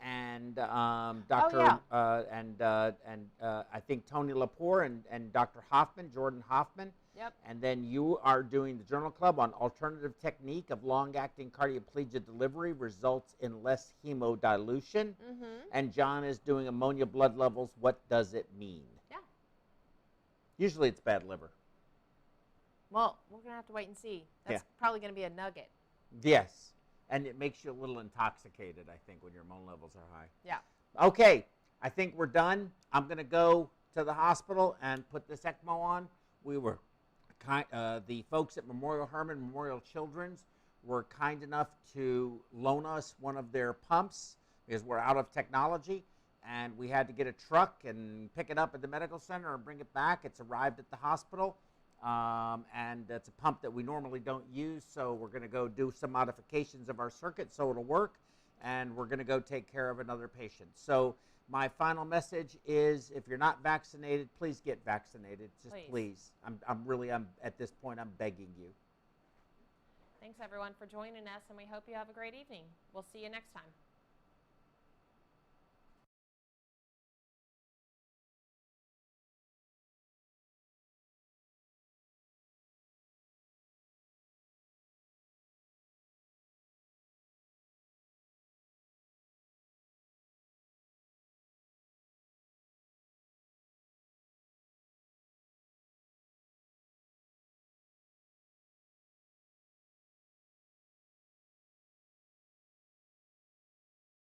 and Dr. I think Tony Lepore and Dr. Hoffman, Jordan Hoffman. Yep. And then you are doing the Journal Club on alternative technique of long-acting cardioplegia delivery results in less hemodilution. And John is doing ammonia blood levels. What does it mean? Yeah. Usually it's bad liver. Well, we're going to have to wait and see. That's probably going to be a nugget. Yes. And it makes you a little intoxicated, I think, when your hormone levels are high. Yeah. Okay. I think we're done. I'm going to go to the hospital and put this ECMO on. We were the folks at Memorial Hermann Memorial Children's were kind enough to loan us one of their pumps because we're out of technology, and we had to get a truck and pick it up at the medical center and bring it back. It's arrived at the hospital, and it's a pump that we normally don't use, so we're going to go do some modifications of our circuit so it'll work, and we're going to go take care of another patient. So my final message is, if you're not vaccinated, please get vaccinated. Just please. I'm at this point, I'm begging you. Thanks, everyone, for joining us, and we hope you have a great evening. We'll see you next time.